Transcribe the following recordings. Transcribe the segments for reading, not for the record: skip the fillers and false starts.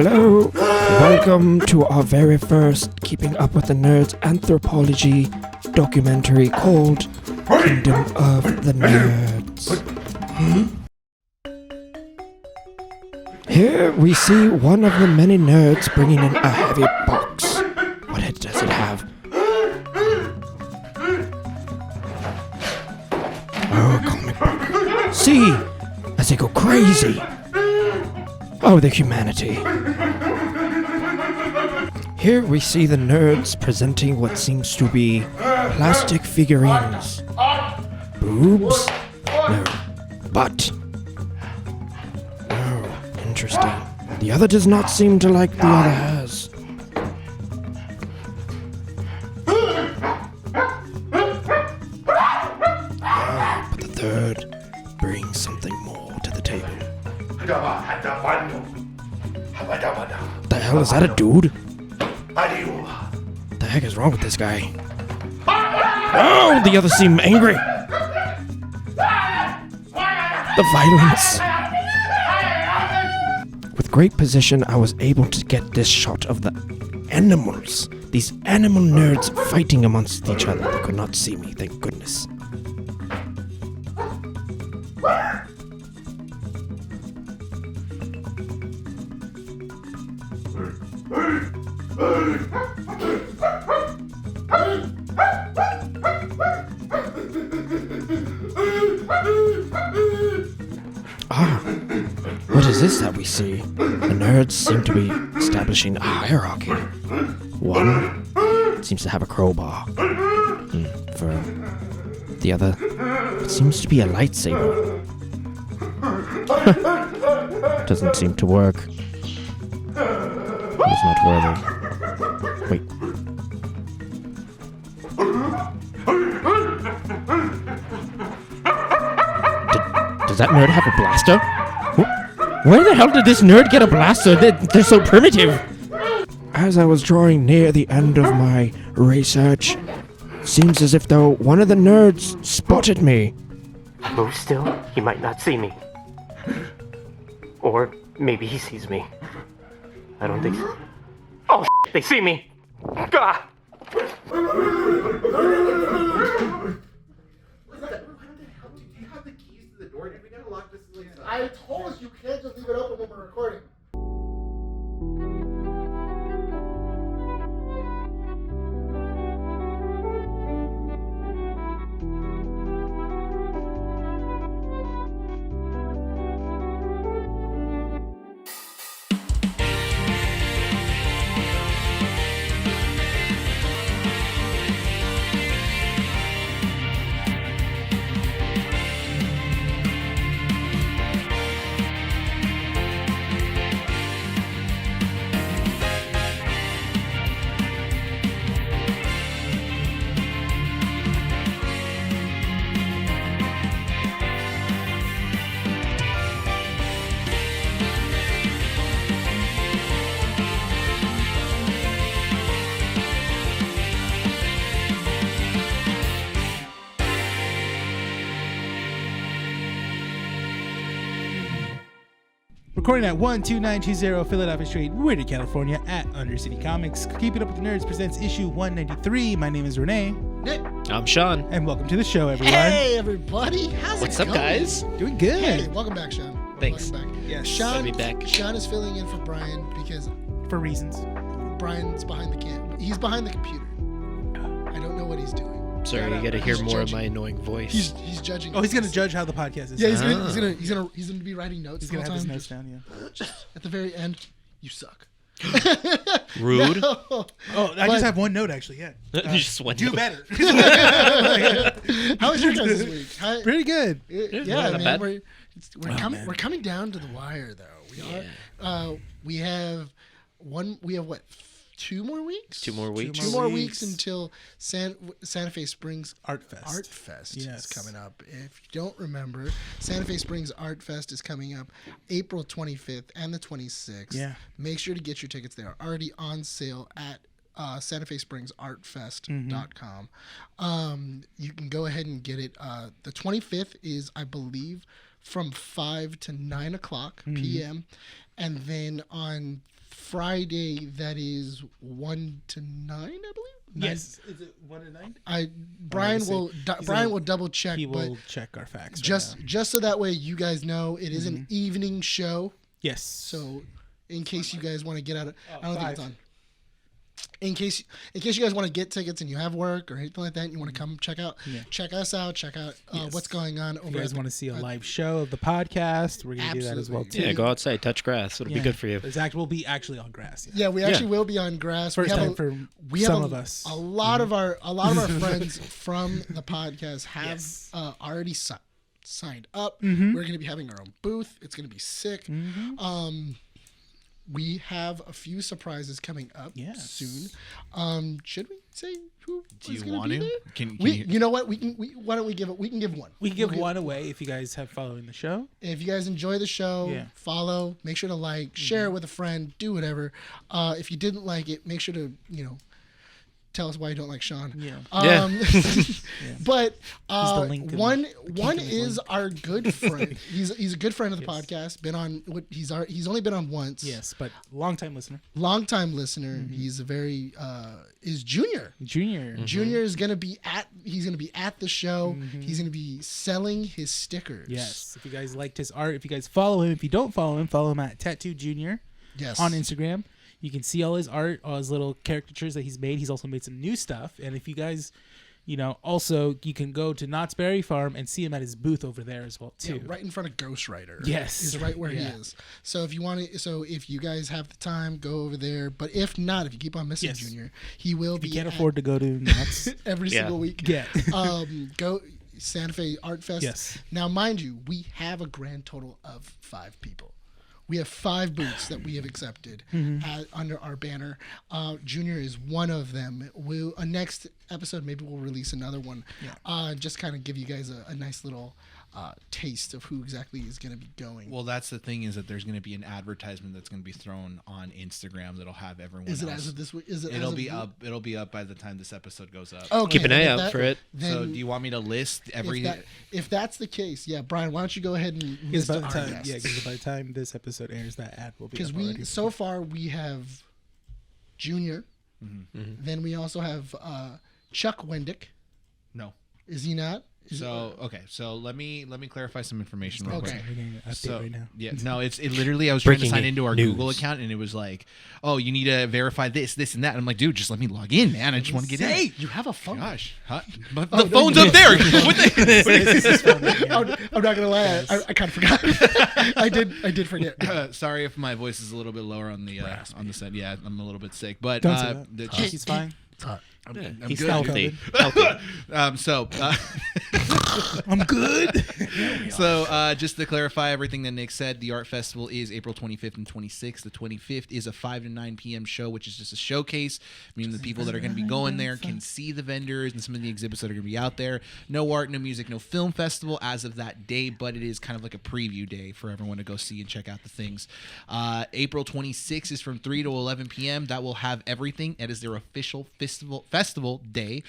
Hello, welcome to our very first Keeping Up with the Nerds anthropology documentary called Kingdom of the Nerds. Here we see one of the many nerds bringing in a heavy box. What does it have? Oh, a comic book. See, as they go crazy. Oh, the humanity. Here we see the nerds presenting what seems to be plastic figurines. Boobs? No. Butt? Oh, interesting. The other does not seem to like the other has. Oh, but the third brings something more to the table. The hell is that, a dude? The heck is wrong with this guy? Oh, the others seem angry. The violence. With great position, I was able to get this shot of the animals. These animal nerds fighting amongst each other. They could not see me, thank goodness. What is this that we see? The nerds seem to be establishing a hierarchy. One seems to have a crowbar. For the other, it seems to be a lightsaber. Doesn't seem to work. It's not worthy. Wait. Does that nerd have a blaster? Where the hell did this nerd get a blaster? They're so primitive. As I was drawing near the end of my research, seems as if though one of the nerds spotted me. Move still, he might not see me. Or maybe he sees me. I don't think so. Oh, they see me! Gah! I told you can't just leave it open when we're recording. Recording at 12920 Philadelphia Street, Whittier, California, at Undercity Comics. Keeping Up with the Nerds presents issue 193. My name is Rene. Nick. I'm Sean. And welcome to the show, everyone. Hey, everybody. How's What's it up, going? guys? Doing good. Hey, welcome back, Sean. Thanks. Welcome back. Yes. Glad Sean, to be back. Sean is filling in for Bryan because For reasons. Brian's behind the cam. He's behind the computer. I don't know what he's doing. Sorry, you gotta hear more of my annoying voice. He's judging. Oh, he's going to us. judge how the podcast is. Yeah, he's gonna be writing notes. He's the going to whole have time. his notes down, yeah. Just at the very end, you suck. Rude. No. Oh, I just have one note, actually, yeah. Just one Do note. better. How was your guys this week? Pretty good. Yeah, not man. bad. We're coming down to the wire, though. We have what? 2 more weeks? 2 more weeks. Two more weeks until Santa Fe Springs Art Fest. Art Fest Yes. is coming up. If you don't remember, Santa Fe Springs Art Fest is coming up April 25th and the 26th. Yeah. Make sure to get your tickets. They are already on sale at Santa Fe Springs Artfest.com. You can go ahead and get it. The 25th is, I believe, from 5 to 9 o'clock p.m. And then on Friday that is 1 to 9, I believe. Yes. Is it 1 to 9? Brian will double check, He but will check our facts. just so that way you guys know it is an evening show. Yes. So in case you guys want to get out of, I don't think it's 5. on. In case you guys want to get tickets and you have work or anything like that, and you want to come check us out, check out what's going on over. If you guys want to see a live show of the podcast, we're gonna do that as well too. Yeah, go outside, touch grass. It'll be good for you. We'll be actually on grass. Yeah, we actually will be on grass. First time for some of us. A lot of our friends from the podcast have already signed up. We're going to be having our own booth. It's going to be sick. We have a few surprises coming up soon. Should we say who is going to be there? Can you know what? Why don't we give it? We can give one. We can give one away if you guys have following the show. If you guys enjoy the show, follow. Make sure to like, share it with a friend, do whatever. If you didn't like it, make sure to tell us why you don't like Sean. But one is our good friend. He's a good friend of the podcast. Been on he's only been on once. Yes, but longtime listener. He's a very is Junior. Junior is gonna be at the show. He's gonna be selling his stickers. Yes. If you guys liked his art, if you guys follow him, if you don't follow him at Tattoo Junior. Yes. On Instagram. You can see all his art, all his little caricatures that he's made. He's also made some new stuff. And if you guys, also you can go to Knott's Berry Farm and see him at his booth over there as well too. Yeah, right in front of Ghostwriter. Yes. Is right where he is. So if you guys have the time, go over there. But if not, if you keep on missing Junior, he will be. You can't afford to go to Knott's every single week. Yeah. Go Santa Fe Art Fest. Yes. Now, mind you, we have a grand total of 5 people. We have 5 booths that we have accepted under our banner. Junior is one of them. Next episode, maybe we'll release another one. Just kind of give you guys a nice little taste of who exactly is going to be going. Well, that's the thing, is that there's going to be an advertisement that's going to be thrown on Instagram that'll have everyone. Is it else. as of this week? It'll be up. It'll be up by the time this episode goes up. Okay, keep an eye out for it. So, do you want me to list every? If that's the case, Brian, why don't you go ahead and list our guests? Because by the time this episode airs, that ad will be up already. Because so far we have Junior. Then we also have Chuck Wendick. No. Is he not? So let me clarify some information real quick. We're getting an update right now. Yeah, no, it literally, I was trying to sign into our news. Google account, and it was like, oh, you need to verify this, and that. And I'm like, dude, just let me log in, man. I just want to get in. Hey, you have a phone. Gosh, but the phone's up there. I'm not gonna lie, I kind of forgot. I did forget. Sorry if my voice is a little bit lower on the set. Yeah, I'm a little bit sick, but Don't say that. He's fine. I'm He's good. healthy. I'm good. So just to clarify everything that Nick said, the art festival is April 25th and 26th. The 25th is a 5 to 9 p.m. show, which is just a showcase, meaning the people that are going to be going there can see the vendors and some of the exhibits that are going to be out there. No art, no music, no film festival as of that day, but it is kind of like a preview day for everyone to go see and check out the things. April 26th is from 3 to 11 p.m. That will have everything. That is their official festival day.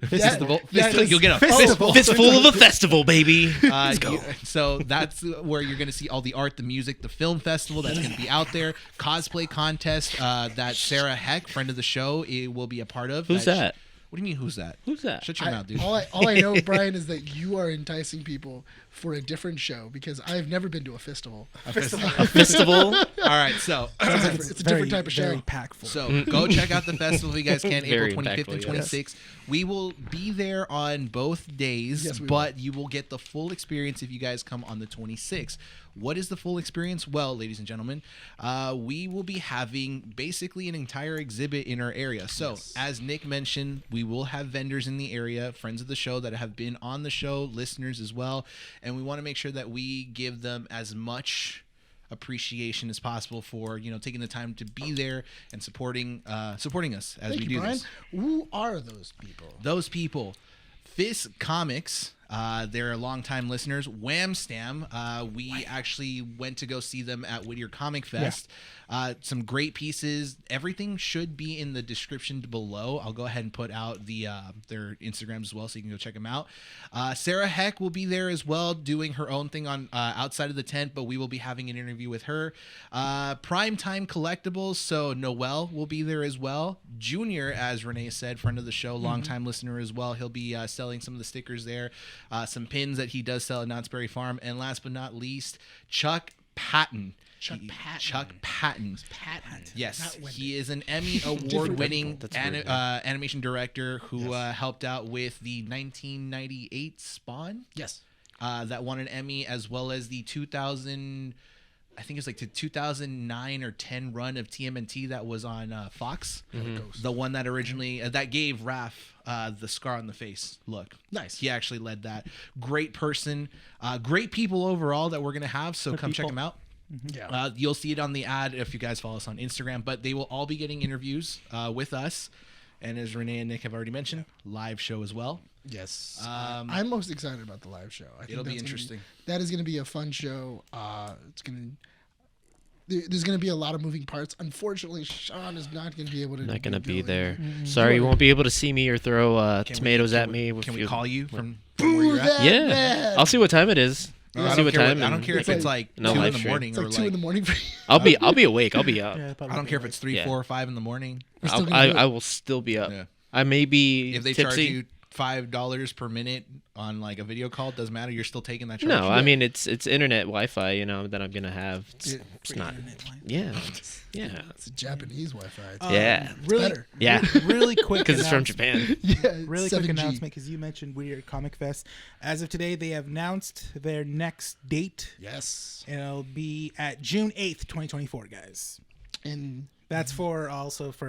Festival. You'll get a festival. Fistful of a festival, baby. Let's go. So that's where you're going to see all the art, the music, the film festival that's going to be out there. Cosplay contest that Sarah Heck, friend of the show, will be a part of. Who's that? What do you mean, who's that? Who's that? Shut your mouth, dude. All I know, Brian, is that you are enticing people for a different show because I've never been to a festival. A festival? All right, so it's a different type of show. Very impactful. So go check out the festival if you guys can. Very April 25th and impactful, 26th. yes. We will be there on both days, Yes, we but you will get the full experience if you guys come on the 26th. What is the full experience? Well, ladies and gentlemen, we will be having basically an entire exhibit in our area. So, as Nick mentioned, we will have vendors in the area, friends of the show that have been on the show, listeners as well, and we want to make sure that we give them as much appreciation as possible for taking the time to be there and supporting us as Thank we you, do Brian. this. Who are those people? Those people, Fizz Comics. They're longtime listeners. Whamstam. We actually went to go see them at Whittier Comic Fest. Some great pieces. Everything should be in the description below. I'll go ahead and put out their Instagrams as well, so you can go check them out. Sarah Heck will be there as well, doing her own thing on outside of the tent, but we will be having an interview with her. Primetime Collectibles, so Noel will be there as well. Junior, as Rene said, friend of the show, longtime listener as well. He'll be selling some of the stickers there, some pins that he does sell at Knott's Berry Farm, and last but not least, Chuck Patton. Chuck Patton. Yes, he is an Emmy award-winning animation director who helped out with the 1998 Spawn. Yes. That won an Emmy, as well as the 2000, I think it's like the 2009 or 10 run of TMNT that was on Fox. The one that originally that gave Raph the scar on the face look. Nice. He actually led that. Great person, great people overall that we're gonna have. So come check them out. Yeah. You'll see it on the ad if you guys follow us on Instagram, but they will all be getting interviews with us. And as Rene and Nick have already mentioned, live show as well. Yes. I'm most excited about the live show. I think It'll be that's interesting. That is going to be a fun show. There's going to be a lot of moving parts. Unfortunately, Sean is not going to be able to. Not gonna be going. there. Sorry, you won't be able to see me or throw tomatoes at me. Can we you- call you from Boo where you're at? that Yeah, man! I'll see what time it is. I'll I see don't what care time. I don't and care if it's like no 2 in live the stream. morning It's or like 2 in the morning for you. I'll be awake. I'll be up. I don't care if it's 3, Yeah. 4, or 5 in the morning. We're still gonna do it. I will still be up. Yeah. I may be If they tipsy. charge you $5 per minute on like a video call, it doesn't matter. You're still taking that charge. No, I mean it's internet Wi-Fi, you know, that I'm gonna have. It's, Yeah, it's not. Yeah, yeah, It's a Japanese Wi-Fi. yeah, Really, better. yeah. really quick. Because it's from announcement. Japan. Yeah. Really 7G. quick announcement, because you mentioned we're at Comic Fest. As of today, they have announced their next date. Yes. It'll be at June 8th, 2024, guys. And That's for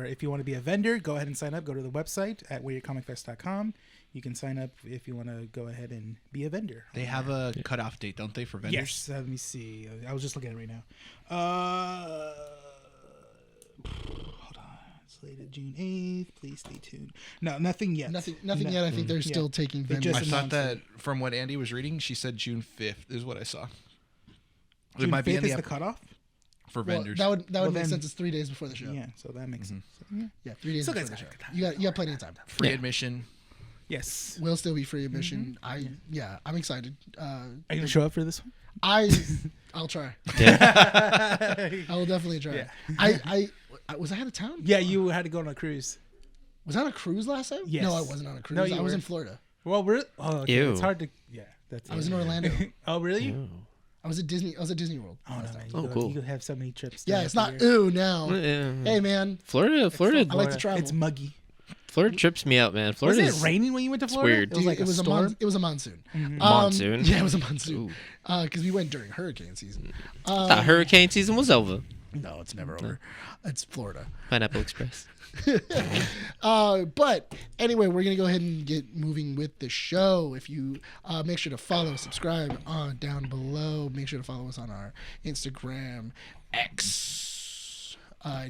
if you want to be a vendor, go ahead and sign up. Go to the website at weircomicfest.com. You can sign up if you want to go ahead and be a vendor. They have a cutoff date, don't they, for vendors? Yes. Let me see. I was just looking at it right now. Hold on. Slated June 8th. Please stay tuned. No, nothing yet. nothing yet. I think they're still taking They vendors. I just thought announced that from what Andy was reading, she said June 5th is what I saw. June it might 5th be in the is the cutoff? for Well, vendors. that would make then- sense. It's 3 days before the show. Yeah, so that makes sense. Yeah. Yeah, 3 days So before guys the show. got good time. You got plenty of time. Free admission. Yes. Will still be free admission. I'm excited. Are you going to show up for this one? I'll try. Yeah. I will definitely try. Yeah. I was I out of town? Yeah, you had to go on a cruise. Was I on a cruise last time? Yes. No, I wasn't on a cruise. No, you I was were. in Florida. Well, okay. Ew. It's hard to. Yeah, that's. I was in Orlando. Oh, really? Ooh. I was at Disney World. Oh, no, last man. time. You cool. You could have so many trips. Yeah, throughout it's the not year. ooh now. Yeah. Hey man, Florida. I like to travel. It's muggy. Florida trips me out, man. Florida Was is it raining when you went to Florida? weird. It was like it was a a storm. it was a monsoon. Monsoon? Yeah, it was a monsoon. Ooh. Because we went during hurricane season. Thought hurricane season was over. No, it's never over. It's Florida. Pineapple Express. But anyway, we're gonna go ahead and get moving with the show. If you make sure to follow, subscribe down below. Make sure to follow us on our Instagram, X.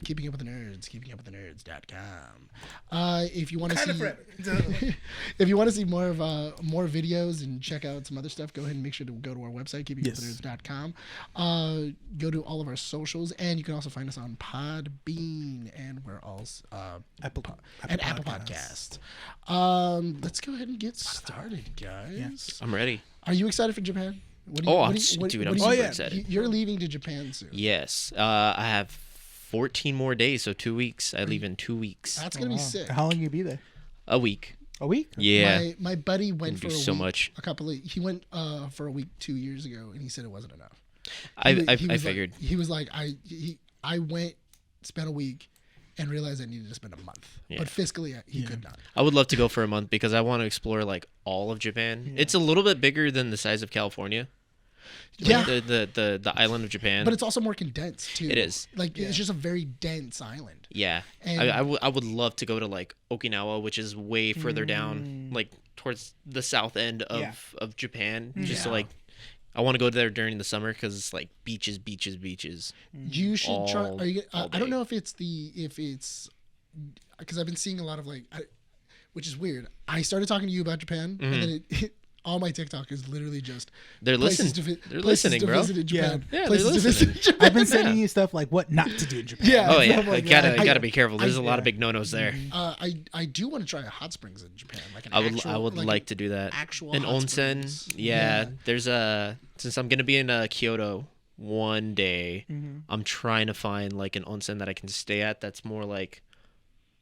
Keeping Up with the Nerds, keepingupwiththenerds.com. If you want to see, if you want to see more of more videos and check out some other stuff, go ahead and make sure to go to our website, keepingupwiththenerds.com. Go to all of our socials, and you can also find us on Podbean, and we're also Apple Podcast. Let's go ahead and get started, guys. I'm ready. Are you excited for Japan? What Oh, I'm what dude, what I'm do super you- excited. You're leaving to Japan soon. Yes. I have 14 more days, so 2 weeks. I leave in 2 weeks. That's gonna be sick. How long you be there? A week. A week? Yeah. My buddy went Gonna for do a so week. much. He went for a week 2 years ago, and he said it wasn't enough. I was figured. Like, he was like, I went, spent a week, and realized I needed to spend a month. Yeah. But fiscally, he could not. I would love to go for a month because I want to explore like all of Japan. It's a little bit bigger than the size of California. Yeah. The island of Japan. But it's also more condensed too. It is. Like it's just a very dense island. Yeah. And- I would love to go to like Okinawa, which is way further down, like towards the south end of Japan. Just to like, I want to go there during the summer because it's like beaches. You should try. All- Are you? all I don't day. know if it's because I've been seeing a lot of which is weird. I started talking to you about Japan, and then all my TikTok is literally just They're places listening. to They're places listening, to bro. visit in Japan. Yeah, they're Places to visit in listening. Japan. I've been sending you stuff like what not to do in Japan. Yeah. Oh yeah, stuff like I gotta that. be careful. There's a lot of big no-nos there. I do want to try a hot springs in Japan. Like an I would like to do that. actual An hot onsen. springs. Yeah, there's since I'm gonna be in Kyoto one day, I'm trying to find like an onsen that I can stay at. That's more like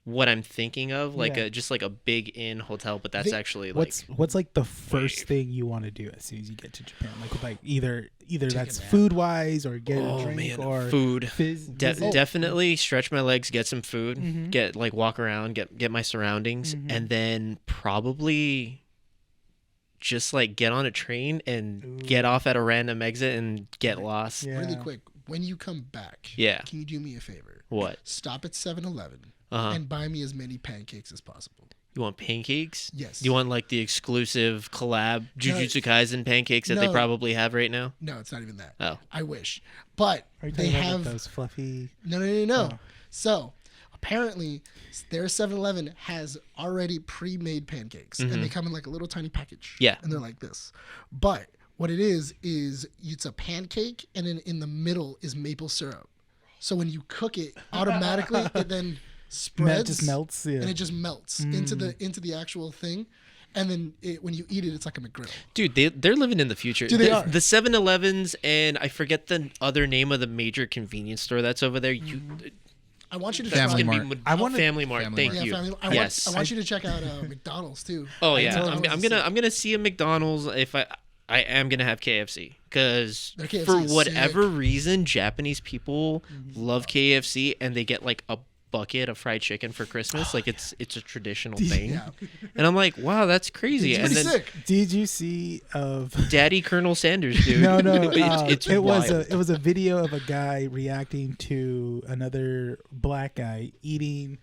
what I'm thinking of, like Yeah. just like a big inn hotel, but that's actually like What's like the first thing you want to do as soon as you get to Japan? Like either that's nap. food wise or get a oh drink man, or food. visit. Definitely stretch my legs, get some food, get like walk around, get my surroundings, and then probably just like get on a train and get off at a random exit and get lost. Yeah. Really quick, when you come back, Yeah. can you do me a favor? What? Stop at 7-Eleven Uh-huh. and buy me as many pancakes as possible. You want pancakes? Yes. Do you want like the exclusive collab Jujutsu Kaisen pancakes that they No. probably have right now? No, it's not even that. Oh. I wish. But Are you they talking about have like those fluffy? No. So apparently their 7-Eleven has already pre-made pancakes and they come in like a little tiny package. Yeah. And they're like this. But what it is it's a pancake and then in the middle is maple syrup. So when you cook it, automatically it then spreads. That just melts. Yeah. And it just melts into the actual thing. And then when you eat it, it's like a McGriddle. Dude, they're living in the future. Dude, they the, are. The 7-Elevens and I forget the other name of the major convenience store that's over there. I want you to That's Family try. gonna Mart. be I wanna- Family Mart. Family Thank Mart. you. Family, Yes. I want you to check out McDonald's too. Oh yeah, McDonald's I'm gonna see a McDonald's if I am gonna have KFC because Their KFC for is whatever sick. reason Japanese people love KFC and they get like a bucket of fried chicken for Christmas. Like it's a traditional thing, Yeah. and I'm like, wow, that's crazy. It's And pretty then sick. Did you see of? Daddy Colonel Sanders, dude. No, it's it was wild. a video of a guy reacting to another black guy eating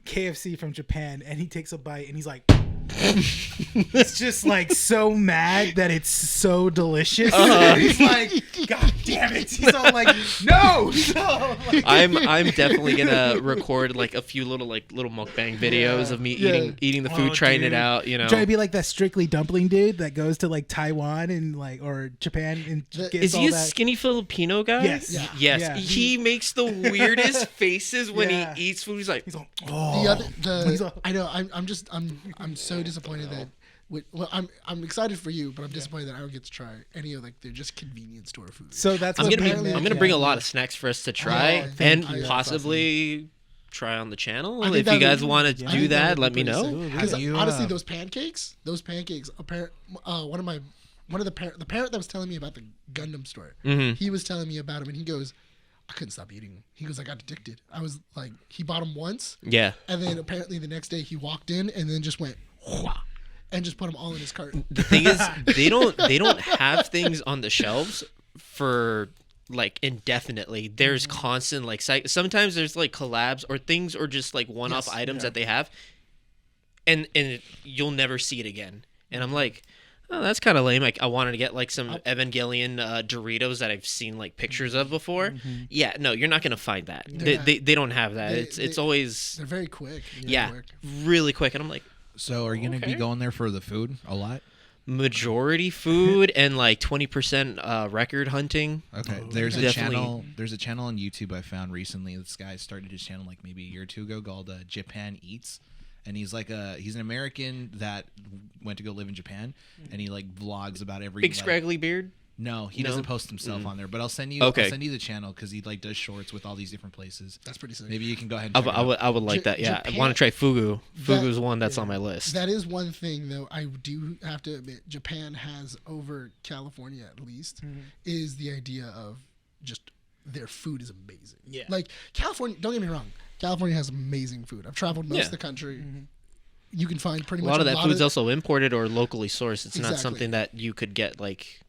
KFC from Japan, and he takes a bite and he's like, it's just like so mad that it's so delicious. He's like, God damn it! He's all like, no. I'm definitely gonna record like a few little mukbang videos of me eating the food, trying it out. You know, Trying to be like that Strictly Dumpling dude that goes to like Taiwan and like or Japan and gets is all he a that. skinny Filipino guy? Yes. Yeah. Yes. Yeah. He makes the weirdest faces when Yeah. he eats food. He's like, He's all, oh. I know. I'm so disappointed that. Well, I'm excited for you, but I'm disappointed that I don't get to try any of like they're just convenience store food. So that's I'm what gonna apparently- bring a lot of snacks for us to try Oh, and thank you. possibly try on the channel. I think If you that'd guys be- want I to think do that, would let be me pretty know. sick. 'Cause Have you, honestly, those pancakes, one of the parent that was telling me about the Gundam store, he was telling me about him, and he goes, I couldn't stop eating them. He goes, I got addicted. I was like, he bought them once, Yeah. and then apparently the next day he walked in and then just went, "Wha," and just put them all in his cart. The thing is, they don't have things on the shelves for like indefinitely. There's constant like sometimes there's like collabs or things or just like one-off items that they have, and you'll never see it again. And I'm like, oh, that's kind of lame. Like I wanted to get like some Evangelion Doritos that I've seen like pictures of before. Yeah, no, you're not gonna find that. They don't have that. It's always They're very quick. really quick. And I'm like, So are you going to be going there for the food a lot? majority food and like 20% record hunting. Okay. There's a Definitely. channel. There's a channel on YouTube I found recently. This guy started his channel like maybe a year or two ago called Japan Eats, and he's an American that went to go live in Japan, and he like vlogs about every Big like, scraggly beard. No, he No? doesn't post himself on there, but I'll send you. Okay. I'll send you the channel because he like does shorts with all these different places. That's pretty sick. Maybe you can go ahead. And check it out. I would like that. Yeah, Japan- I want to try fugu. That- Fugu's one that's on my list. That is one thing, though. I do have to admit, Japan has over California at least is the idea of just their food is amazing. Yeah. Like California. Don't get me wrong. California has amazing food. I've traveled most Yeah. of the country. You can find pretty A much lot of that food's also imported or locally sourced. It's not Exactly. something that you could get like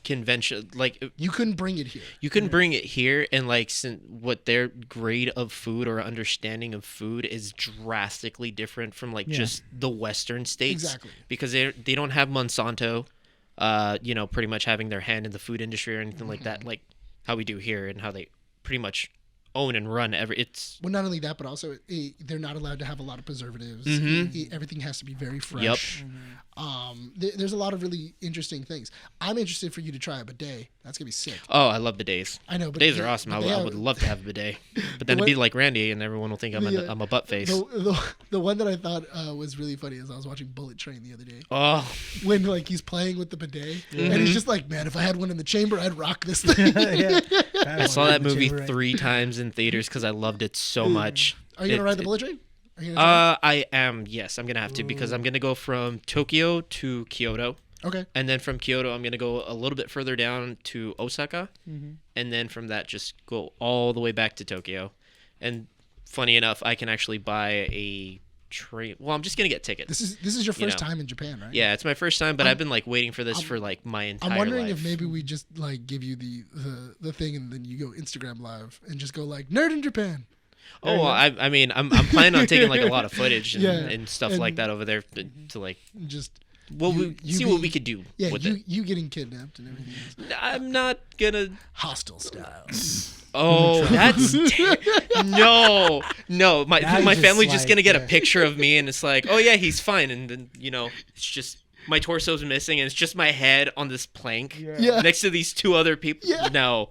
convention. Like You couldn't bring it here. you couldn't bring it here, and like what their grade of food or understanding of food is drastically different from like just the Western states. Exactly. Because they don't have Monsanto, pretty much having their hand in the food industry or anything like that, like how we do here, and how they pretty much own and run it's Well, not only that, but also they're not allowed to have a lot of preservatives. Everything has to be very fresh. There's a lot of really interesting things. I'm interested for you to try a bidet. That's gonna be sick. Oh, I love bidets. I know, but Bidets are awesome. I would love to have a bidet, but then it'd be like Randy, and everyone will think I'm a butt face. The one that I thought was really funny is I was watching Bullet Train the other day. Oh, When like he's playing with the bidet, and he's just like, man, if I had one in the chamber, I'd rock this thing. I saw that movie 3 times in theaters because I loved it so much. Are you gonna ride the Bullet Train? Are you gonna try I am. Yes, I'm gonna have to because I'm gonna go from Tokyo to Kyoto. it? Okay. And then from Kyoto, I'm going to go a little bit further down to Osaka. And then from that, just go all the way back to Tokyo. And funny enough, I can actually buy a train. Well, I'm just going to get tickets. This is your first time in Japan, right? Yeah, it's my first time, but I've been like waiting for this for like my entire life. I'm wondering if maybe we just like give you the thing and then you go Instagram live and just go like Nerd in Japan. Oh, well, I mean, I'm planning on taking like a lot of footage and, Yeah, and stuff like that over there to like Just see what we could do with it. you getting kidnapped and everything. I'm not gonna. Hostile style. Oh, that's no. Now My you family's just just gonna like, get a picture of me, and it's like, oh yeah, he's fine, and then it's just my torso's missing, and it's just my head on this plank Yeah. next to these 2 other people. Yeah. No,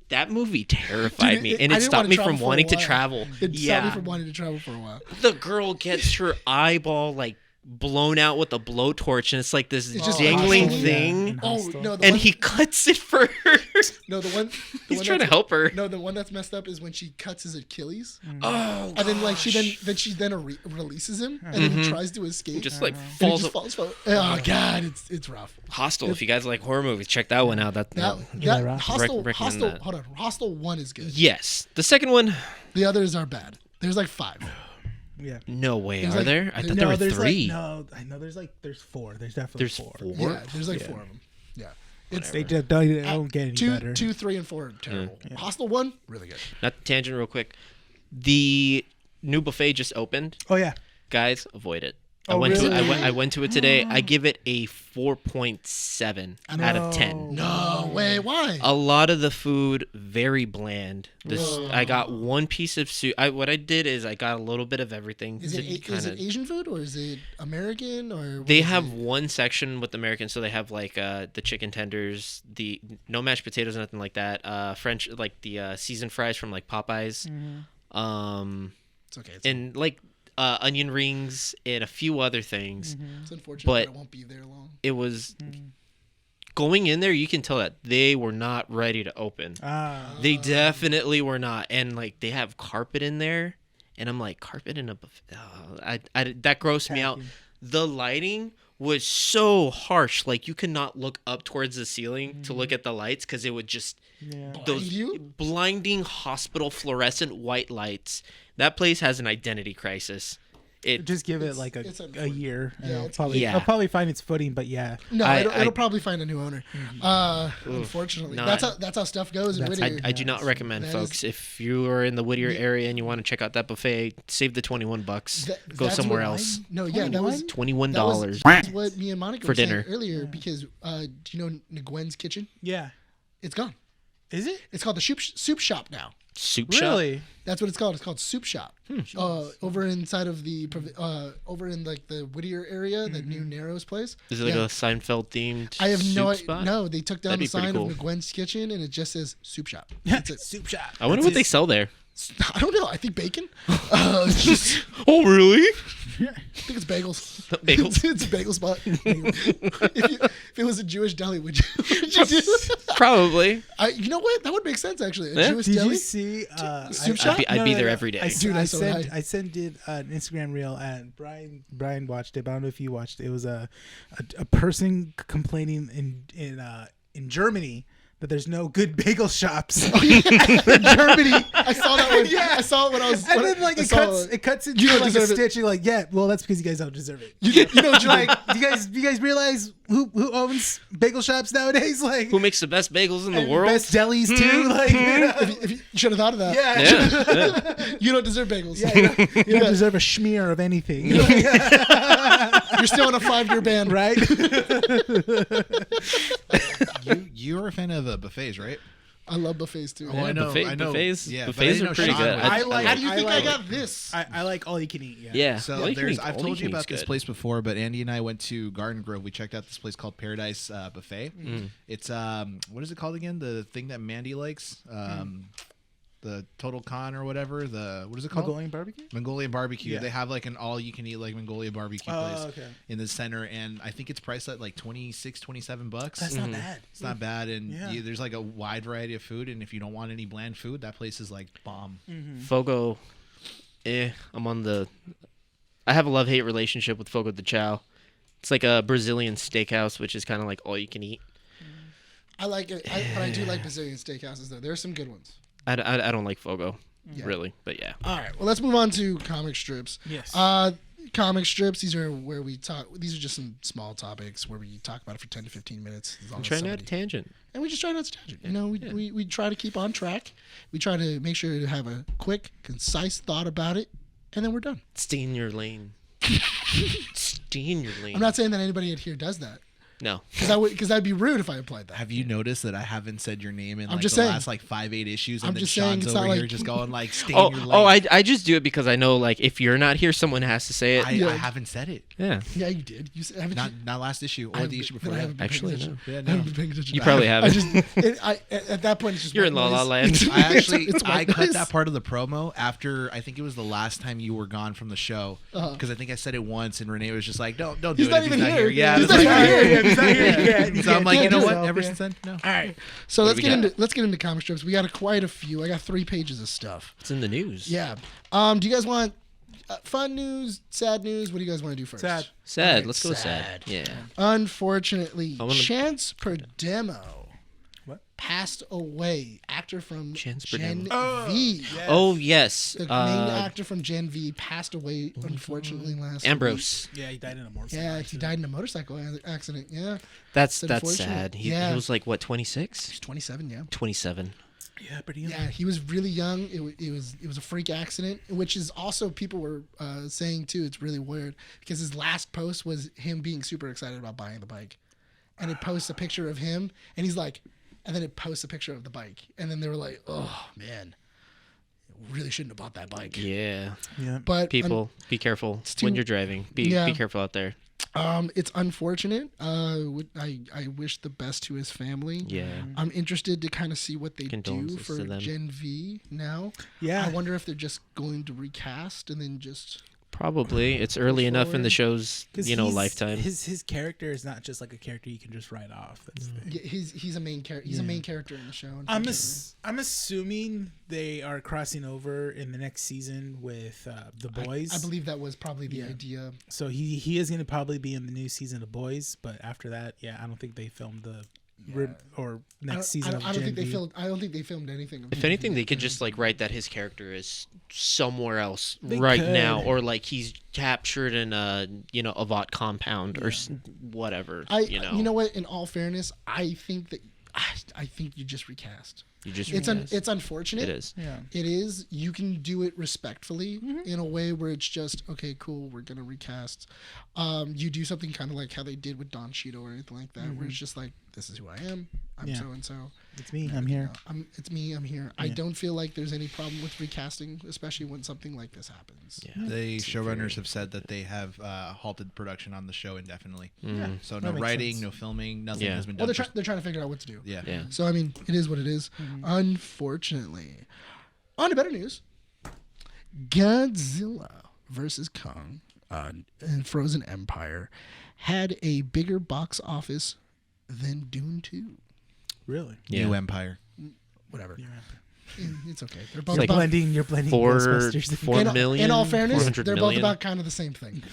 that movie terrified Dude, me, it- and I it didn't stopped wanna me travel from for a wanting to while. travel. It stopped me Yeah, from wanting to travel for a while. the girl gets her eyeball like blown out with a blowtorch, and it's like this just dangling hostile. thing. Yeah. Oh Hostile. no! And he cuts it first. no the one He's one trying to that's- help her. No, the one that's messed up is when she cuts his Achilles, Oh, and then like she releases him, and then he tries to escape. just like and he falls. just falls. Oh god, it's rough. Hostile. If you guys like horror movies, check that one out. Rough. Hostel, recommend Hostel, that. hold on. Hostel 1 is good. Yes. The second one, The others are bad. There's like 5. Yeah. no way. There's Are like- there? I thought No, there were there's 3. I know there's 4. There's definitely There's 4. 4. Yeah, there's like 4 of them. Yeah. It's They just don't get any 2, better. 2, 3, and 4 are terrible. Hostel 1, really good. Not tangent, real quick. The new buffet just opened. Oh yeah. Guys, avoid it. Oh, really? I went to it today. I give it a 4.7 out of 10. No way. Why? A lot of the food very bland. I got one piece of soup. What I did is I got a little bit of everything. Is it Asian food or is it American or? They have one section with American, so they have like the chicken tenders, the no mashed potatoes, nothing like that. French, like the seasoned fries from like Popeyes, It's okay. and like onion rings and a few other things. It's unfortunate but- that it won't be there long. It was going in there. You can tell that they were not ready to open. They definitely were not, and like they have carpet in there, and I'm like, carpet in a buffet. Oh, that grossed me out. The lighting was so harsh. Like you could not look up towards the ceiling to look at the lights because it would just those Blind you? blinding hospital fluorescent white lights. That place has an identity crisis. Just give it like it's a unfortunate. year. And Yeah, it'll it's- probably Yeah. it'll probably find its footing, but yeah. No, I- it'll probably find a new owner. Unfortunately, No, that's how stuff goes in Whittier. I do not recommend, That folks. is- If you are in the Whittier area and you want to check out that buffet, save the $21. Go That's somewhere what- else. No, yeah, that was $21. That's what me and Monica For were saying dinner. earlier because do you know Nguyen's Kitchen? Yeah. It's gone. Is it? It's called the soup shop now. Soup shop. Really? That's what it's called. It's called Soup Shop. Over inside of the over in like the Whittier area, the new Narrows place. Is it like Yeah. a Seinfeld themed I have no soup spot? no. They took down That'd the be pretty sign cool. of Nguyen's Kitchen and it just says Soup Shop. That's it. Soup shop. I wonder what they sell there. I don't know. I think bacon. Oh, really? I think it's bagels. Bagels? It's a bagel spot. If it was a Jewish deli, would you do? Probably. You know what? That would make sense actually. A Yeah. Jewish Did deli. you see? Soup shop? I'd be there every day. Dude, I saw that. I sent it an Instagram reel, and Bryan watched it. But I don't know if you watched it. It was a person complaining in Germany that there's no good bagel shops in Germany. I saw that one. Yeah. I saw it when I was. And then like I it saw cuts into You don't like a deserve it. stitch. You're like, yeah, well that's because you guys don't deserve it. You know, Like, do you guys realize who owns bagel shops nowadays? Like, Who makes the best bagels in the and world? best delis too. Like, if you should have thought of that. yeah, Yeah. You don't deserve bagels. you don't deserve a schmear of anything, You're still on a 5-year ban, right? You're a fan of buffets, right? I love buffets too. Oh, I know. Buffets, Yeah, but I buffets didn't are know pretty Sean good. would. How do you think I got this? I like all you can eat. Yeah. Yeah. So all you can eat- I've all told can you eat's about this good. place before, but Andy and I went to Garden Grove. We checked out this place called Paradise Buffet. It's what is it called again? The thing that Mandy likes, the Total Con or whatever. What is it called? Mongolian barbecue. Mongolian barbecue. Yeah. They have like an all-you-can-eat like Mongolian barbecue place Okay. in the center, and I think it's priced at like $27. That's not bad. It's not bad, and Yeah. there's like a wide variety of food. And if you don't want any bland food, that place is like bomb. Fogo, I'm on the. I have a love-hate relationship with Fogo de Chao. It's like a Brazilian steakhouse, which is kind of like all you can eat. I like it, but I do like Brazilian steakhouses though. There are some good ones. I don't like Fogo, really, but yeah. All right. Well, let's move on to comic strips. Yes. Comic strips. These are where we talk. These are just some small topics where we talk about it for 10 to 15 minutes. As long I'm as trying out a somebody- tangent. and we just try not to tangent. You know, we try to keep on track. We try to make sure to have a quick, concise thought about it, and then we're done. Stay in your lane. Stay in your lane. I'm not saying that anybody here does that, No. because that'd be rude if I applied that. Have you noticed that I haven't said your name in like just the saying. last like 5-8 issues, and I'm then just saying Sean's it's over not here like- just going like, "Stay Oh, in your lane." I just do it because I know like if you're not here, someone has to say it. I Yeah. haven't said it. yeah. Yeah, you did. You haven't. Not last issue I or haven't the issue been- before I that. haven't been paying Actually, attention. no. Yeah, I no. haven't been paying attention. You probably I haven't. just, at that point, it's just You're white in La La noise. Land. I actually It's I white cut noise. that part of the promo after I think it was the last time you were gone from the show Uh-huh. because I think I said it once and Renee was just like, "Don't do He's it not if even he's not here. here." Yeah, He's it's not like, even "All right." here. He's not here. Yeah. So I'm like, you know do what? it. Ever Yeah. since then, no. All right, so What let's do get we into got? let's get into comic strips. We got quite a few. I got 3 pages of stuff. It's in the news. Yeah. Do you guys want fun news, sad news? What do you guys want to do first? Sad. Sad. Alright, Let's go with sad. Yeah. Unfortunately, I wanna- Chance Perdemo What? passed away. Actor from Chance Gen Perdemo. V. Oh yes. The main actor from Gen V passed away unfortunately last week. Ambrose. Yeah, he died in a motorcycle. Yeah, he accident. died in a motorcycle accident. Yeah, That's unfortunate. sad. He Yeah. was like what 26? he's 27. Yeah. 27. Yeah, pretty young. Yeah, he was really young. It was a freak accident, which is also people were saying too. It's really weird because his last post was him being super excited about buying the bike, and it posts a picture of him, and he's like, and then it posts a picture of the bike, and then they were like, oh man, really shouldn't have bought that bike. Yeah. Yeah. But People, be careful too- when you're driving. Be Yeah. careful out there. it's unfortunate. I wish the best to his family. Yeah. I'm interested to kind of see what they do Condolences for to them. Gen V now. Yeah. I wonder if they're just going to recast and then just. Probably. It's early enough in the forward. show's, 'Cause you know, he's- lifetime. His character is not just like a character you can just write off. That's the thing. Yeah, he's a main character. He's a main character in the show. I'm unfortunately. I'm assuming they are crossing over in the next season with the boys. I believe that was probably the Yeah. idea. So he is going to probably be in the new season of Boys, but after that, yeah, I don't think they filmed the or next season of I don't Gen think they V. filmed. I don't think they filmed anything. of If Gen anything, V. they could just like write that his character is somewhere else They right could. now, or like he's captured in a Avant compound or whatever. You know what? In all fairness, I think that I think you just recast. you just It's unfortunate. it is. Yeah. It is. You can do it respectfully in a way where it's just okay, cool. We're gonna recast. You do something kind of like how they did with Don Cheeto or anything like that, where it's just like, this is who I am. I'm Yeah. so and so. It's me. I'm here. It's me. I'm here. I don't feel like there's any problem with recasting, especially when something like this happens. Yeah. The showrunners have said that they have halted production on the show indefinitely. Mm. So That no makes writing, sense. no filming, nothing Yeah. has been Well, done. they're trying to figure out what to do. Yeah. Yeah. So I mean, it is what it is. Unfortunately, on to better news. Godzilla versus Kong in Frozen Empire had a bigger box office than Dune 2. Really? Yeah. New Empire. Whatever. It's okay. They're both You're about, blending. You're blending. Four Ghostbusters. million. in all fairness, 400 they're both million? about kind of the same thing.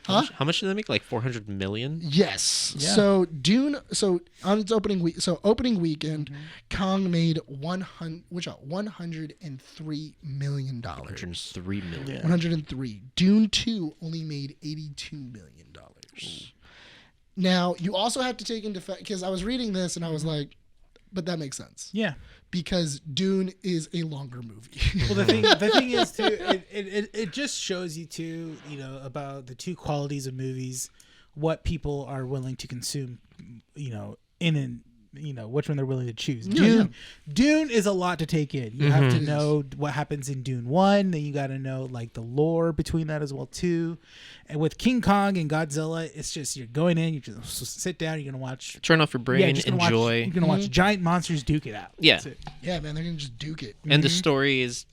How much did they make? Like 400 million? Yes. Yeah. So Dune. So on its opening week. So opening weekend, Kong made 103 million dollars. 103 million. 103. Dune 2 only made $82 million. Now, you also have to take into fact, because I was reading this and I was like, but that makes sense. Yeah. Because Dune is a longer movie. Well, the thing is too, it just shows you too, about the two qualities of movies, what people are willing to consume, in which one they're willing to choose. Yeah, Dune is a lot to take in. You have to know what happens in Dune 1, then you got to know like the lore between that as well too. And with King Kong and Godzilla, it's just you're going in, you just sit down, you're gonna watch. Turn off your brain, just gonna enjoy. You're gonna watch giant monsters duke it out. Yeah. That's it. Yeah, man, they're gonna just duke it. And the story is,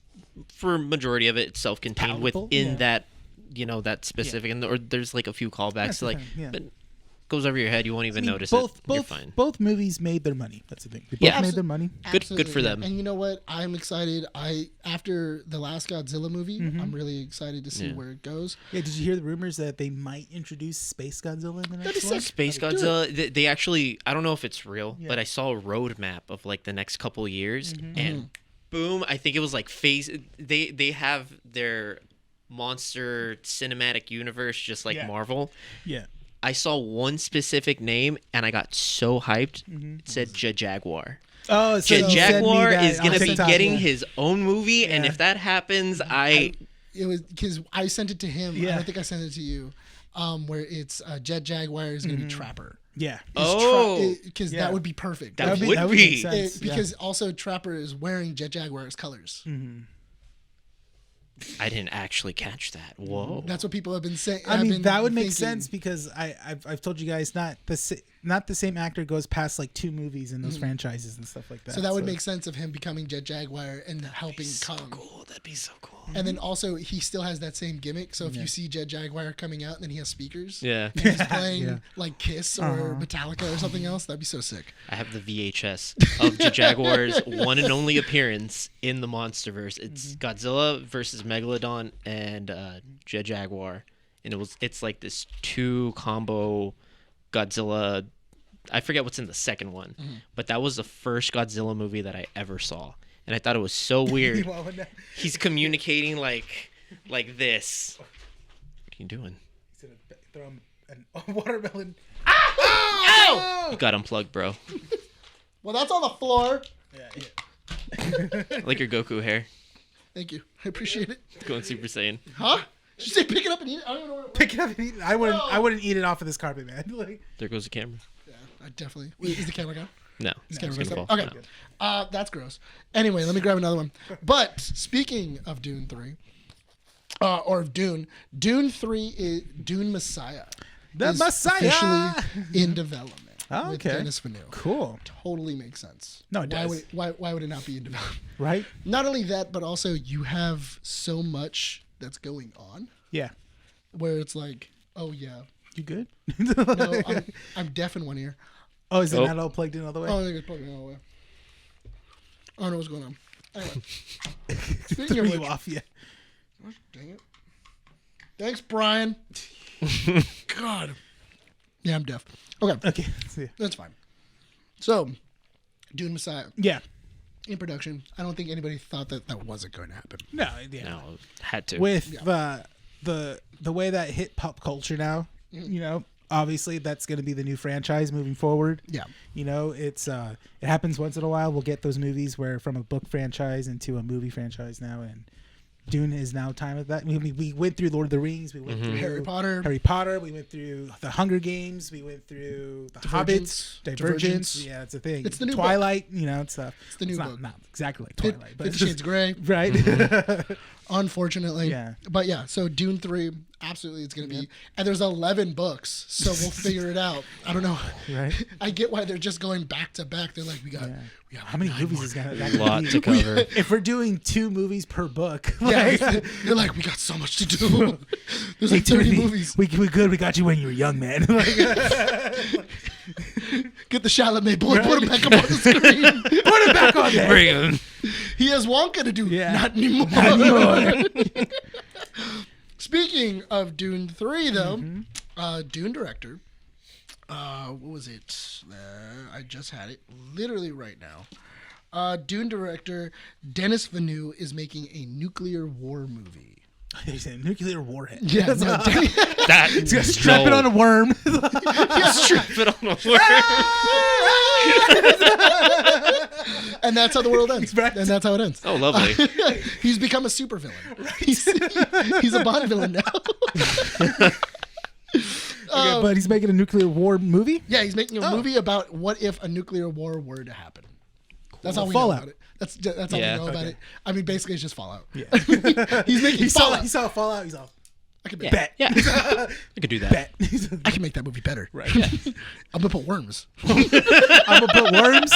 for majority of it, self-contained Palatable, within yeah. that, that specific, and or there's like a few callbacks, That's the like, thing, yeah. but goes over your head, you won't even notice both, it. You're fine. Both movies made their money. That's the thing. They both Yeah. made their money. Good Absolutely, for them. And you know what? I'm excited. After the last Godzilla movie, Mm-hmm. I'm really excited to see Yeah. where it goes. Yeah, did you hear the rumors that they might introduce Space Godzilla in the next one? Space Godzilla, they actually, I don't know if it's real, Yeah. but I saw a roadmap of like the next couple of years, Mm-hmm. and boom, I think it was like they have their monster cinematic universe just like Yeah. Marvel. Yeah. I saw one specific name and I got so hyped. Mm-hmm. It said Jaguar. Oh, so you sent me Jaguar that is on going to be TikTok, getting yeah. his own movie, and Yeah. if that happens, It was because I sent it to him. I Yeah. don't think I sent it to you. Where it's Jet Jaguar is going to be Trapper. Yeah. Because Yeah. that would be perfect. That would make be. sense, Because also Trapper is wearing Jet Jaguar's colors. I didn't actually catch that. Whoa. That's what people have been saying. I have mean, been that would make thinking. sense because I've told you guys not the same actor goes past like 2 movies in those franchises and stuff like that. So that would make sense of him becoming Jet Jaguar and helping Kong. Cool. That'd be so cool. And then also he still has that same gimmick. So if you see Jet Jaguar coming out and then he has speakers, Yeah. and he's playing Yeah. like Kiss or Metallica or something else, that'd be so sick. I have the VHS of Jaguar's one and only appearance in the MonsterVerse. It's Godzilla versus Megalodon and Jaguar, and it's like this 2 combo Godzilla. I forget what's in the second one, but that was the first Godzilla movie that I ever saw, and I thought it was so weird. He's communicating like this. What are you doing? He's gonna throw him a watermelon. You got unplugged, bro. Well, that's on the floor. Yeah. Like your Goku hair. Thank you. I appreciate it. Going Super Saiyan. Huh? Did you say pick it up and eat it? I don't even know where it went. Pick it up and eat it. I wouldn't eat it off of this carpet, man. Like, There goes the camera. Yeah, I definitely. Wait, is the camera gone? No, Is it's the camera gonna gone? fall. Okay. No. That's gross. Anyway, let me grab another one. But speaking of Dune 3, or of Dune 3 is Dune Messiah. The is Messiah! officially in development. Oh, with okay. Denis Villeneuve. cool. Totally makes sense. No, it does. Why would it not be in development? Right? Not only that, but also you have so much that's going on Yeah. where it's like, oh yeah, You good? no, I'm deaf in one ear. Oh, is it Oh. not all plugged in all the way? Oh, I think it's plugged in all the way. I don't know what's going on. Anyway, speaking Threw of you which, off, yeah. dang it. Thanks, Bryan. God. Yeah, I'm deaf. Okay, Okay. So, yeah. that's fine. So, Dune Messiah Yeah. in production. I don't think anybody thought that wasn't going to happen. No, yeah. No, had to. With the way that hit pop culture now, obviously that's going to be the new franchise moving forward. Yeah. It's it happens once in a while. We'll get those movies where from a book franchise into a movie franchise now, and Dune is now time of that. We went through Lord of the Rings, we went through Harry Potter. we went through the Hunger Games, we went through the Divergence. Hobbits, Divergence. Divergence. Yeah, it's a thing. It's the new Twilight, it's stuff. It's the new book. Not exactly like Twilight, but 50 Shades of Grey. right? Unfortunately. Yeah. But yeah, so Dune 3, absolutely it's going to be. And there's 11 books, so we'll figure it out. I don't know. Right. I get why they're just going back to back. They're like, we got How many 9 movies more. is that? A lot to cover. If we're doing 2 movies per book, Yeah, like, they're like, we got so much to do. There's like 30 Timothy, movies. We good. We got you when you were young, man. Get the Chalamet boy, put him back up on the screen. Put it back on there. Bring him. He has Wonka to do. Yeah. Not anymore. Speaking of Dune 3, though, Dune director, what was it? I just had it literally right now. Dune director Denis Villeneuve is making a nuclear war movie. He's a nuclear warhead. Yeah, no, That He's gonna strap it on a worm. strap it on a word. and that's how the world ends. Right. And that's how it ends. Oh, lovely. He's become a supervillain. He's a Bond villain now. But he's making a nuclear war movie. Yeah, he's making a movie about what if a nuclear war were to happen. That's all we know Fallout. about it. That's all we know about it. I mean, basically, it's just Fallout. Yeah. He's making Fallout. He saw Fallout. He's all I can Yeah. bet. Yeah. I could do that. bet. I can make that movie better. Right. I'm gonna put worms. I'm gonna put worms.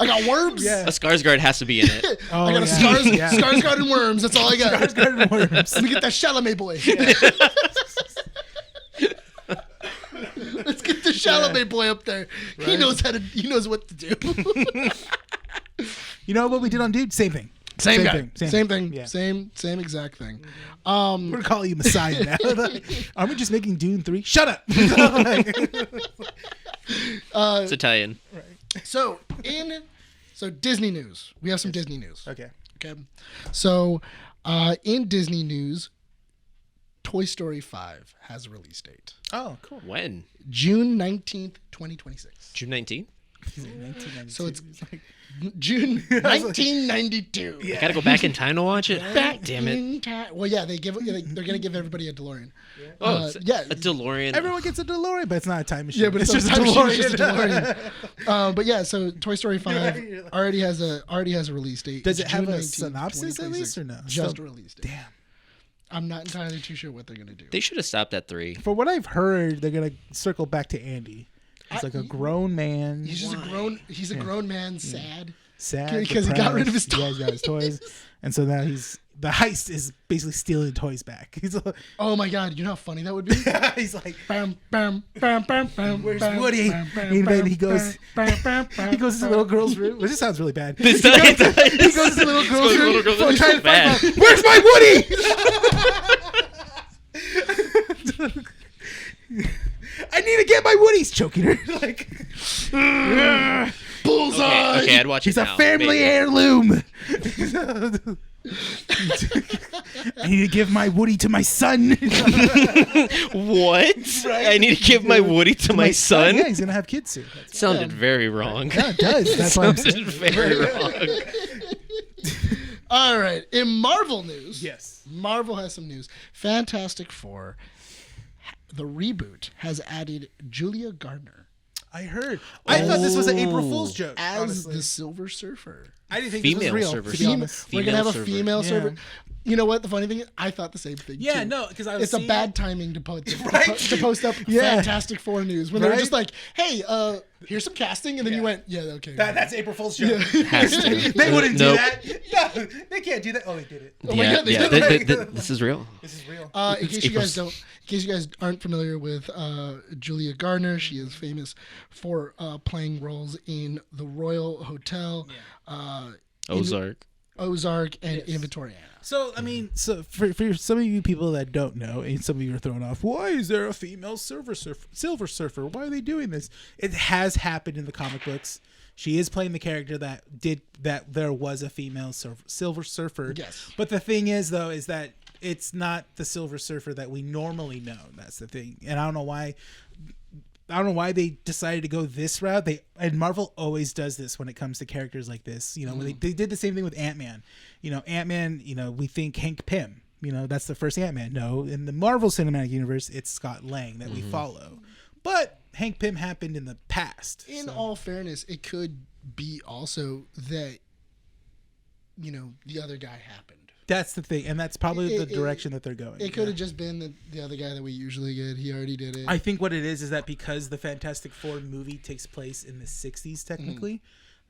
I got worms. Yeah. A Skarsgård has to be in it. Oh, I got a Skarsgård and worms. That's all I got. Skarsgård and worms. Let me get that Chalamet boy. Let's get the Chalamet boy up there. He knows how to. He knows what to do. You know what we did on Dude? Same thing. Same guy. thing. Same thing. Yeah. Same exact thing. We're gonna call you Messiah now. Aren't we just making Dune 3? Shut up. It's Italian. So Disney news. We have some Disney news. Okay. Okay. So in Disney news, Toy Story 5 has a release date. Oh, cool. When? June 19th, 2026. June 19th? So it's June 1992. I gotta go back in time to watch it. Damn it. In time. Well, yeah, they're gonna give everybody a DeLorean. Oh, yeah. a DeLorean. Everyone gets a DeLorean, but it's not a time machine. Yeah, but it's just just a DeLorean. But yeah, so Toy Story 5 already has a release date. Does It's it have June a 19th, synopsis at 2026. least or no? Just Still- a release date. Damn. I'm not entirely too sure what they're gonna do. They should have stopped at 3. For what I've heard, they're gonna circle back to Andy. He's like a grown man. He's just a grown man, sad. Sad because he got rid of his depressed. Yeah, he got his toys, and so now the heist is basically stealing toys back. He's like, Oh my god, you know how funny that would be? he's like, Bam, bam, bam, bam, bam. where's bam, Woody? bam, bam, And then bam, he goes, bam, bam, bam, he goes to the little girl's room. Which just sounds really bad. He This goes does- to the little girl's room. Little girl's room. trying to Bad. find my, where's my Woody? I need to get my Woody. He's choking her. Like, bullseye. Okay, I'd watch He's it a now. family Maybe. heirloom. I need to give my Woody to my son. What? I need to give my Woody to my son? Yeah, he's gonna have kids soon. Sounded very wrong. Yeah, it does. That's why I'm Sounded very wrong. All right. In Marvel news, Yes. Marvel has some news. Fantastic Four, the reboot, has added Julia Gardner I heard. I thought this was an April Fool's joke. as Honestly. the Silver Surfer. I didn't think Female this was real. server. To be honest. We're gonna have a server. female Yeah. server. You know what? The funny thing is, I thought the same thing. Yeah, too. no, because I was. It's a seeing- bad timing to post Right? to post up Yeah. Fantastic Four news when they were Right? just like, "Hey, here's some casting," and then you went, "Yeah, okay." That's April Fool's joke. Has to. They wouldn't do Nope. that. Yeah, they can't do that. Oh, they did it. Oh my Yeah, God, they yeah. did This is real. This is real. In case you April guys don't, in case you guys aren't familiar with Julia Gardner, she is famous for playing roles in The Royal Hotel, Ozark, and In Victoriana. So I mean, so for some of you people that don't know, and some of you are thrown off, why is there a female Silver Surfer? Why are they doing this? It has happened in the comic books. She is playing the character that there was a female Silver Surfer. Yes. But the thing is, though, is that it's not the Silver Surfer that we normally know. That's the thing, and I don't know why. I don't know why they decided to go this route. And Marvel always does this when it comes to characters like this. You know, when they did the same thing with Ant-Man. You know, Ant-Man, you know, we think Hank Pym. You know, that's the first Ant-Man. No, in the Marvel Cinematic Universe, it's Scott Lang that we follow. But Hank Pym happened in the past. In so- all fairness, it could be also that, you know, the other guy happened. That's the thing, and that's probably the It- direction that they're going. It could have just been the other guy that we usually get. He already did it. I think what it is that because the Fantastic Four movie takes place in the 60s technically,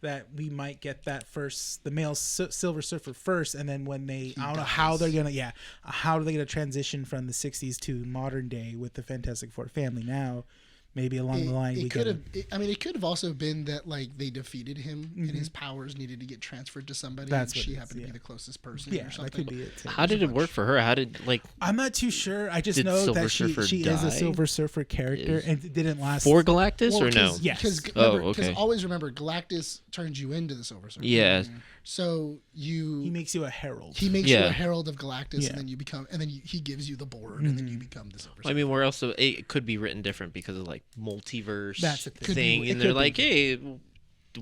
that we might get that first, the male Silver Surfer first, and then when they, I don't know how they're gonna, how are they gonna transition from the 60s to modern day with the Fantastic Four family now? Maybe along the line it we could get. have. I mean, it could have also been that like they defeated him and his powers needed to get transferred to somebody. That's and what she it is, happened to yeah. be the closest person. Yeah, or that something. could be it too. How did it work for her? How did I'm not too sure. I just Did know Silver that Surfer she is a die? Silver Surfer character, and it didn't last. for Galactus Well, or no? Yes. Because Oh, okay. always remember, Galactus turns you into the Silver Surfer. Yeah. So he makes you a herald. he makes you Yeah. a herald of Galactus, Yeah. and then you become, and then he gives you the board, and then you become the Silver Surfer. I mean, where else? It could be written different because of like multiverse That's the thing. Could be- thing, it and they're could be. like, hey,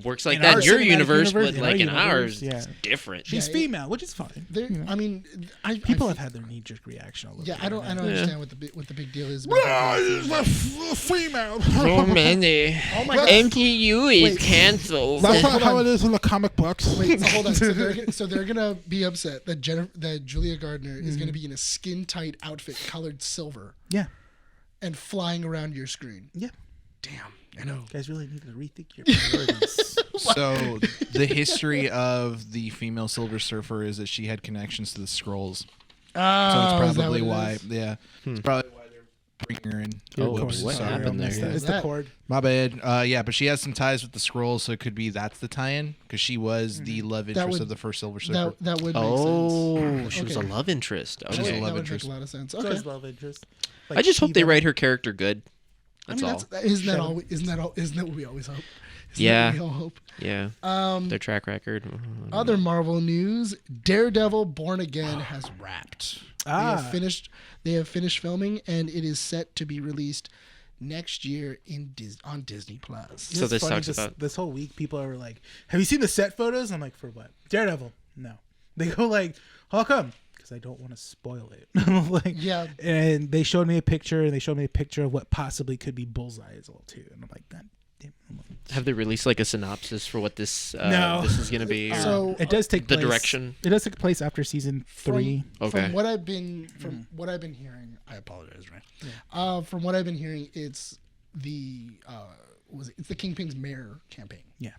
works like In that our in your cinematic universe, universe, but in like our in universe, ours, yeah. it's different. She's Yeah, female, which is fine. There, I mean, People I, have had their knee-jerk reaction. All over I don't the understand what the big deal is. About female. So many. Oh my God. MTU is Wait. canceled. That's not how it is in the comic books. Wait, so hold on. So they're gonna be upset that that Julia Gardner is gonna be in a skin tight outfit colored silver Yeah, and flying around your screen. yeah. Damn, I know. You guys really need to rethink your priorities. So the history of the female Silver Surfer is that she had connections to the Skrulls. So it's probably why. Yeah, it's probably why they're bringing her in. Oh, Whoops, what sorry. happened there? It's the cord. My bad. Yeah, but she has some ties with the Skrulls, so it could be that's the tie-in because she was the love interest would- of the first Silver Surfer. That would make Oh, sense. she was a Okay. love interest. was a Okay. That love would interest. make a lot of sense. So Okay. is love interest. I just hope they Shiva. write her character good. That's all. Isn't that what we always hope? Isn't Yeah. that what we all hope? Yeah. Their track record. Other Marvel news: Daredevil: Born Again has wrapped. They have finished filming, and it is set to be released next year on Disney Plus. So It's this funny, talks about- this whole week. People are like, "Have you seen the set photos?" I'm like, "For what?" Daredevil. No. They go like, "How come?" Because I don't want to spoil it. I'm like, Yeah. And they showed me a picture, and they showed me a picture of what possibly could be Bullseye as well too. And I'm like, God damn. Have they released like a synopsis for what this No. this is going to be? or- So It does take the place, direction. It does take place after season 3. Okay. From what I've been hearing, I apologize, Ryan. From what I've been hearing, it's the it's the Kingpin's mayor campaign. Yeah.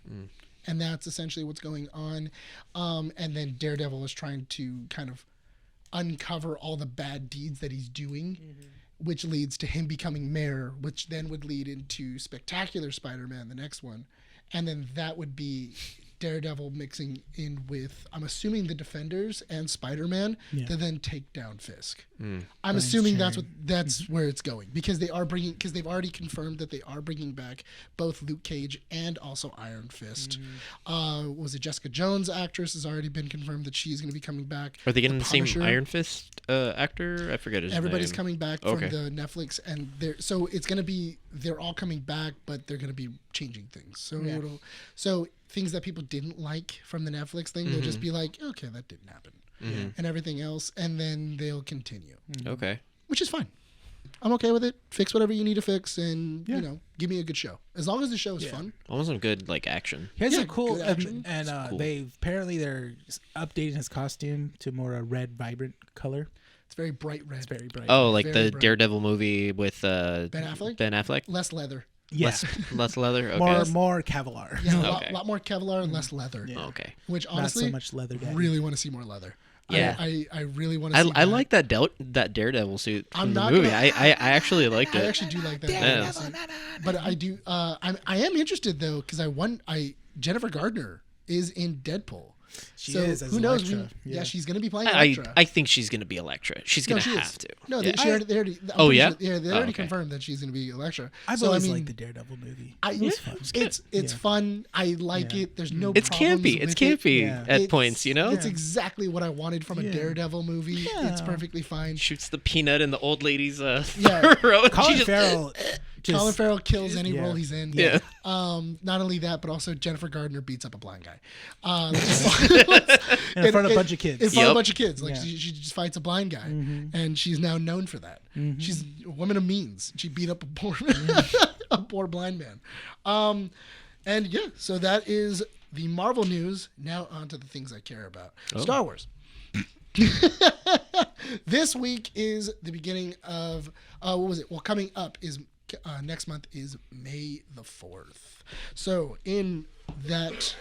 And that's essentially what's going on. And then Daredevil is trying to kind of uncover all the bad deeds that he's doing, which leads to him becoming mayor, which then would lead into Spectacular Spider-Man, the next one. And then that would be Daredevil mixing in with, I'm assuming, the Defenders and Spider-Man to then take down Fisk. I'm assuming that's where it's going because they've already confirmed that they are bringing back both Luke Cage and also Iron Fist. Was it Jessica Jones actress has already been confirmed that she's going to be coming back. Are they getting the same Punisher. Iron Fist actor? I forget his Everybody's name. coming back Okay. from the Netflix, and so it's gonna be they're all coming back, but they're gonna be changing things. So things that people didn't like from the Netflix thing, they'll just be like, okay, that didn't happen, and everything else, and then they'll continue, Okay. which is fine. I'm okay with it. Fix whatever you need to fix, and give me a good show. As long as the show is fun. I want some good like action. He has Yeah, a cool, good action. and cool. they're updating his costume to more a red, vibrant color. It's very bright red. It's very bright. Oh, like Very the bright. Daredevil movie with Ben Affleck? Ben Affleck. Less leather. yeah, Less leather. Okay. more Kevlar. Yeah, a Okay. lot more Kevlar and less leather. Okay. Which Not honestly, so much leather. Daddy. really want to see more leather. Yeah. I really want to see I that. like that that Daredevil suit I'm from the not movie. gonna- I actually liked I it. actually do like that. Yeah. But I do. I am interested though because Jennifer Gardner is in Deadpool. She so is as who knows? Elektra. Yeah, she's going to be playing I Elektra. I think she's gonna be Elektra. She's gonna she is. have to. No, Yeah. they already. I'm Oh, pretty yeah? sure- yeah, they Oh, already okay. confirmed that she's going to be Elektra. I've So, always I mean, liked the Daredevil movie. It's fun. I like Yeah. it. There's no. It's problems campy. It's with it. campy Yeah. at It's- points. You know. It's exactly what I wanted from a Yeah. Daredevil movie. It's Yeah. perfectly fine. Shoots the peanut in the old lady's Yeah. throat. Colin She just- Farrell. Colin Farrell kills any yeah. role he's in. Yeah. Not only that, but also Jennifer Gardner beats up a blind guy. In front of a bunch of kids. In front of a Yep. bunch of kids. Like Yeah. she just fights a blind guy, and she's now known for that. She's a woman of means. She beat up a poor a poor blind man. And yeah, so that is the Marvel news. Now on to the things I care about. Star Wars. This week is the beginning of what was it? Well, coming up is next month is May the 4th. So in that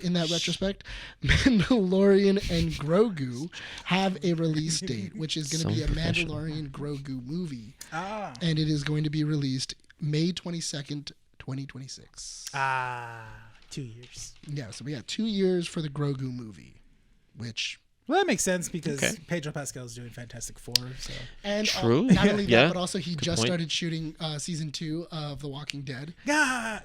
in that retrospect, Mandalorian and Grogu have a release date, which is going to be a Mandalorian Grogu movie, and it is going to be released May 22nd, 2026. 2 years. Yeah, so we got 2 years for the Grogu movie, which. Well, that makes sense because Okay. Pedro Pascal is doing Fantastic Four. So And True. not only that, Yeah. but also he just point. started shooting season 2 of The Walking Dead.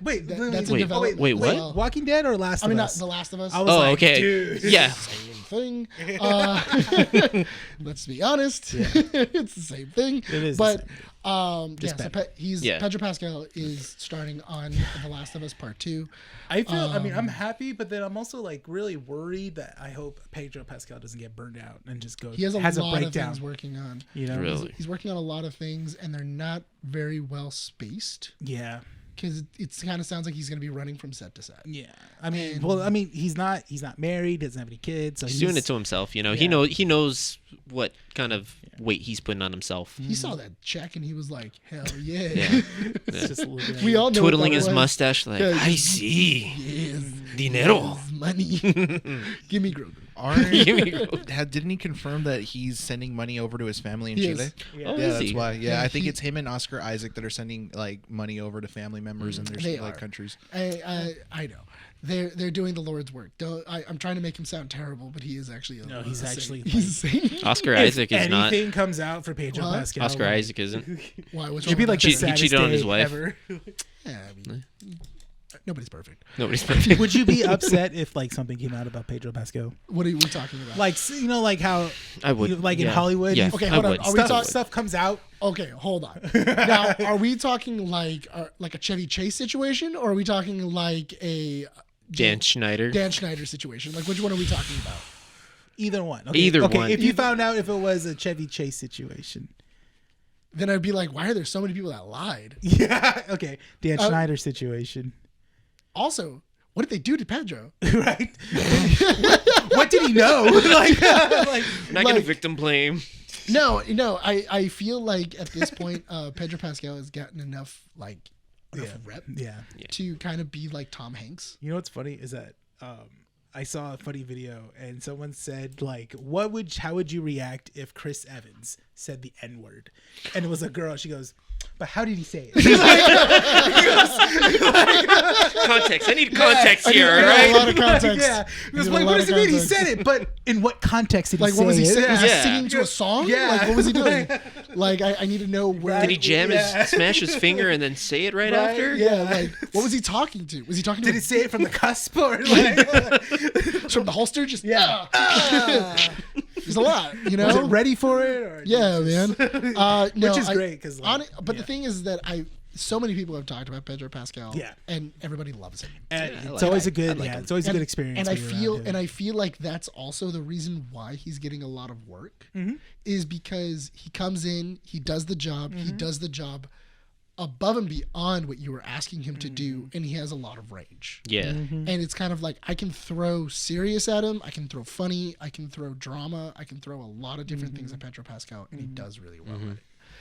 wait, That's in Wait, development. wait, what? Well, Walking Dead or Last I mean, of not Us? The Last of Us. I was Oh, like, okay. dude. Yeah. Same thing. Let's be honest. It's the same thing. It is the But Yeah, so Yeah. Pedro Pascal is starting on The Last of Us Part 2. I feel. I mean, I'm happy, but then I'm also like really worried that I hope Pedro Pascal doesn't get burned out and just go. He has a lot breakdown. of things working on. You know, Really? He's working on a lot of things, and they're not very well spaced. Yeah. Because it kind of sounds like he's going to be running from set to set. Yeah. I mean, he's not married, doesn't have any kids, so He's doing it to himself, you know. He knows what kind of weight he's putting on himself. He saw that check and he was like, "Hell yeah!" Yeah. It's just a little bit. We all know Twiddling what his that was. mustache like, Yeah, I see. Yes, Dinero. yes, money. Give me Grogu. Didn't he confirm that he's sending money over to his family in He Chile? is. Oh, Yeah, is that's he? why. Yeah, Yeah, I think he- it's him and Oscar Isaac that are sending like money over to family members in They their are. like countries. I know. They're doing the Lord's work. I'm trying to make him sound terrible, but he is actually he's a actually, saint. He's a saint. Oscar If Isaac is not. anything comes out for Pedro What? Pascal, Oscar like, Isaac isn't. Why? What's Should be wrong like with the that? He saddest cheated on his day wife. ever. Yeah, I mean, nobody's perfect. Nobody's perfect. Would you be upset if like something came out about Pedro Pascal? What are we talking about? Like like how I would. like in yeah. Hollywood, Yeah, Okay, I hold on. would. Are we stuff comes out. Okay, hold on. Now, are we talking like a Chevy Chase situation, or are we talking like a Dan Schneider. Dan Schneider situation? Like, which one are we talking about? Either one. Either one. If you found out if it was a Chevy Chase situation. Then I'd be like, why are there so many people that lied? Yeah. Okay. Dan Schneider situation. Also, what did they do to Pedro? Right. What did he know? like, Not gonna like- victim blame. No. I feel like at this point, Pedro Pascal has gotten enough rep yeah. to kind of be like Tom Hanks. You know what's funny is that I saw a funny video and someone said like, how would you react if Chris Evans said the N-word? And it was a girl. She goes, but how did he say it? Context. I need context here, I need right? a lot of context. Yeah. It was Need a like, lot what of does it mean? He context. said it, but in what context did he Like, say what was he it? saying? Was he Yeah. singing to a song? Yeah. Like, what was he doing? Like, I need to know where. Did he jam smash his finger and then say it right after? Yeah, like, what was he talking to? Was he talking Did to he say it from the cusp or like? from the holster? Just Yeah. There's a lot, you know. Was it ready for it? Or Yeah, man. No, Which is great because. but the thing is that so many people have talked about Pedro Pascal. Yeah. And everybody loves him. It's always a good. It's always a good experience. And when I you're feel like that's also the reason why he's getting a lot of work is because he comes in, he does the job, he does the job above and beyond what you were asking him to do, and he has a lot of range. Yeah. And it's kind of like I can throw serious at him, I can throw funny, I can throw drama, I can throw a lot of different things at Pedro Pascal, and he does really well at it.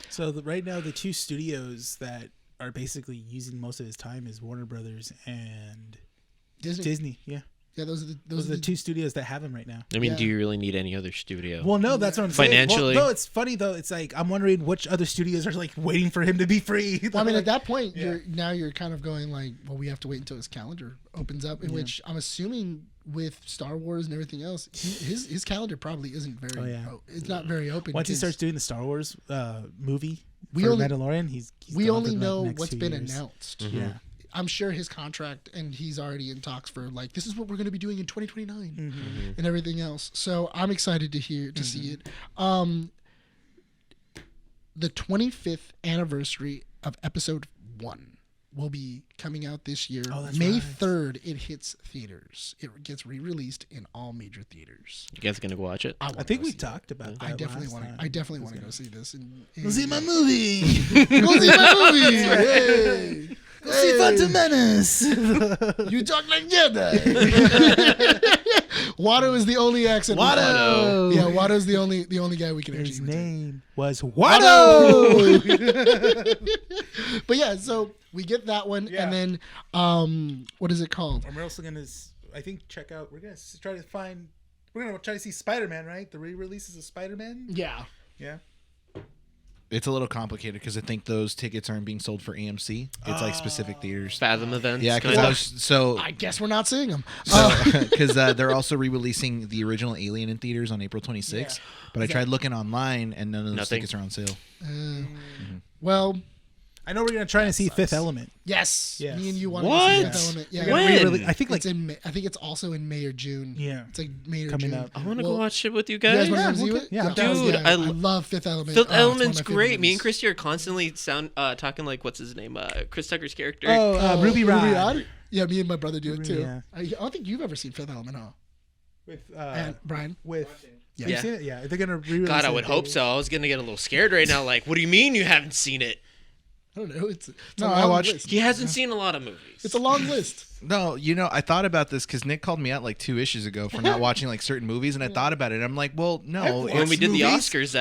So right now, the two studios that are basically using most of his time is Warner Brothers and Disney. Yeah, Yeah, those are those are the two studios that have him right now. I mean, Yeah. do you really need any other studio? Well, no, that's what I'm saying. Financially. Well, no, it's funny though. It's like I'm wondering which other studios are like waiting for him to be free. Well, I mean, at that point, you're kind of going like, well, we have to wait until his calendar opens up. In which I'm assuming with Star Wars and everything else, his calendar probably isn't very. It's not very open. Once he 'cause starts doing the Star Wars movie, We for only- Mandalorian, he's we gone only for the know next what's 2 been years. announced. Yeah. I'm sure his contract, and he's already in talks for like this is what we're going to be doing in 2029 and everything else. So I'm excited to see it. The 25th anniversary of Episode 1 will be coming out this year. Oh, that's May right. 3rd, it hits theaters. It gets re-released in all major theaters. You guys gonna go watch it? wanna I think go we see it. talked about that. I definitely last want to. time. I definitely want to go see this. Go see my movie. Go see my movie. Hey. Go see Phantom Menace. You talk like Jedi. Watto is the only accent. we Watto. find. Yeah, Watto's the only guy we can His actually imitate. name was Watto. But yeah, so we get that one, Yeah. and then what is it called? And we're also gonna, I think, check out. We're gonna try to find. We're gonna try to see Spider-Man, right? The re-releases of Spider-Man. Yeah. Yeah. It's a little complicated because I think those tickets aren't being sold for AMC. It's like specific theaters. Fathom events. Yeah, kind of. because I guess we're not seeing them. they're also re-releasing the original Alien in theaters on April 26th. But I tried looking online and none of those Nothing. tickets are on sale. Well, I know we're gonna try and see Fifth Element. Yes. Yes. Me and you want What? to see Fifth Element. Yeah. When? I think like It's in May. I think it's also in May or June. Yeah. It's like May or Coming June. up. I want to Well, go watch it with you You guys. guys want to come see okay. it? Yeah, I'm that was- Dude, I I love Fifth Element. Fifth Oh, it's one of Element's my favorite great. Me and movies. Christy are constantly talking like what's his name? Chris Tucker's character. Ruby Rod. Yeah, me and my brother do it too. Yeah. I don't think you've ever seen Fifth Element, huh? With And Brian. with Yeah. have you seen it? Yeah, they're gonna re-release God, I it. would hope so. I was gonna get a little scared right now. Like, what do you mean you haven't seen it? I don't know. It's No, a I long watched- list. He hasn't seen a lot of movies. It's a long list. No, I thought about this because Nick called me out like 2 issues ago for not watching like certain movies, and I thought about it. And I'm like, well, no. when we did movies, the Oscars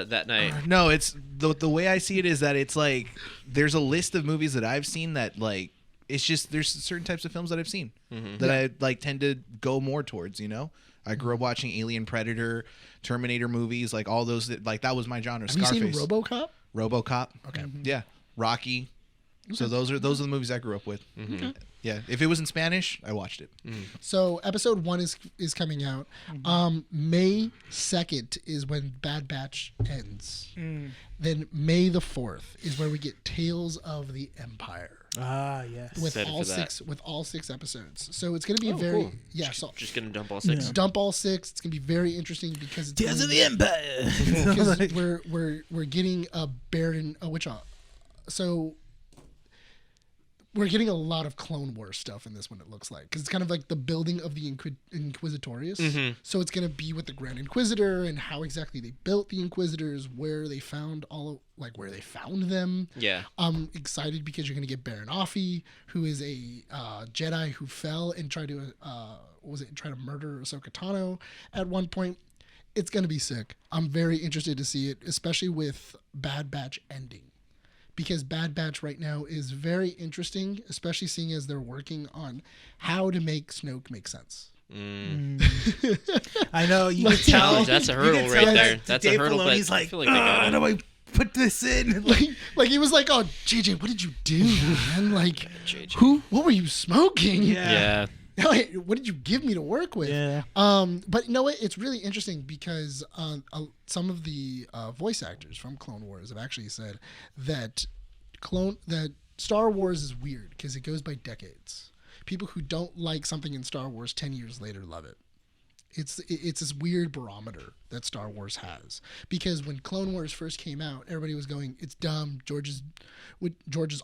that night. No, it's the way I see it is that it's like there's a list of movies that I've seen that like it's just there's certain types of films that I've seen that I like tend to go more towards. I grew up watching Alien, Predator, Terminator movies, like all those like that was my genre. Have Scarface, you seen RoboCop? RoboCop. Okay. Yeah, Rocky. So those are the movies I grew up with. Yeah, if it was in Spanish, I watched it. So episode 1 is coming out. May 2nd is when Bad Batch ends. Then May the 4th is where we get Tales of the Empire. Ah, yes. With Excited all for that. all six episodes. So it's gonna be very so Just gonna dump all 6. dump all 6. It's gonna be very interesting because it's Tales of the Empire. because we're getting a Baron so we're getting a lot of Clone Wars stuff in this one, it looks like, because it's kind of like the building of the Inquisitorius. So it's going to be with the Grand Inquisitor and how exactly they built the Inquisitors, where they found where they found them. Yeah. I'm excited because you're going to get Baron Offee, who is a Jedi who fell and tried to try to murder Ahsoka Tano at one point. It's going to be sick. I'm very interested to see it, especially with Bad Batch ending. Because Bad Batch right now is very interesting, especially seeing as they're working on how to make Snoke make sense. I know you can tell. Challenge, that's a you hurdle can right tell there. that That's a Dave hurdle, but Filoni's I like, feel like they got how it." do I put this in? Like he was like, "Oh, JJ, what did you do, man? Like, what were you smoking? Yeah. Like, what did you give me to work with?" Yeah. But you know what? It's really interesting because some of the voice actors from Clone Wars have actually said that Star Wars is weird because it goes by decades. People who don't like something in Star Wars 10 years later love it. It's this weird barometer that Star Wars has, because when Clone Wars first came out, everybody was going, "It's dumb. George is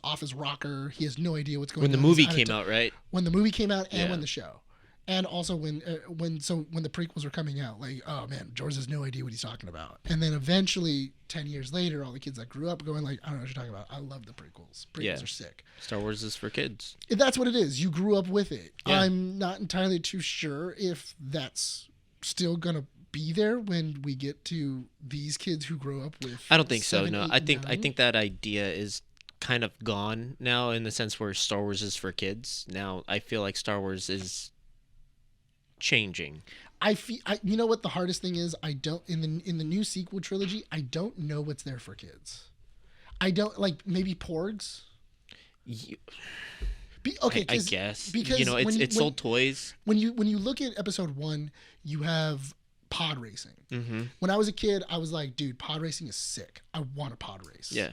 off his rocker. He has no idea what's going on." When the movie came out, right? When the movie came out and Yeah. when the show, and also when the prequels were coming out, like, oh man, George has no idea what he's talking about. And then eventually, 10 years later, all the kids that grew up going like, I don't know what you're talking about. I love the prequels. Prequels Yeah. are sick. Star Wars is for kids. That's what it is. You grew up with it. Yeah. I'm not entirely too sure if that's still gonna be there when we get to these kids who grow up with. I don't think so. 7, No, 8, I and think 9. that idea is kind of gone now, in the sense where Star Wars is for kids. Now I feel like Star Wars is changing. You know what the hardest thing is? I don't in the new sequel trilogy. I don't know what's there for kids. I don't like maybe Porgs. I guess because it's sold toys. When you look at episode 1, you have pod racing. Mm-hmm. When I was a kid, I was like, dude, pod racing is sick. I want a pod race. Yeah.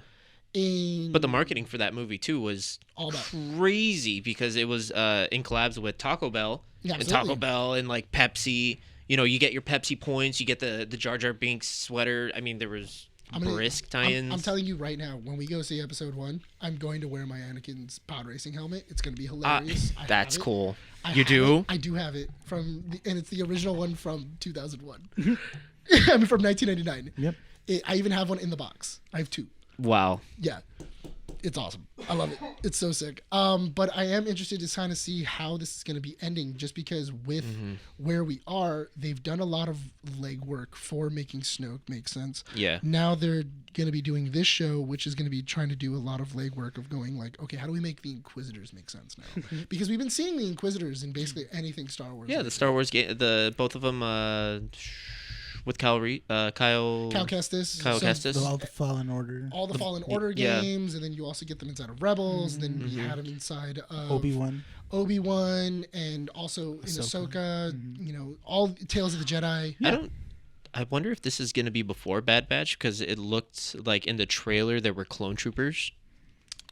And But the marketing for that movie too was all that. crazy, because it was in collabs with Taco Bell. Yeah, and absolutely. Taco Bell and like Pepsi. You get your Pepsi points. You get the Jar Jar Binks sweater. I mean, there was brisk tie-ins. I'm telling you right now, when we go see episode 1, I'm going to wear my Anakin's pod racing helmet. It's going to be hilarious. I That's have it. cool. I You have do? it. I do have it and it's the original one from 2001. I mean, from 1999. Yep. I even have one in the box. I have 2. Wow. Yeah, it's awesome. I love it. It's so sick. But I am interested to kind of see how this is going to be ending, just because with where we are, they've done a lot of legwork for making Snoke make sense. Yeah. Now they're going to be doing this show, which is going to be trying to do a lot of legwork of going like, okay, how do we make the Inquisitors make sense now? Because we've been seeing the Inquisitors in basically anything Star Wars. Yeah, the Star Wars game, both of them with Kyle Kestis. Kyle So Kestis. All the Fallen Order. all the Fallen Order yeah. games, and then you also get them inside of Rebels. Then you had them inside of Obi-Wan, and also in Ahsoka. All Tales of the Jedi. I wonder if this is going to be before Bad Batch, because it looked like in the trailer there were clone troopers.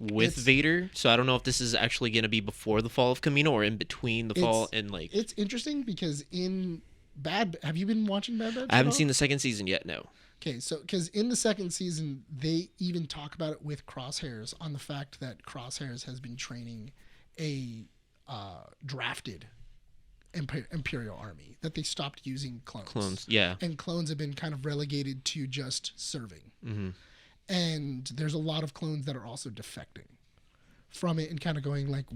with Vader. So I don't know if this is actually going to be before the fall of Camino or in between the fall and like. It's interesting because in have you been watching Bad Batch? I haven't seen the second season yet. No. Okay, so because in the second season they even talk about it with Crosshairs on the fact that Crosshairs has been training a drafted Imperial army, that they stopped using clones. Yeah. And clones have been kind of relegated to just serving. Mm-hmm. And there's a lot of clones that are also defecting from it and kind of going like,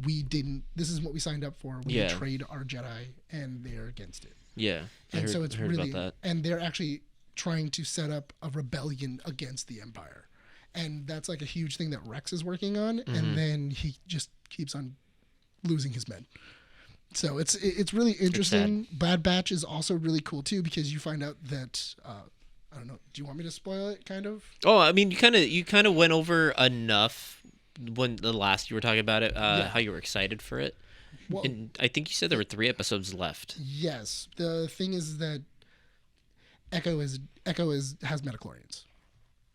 this is what we signed up for. We betrayed our Jedi and they're against it. Yeah. And so it's really, about that. and they're actually trying to set up a rebellion against the Empire. And that's like a huge thing that Rex is working on. Mm-hmm. And then he just keeps on losing his men. So it's really interesting. Bad Batch is also really cool too, because you find out that I don't know. Do you want me to spoil it? Kind of. Oh, I mean, you kind of went over enough when the last you were talking about it, how you were excited for it. Well, and I think you said there were 3 episodes left. Yes. The thing is that Echo has metachlorians.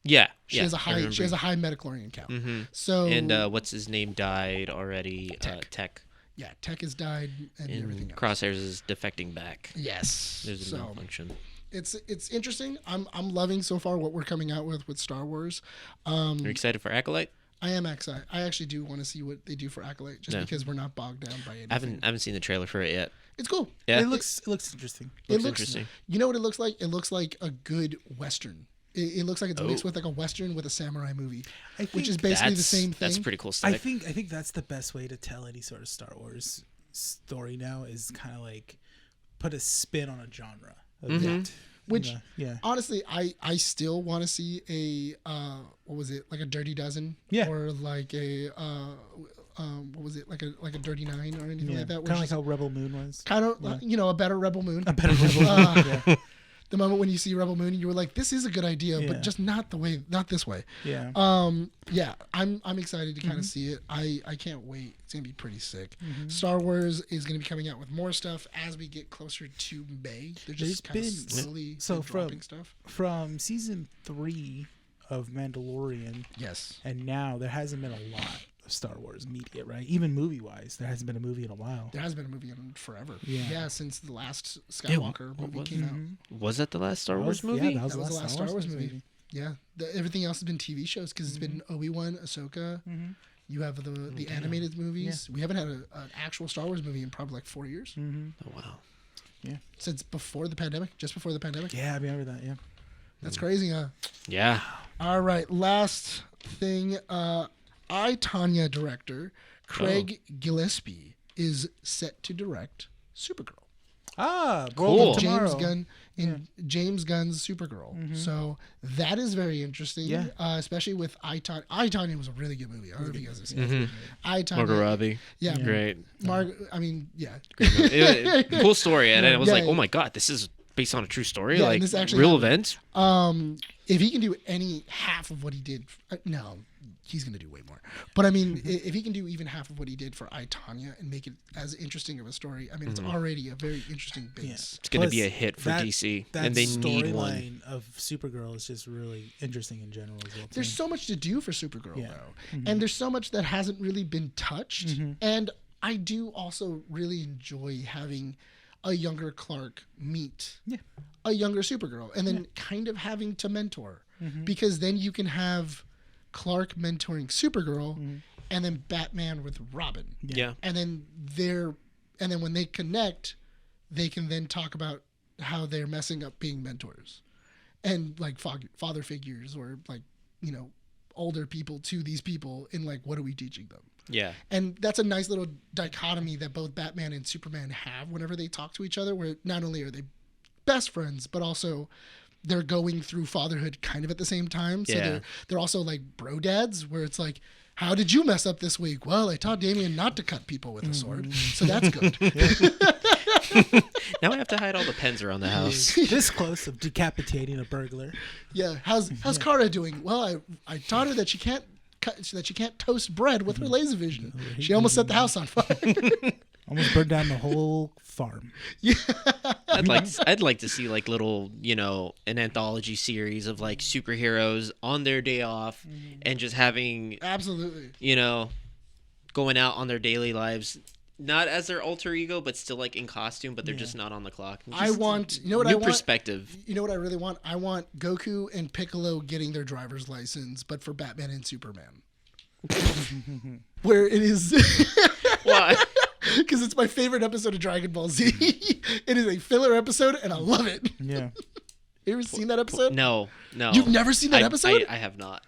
Yeah. She has a high metachlorian count. Mm-hmm. So what's his name died already? Tech. Yeah, Tech has died and everything else. Crosshairs is defecting back. Yes. There's a malfunction. It's interesting. I'm loving so far what we're coming out with Star Wars. Are you excited for Acolyte? I am excited. I actually do want to see what they do for Acolyte, just because we're not bogged down by anything. I haven't seen the trailer for it yet. It's cool. Yeah, it looks interesting. It looks interesting. You know what it looks like? It looks like a good Western. It looks like it's mixed with like a Western with a samurai movie, which is basically the same thing. That's pretty cool stuff. I think that's the best way to tell any sort of Star Wars story now, is kind of like put a spin on a genre of it. Which, honestly, I still want to see a what was it, like a Dirty Dozen, or like a what was it, like a Dirty Nine or anything like that. Kind of like how Rebel Moon was. Kind of a better Rebel Moon. A better Rebel Moon. The moment when you see Rebel Moon, you were like, "This is a good idea, but just not this way." Yeah. I'm excited to kind of see it. I can't wait. It's gonna be pretty sick. Star Wars is gonna be coming out with more stuff as we get closer to May. They're just kind of slowly dropping stuff. From season 3 of Mandalorian. Yes. And now there hasn't been a lot of Star Wars media, right? Even movie-wise, there hasn't been a movie in a while. There hasn't been a movie in forever. Yeah, since the last Skywalker movie came out. Was that the last Star Wars movie? Yeah, that was the last Star Wars movie. Yeah, everything else has been TV shows because it's been Obi-Wan, Ahsoka. You have the animated movies. We haven't had an actual Star Wars movie in probably like 4 years. Oh wow. Yeah. Since before the pandemic, just before the pandemic. Yeah, I remember that. Yeah. That's crazy, huh? Yeah. All right, last thing. I, Tanya director Craig Gillespie is set to direct Supergirl. Ah, cool. James Gunn's Supergirl. So that is very interesting. Yeah. Especially with I, Tanya was a really good movie. I don't know if you guys have seen it. I, Tanya. Margot Robbie. Yeah. Great. Cool story. And I was like, oh my God, this is based on a true story? Yeah, like this actually real happened. events? If he can do any half of what he did, no, he's going to do way more. But I mean, if he can do even half of what he did for I, Tanya and make it as interesting of a story, I mean, it's already a very interesting base. It's going to be a hit for DC, and they need one. That storyline of Supergirl is just really interesting in general as well. There's so much to do for Supergirl, though. And there's so much that hasn't really been touched. And I do also really enjoy having a younger Clark meet a younger Supergirl and then kind of having to mentor. Because then you can have Clark mentoring Supergirl and then Batman with Robin. Yeah. And then when they connect, they can then talk about how they're messing up being mentors and like father figures or like, older people to these people in like, what are we teaching them? Yeah. And that's a nice little dichotomy that both Batman and Superman have whenever they talk to each other, where not only are they best friends, but also they're going through fatherhood kind of at the same time. So they're also like bro dads, where it's like, how did you mess up this week? Well, I taught Damien not to cut people with a sword. So that's good. Now I have to hide all the pens around the house. This close of decapitating a burglar. Yeah. How's Kara doing? Well, I taught her that she can't toast bread with her laser vision. She almost set the house on fire. Almost burned down the whole farm. I'd like to see like little, an anthology series of like superheroes on their day off and just having Absolutely. Going out on their daily lives, not as their alter ego, but still like in costume, but they're just not on the clock. Just I want, you know what I new want? perspective. You know what I really want? I want Goku and Piccolo getting their driver's license, but for Batman and Superman. Where it is. Why? Because it's my favorite episode of Dragon Ball Z. It is a filler episode, and I love it. Yeah. You ever seen that episode? No. You've never seen that episode? I have not.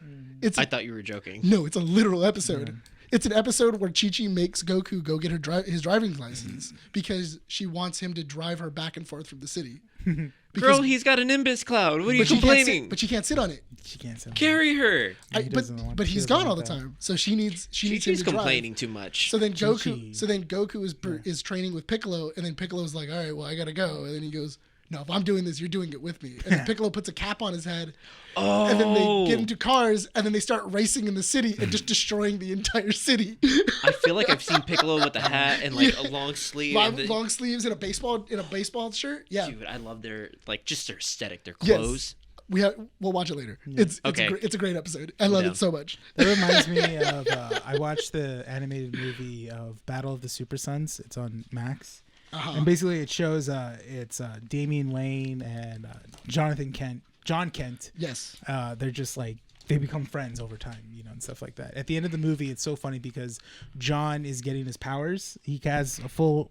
I thought you were joking. No, it's a literal episode. Yeah. It's an episode where Chi-Chi makes Goku go get his driving license because she wants him to drive her back and forth from the city. Girl, he's got a Nimbus cloud. What are you complaining? But she can't sit on it. She can't sit. Carry her. But he's gone all the time, so she needs him to drive. Complaining too much. So then Goku is training with Piccolo, and then Piccolo's like, all right, well, I gotta go, and then he goes, no, if I'm doing this, you're doing it with me. And then Piccolo puts a cap on his head. Oh. And then they get into cars, and then they start racing in the city and just destroying the entire city. I feel like I've seen Piccolo with a hat and like a long sleeve. Long sleeves and a baseball shirt. Yeah. Dude, I love their aesthetic, their clothes. Yes. We'll watch it later. Yeah. It's a great episode. I love it so much. That reminds me of I watched the animated movie of Battle of the Super Sons. It's on Max. And basically it shows it's Damian Wayne and John Kent. Yes. They're just like, they become friends over time, and stuff like that. At the end of the movie, it's so funny because John is getting his powers. He has a full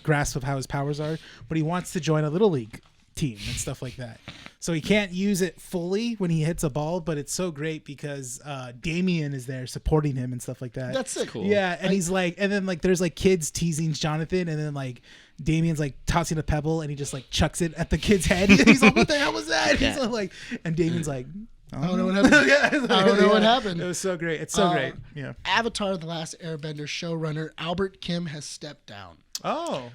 grasp of how his powers are, but he wants to join a little league team and stuff like that. So he can't use it fully when he hits a ball, but it's so great because Damien is there supporting him and stuff like that. That's sick. Cool. Yeah, and he's like, and then like there's like kids teasing Jonathan, and then like Damien's like tossing a pebble, and he just like chucks it at the kid's head. And he's like, "What the hell was that?" Yeah. He's like, and Damien's like, I don't know what happened. Yeah, I don't know what happened. It was so great. It's so great. Yeah. Avatar: The Last Airbender showrunner Albert Kim has stepped down. Oh.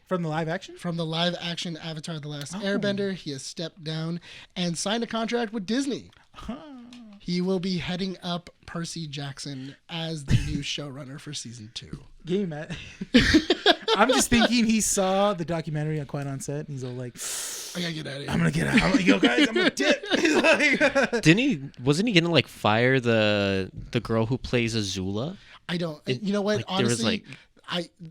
From the live action? From the live action Avatar: The Last Airbender, he has stepped down and signed a contract with Disney. He will be heading up Percy Jackson as the new showrunner for season 2. Game, Matt. I'm just thinking he saw the documentary on Quiet on Set, and he's all like, I gotta get out of here. I'm gonna get out. I'm like, yo, guys, I'm gonna dip. Wasn't he gonna like fire the girl who plays Azula? I don't. You know what? Like, honestly,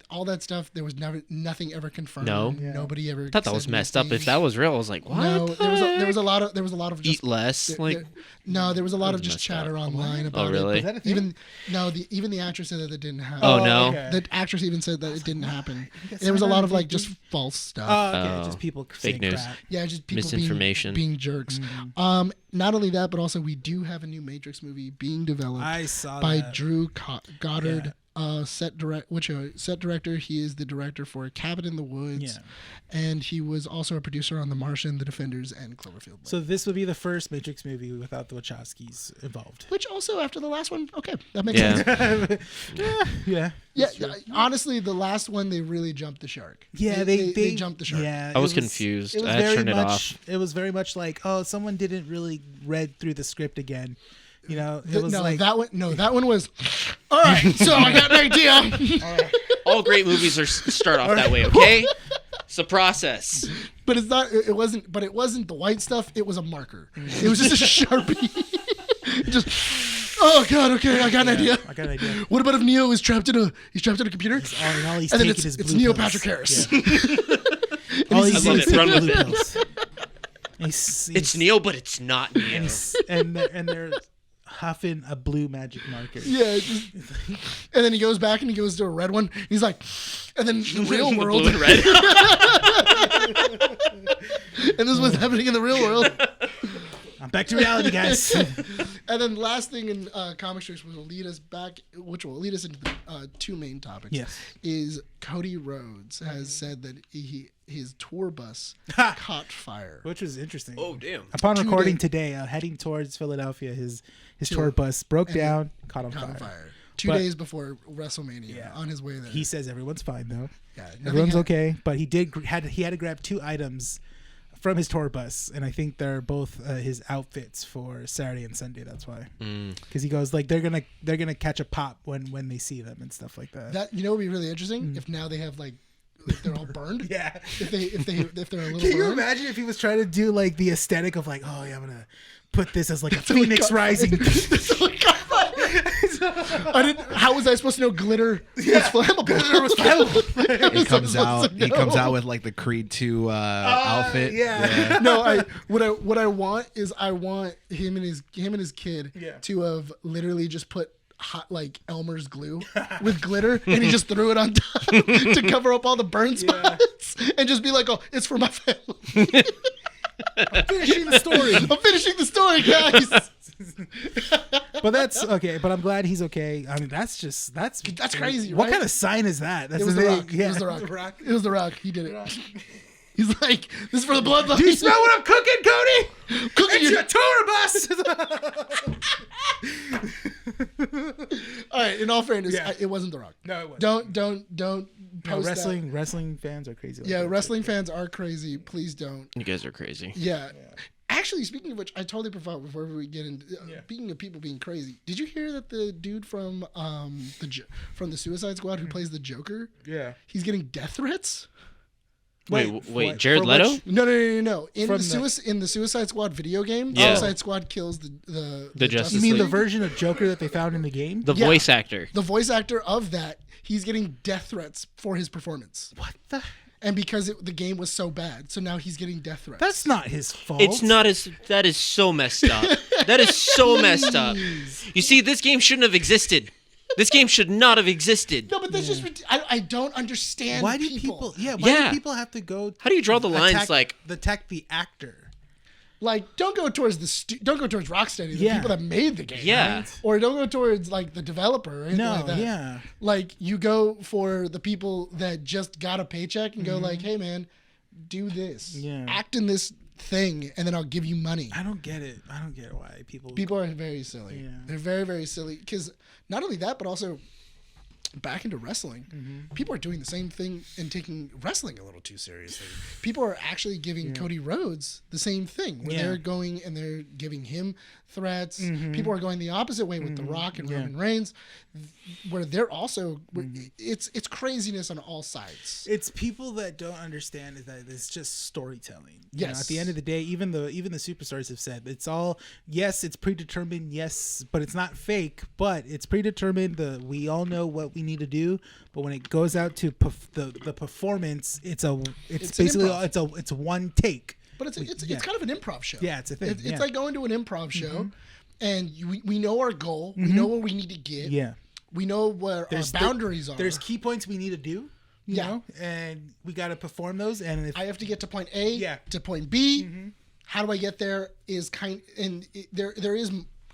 all that stuff. There was nothing ever confirmed. No, nobody ever. I thought that was messed up. If that was real, I was like, what? No, there was a lot of just eat less. There was a lot of just chatter online about it. Oh, really? But even the actress said that it didn't happen. Oh no, okay. The actress even said that it didn't happen. There was a lot of like just false stuff. Oh, okay. Just people fake news. Crap. Yeah, just people misinformation, being jerks. Mm-hmm. Not only that, but also we do have a new Matrix movie being developed. I saw by that. Drew Goddard. Yeah. Set director. He is the director for Cabin in the Woods, and he was also a producer on The Martian, The Defenders, and Cloverfield. So this would be the first Matrix movie without the Wachowskis involved. Which also, after the last one, okay, that makes sense. Yeah. Honestly, the last one they really jumped the shark. Yeah, they jumped the shark. Yeah, I was confused. It was I turned it off. It was very much like, oh, someone didn't really read through the script again. It was that one was all right. So I got an idea. All great movies start off that way, okay? It's a process. But it's not. It wasn't. But it wasn't the white stuff. It was a marker. It was just a Sharpie. Just. Oh God. Okay, I got an idea. What about if Neo is trapped in a computer? And then it's Neil Patrick Harris. Yeah. I love it. Run with it. It's Neo, but it's not Neo. And they're huffing a blue magic marker. Yeah. And then he goes back and he goes to a red one. He's like, and then the real world. Blue and red. And this is what's happening in the real world. I'm back to reality, guys. And then last thing in comic strips which will lead us into the 2 main topics. Yes. Is Cody Rhodes has said that his tour bus caught fire, which was interesting. Oh damn! Upon recording today, heading towards Philadelphia, his tour bus broke down, caught on fire. 2 days before WrestleMania, on his way there. He says everyone's fine though. Yeah, everyone's okay. But he had to grab 2 items from his tour bus, and I think they're both his outfits for Saturday and Sunday. That's why, because he goes like they're gonna catch a pop when they see them and stuff like that. That would be really interesting if now they have like if they're all burned. Yeah. If they're a little. Can you burned. imagine if he was trying to do like the aesthetic of like, oh yeah, I'm gonna put this as like a phoenix rising. How was I supposed to know glitter was flammable? Glitter was flammable. He comes out with like the Creed 2 outfit. Yeah. No, what I want is I want him and his kid to have literally just put hot like Elmer's glue with glitter and he just threw it on top to cover up all the burn spots and just be like, oh, it's for my family. I'm finishing the story, guys. But that's okay. But I'm glad he's okay. I mean, that's crazy. What right? kind of sign is that? That's It was the the thing. Rock. Yeah. It was the Rock. It was the Rock. He did it. He's like, this is for the bloodline. Do you smell what I'm cooking, Cody? Cooking It's your tour bus. All right. In all fairness, it wasn't the Rock. No, it wasn't. Don't post that. Wrestling fans are crazy. Like Yeah, that. wrestling fans are crazy. Please don't. You guys are crazy. Yeah. Actually, speaking of which, I totally forgot before we get into. Speaking of people being crazy, did you hear that the dude from the Suicide Squad who plays the Joker? Yeah. He's getting death threats. Wait, Jared Leto? No. In From the Suicide Squad video game, Yeah. Suicide Squad kills the Justice You mean the League. version of Joker that they found in the game? The voice actor. The voice actor of that, he's getting death threats for his performance. What the? And because the game was so bad, so now he's getting death threats. That's not his fault. It's not as that is so messed up. That is so messed up. You see, this game shouldn't have existed. This game should not have existed. No, but that's just I don't understand. Why do people do people have to go? How do you draw the lines? attack the actor? like don't go towards Rocksteady, the people that made the game. Yeah. Right? Or don't go towards like the developer or anything like that. Yeah. Like you go for the people that just got a paycheck and go like, hey man, do this. Yeah. Act in this thing and then I'll give you money. I don't get it. I don't get why People are very silly. Yeah. They're very, very silly. Because not only that, but also back into wrestling. People are doing the same thing and taking wrestling a little too seriously. People are actually giving Cody Rhodes the same thing where they're going and they're giving him threats. People are going the opposite way with The Rock and Roman Reigns, where they're also it's craziness on all sides. It's people that don't understand is that it's just storytelling. You know, Yes. at the end of the day, even the superstars have said it's all it's predetermined, but it's not fake, but it's predetermined. We all know what we need to do, but when it goes out to the performance, it's basically improv. it's one take. But it's kind of an improv show. Yeah, it's a thing. It's like going to an improv show, and we know our goal. We know what we need to get. Yeah. We know where our boundaries are. There's key points we need to do. You know, and we got to perform those. And if I have to get to point A to point B. How do I get there? There is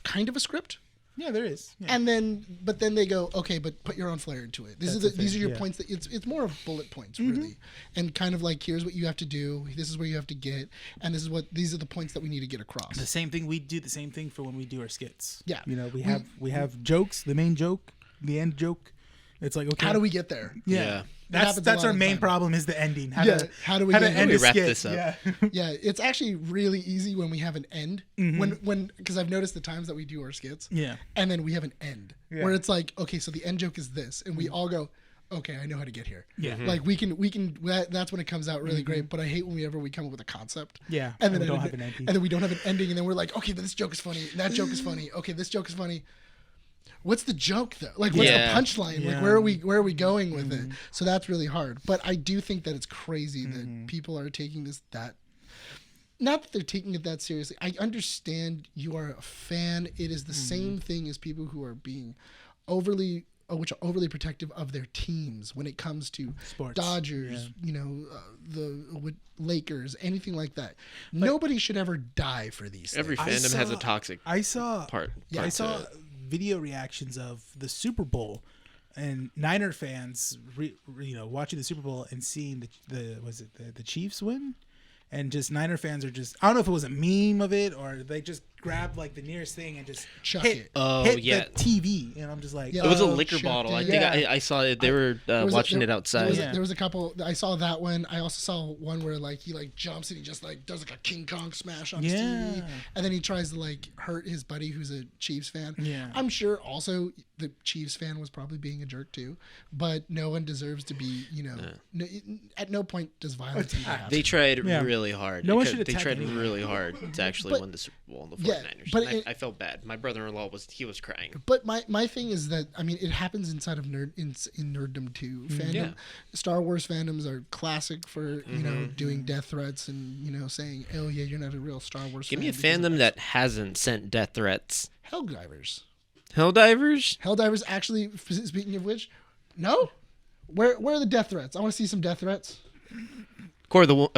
kind of a script. Yeah, there is. Yeah. And but then they go, okay, but put your own flair into it. These are your yeah. points. It's more of bullet points really, and kind of like here's what you have to do. This is where you have to get, and these are the points that we need to get across. The same thing we do. The same thing for when we do our skits. Yeah. You know, we have jokes. The main joke, the end joke. It's like, okay, How do we get there? Yeah. happens a That's lot our of main time. problem is the ending. How do we to get end we a wrap skit. this up? Yeah. Yeah, it's actually really easy when we have an end. When because I've noticed the times that we do our skits. Yeah. And then we have an end where it's like, okay, so the end joke is this, and we all go, okay, I know how to get here. Yeah. Like we can. That's when it comes out really great. But I hate when we come up with a concept. Yeah, And then we don't have an ending. And then we don't have an ending, and then we're like, okay, but this joke is funny. And that joke is funny. Okay, this joke is funny. What's the joke though? Like, what's the punchline? Yeah. Like, where are we going with it? So that's really hard. But I do think that it's crazy that people are taking that. Not that they're taking it that seriously. I understand you are a fan. It is the same thing as people who are being overly protective of their teams when it comes to Sports. Dodgers, the Lakers, anything like that. Nobody should ever die for these Every things. fandom has a toxic I saw part. I saw video reactions of the Super Bowl and Niner fans, watching the Super Bowl and seeing the Chiefs win, and just Niner fans are just, I don't know if it was a meme of it or they just grabbed like the nearest thing and just Chuck hit, it. Oh, hit yeah. the TV, and I'm just like, Yeah. It was a Oh, liquor shit, bottle. I dude. think Yeah. I saw it. They were watching it outside. There was a couple. I saw that one. I also saw one where like he like jumps and he just like does like a King Kong smash on his TV, and then he tries to like hurt his buddy who's a Chiefs fan. Yeah. I'm sure also the Chiefs fan was probably being a jerk too, but no one deserves to be. At no point does violence need to happen. They tried Yeah. really hard. No one They should attack tried anyone. really hard to actually But- win the Super Bowl in the Yeah, 49ers. but And it- I felt bad. My brother-in-law was crying. But my thing is that I mean it happens inside of in nerddom too. Fandom, Yeah. Star Wars fandoms are classic for doing death threats and saying, oh yeah, you're not a real Star Wars. Give fan me a because of fandom that hasn't sent death threats. Helldivers. Helldivers? Helldivers actually. Speaking of which, no. Where are the death threats? I want to see some death threats. Of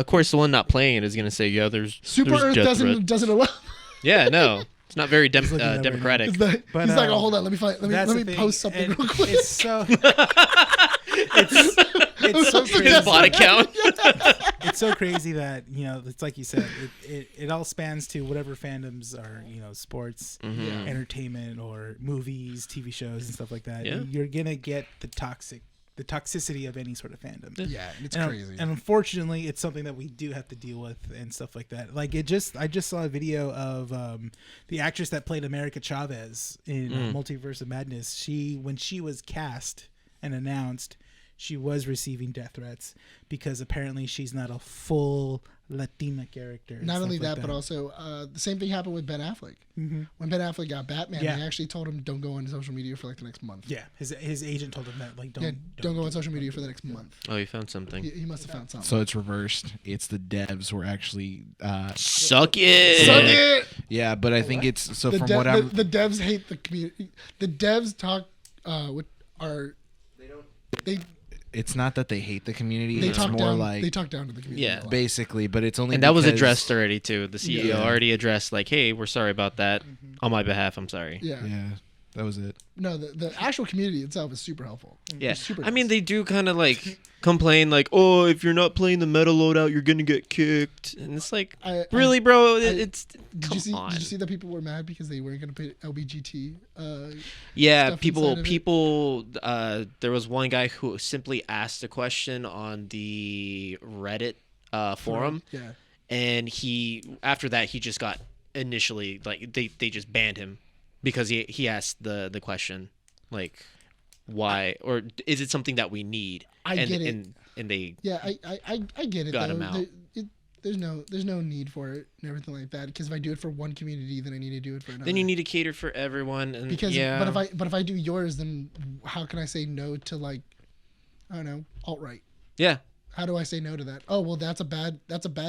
course, the one not playing it is going to say, yeah, there's Super there's Earth death doesn't threats. allow. Yeah, no. It's not very looking at it right democratic. He's like, But, oh, hold on, let me find. Let me post something and real quick. It's so it's so His crazy. bot account. It's so crazy that it's like you said, it all spans to whatever fandoms are, sports, entertainment, or movies, TV shows, and stuff like that. Yeah. You're gonna get the toxicity of any sort of fandom. Yeah, it's And, crazy. and unfortunately, it's something that we do have to deal with and stuff like that. Like I just saw a video of the actress that played America Chavez in Multiverse of Madness. When she was cast and announced, she was receiving death threats because apparently she's not a full Latina character. and Not stuff only like that, but also the same thing happened with Ben Affleck. Mm-hmm. When Ben Affleck got Batman, Yeah. they actually told him don't go on social media for like the next month. Yeah, his agent told him that like Don't go on social media for the next month. Oh, you found something. He must have found something. So it's reversed. It's the devs who are actually. Suck it. Suck it! Yeah, but I think it's so The, from de- what the, I'm. the devs hate the community. The devs talk with are they It's not that they hate the community. they It's talk more down like they talk down to the community. Yeah. a lot. basically, but it's only And that was because- addressed already, too. The CEO Yeah. already addressed, like, hey, we're sorry about that. On my behalf, I'm sorry. Yeah. Yeah, that was it. No, the actual community itself is super helpful. Yeah. It's super I mean, nice. they do kind of, like, complain, like, oh, if you're not playing the meta loadout, you're going to get kicked. And it's like, really, bro? It's... Did Come you see that people were mad because they weren't going to pay LBGT? Yeah, stuff inside of it? people. There was one guy who simply asked a question on the Reddit forum, Yeah. and after that he just got initially like they just banned him because he asked the question like why or is it something that we need? I and, get it. And they Yeah, I get it. Got though. him out. There's no need for it and everything like that. Because if I do it for one community, then I need to do it for another. then you need to cater for everyone. And because yeah, but if I do yours, then how can I say no to like I don't know alt-right? yeah. How do I say no to that? Oh well, that's a bad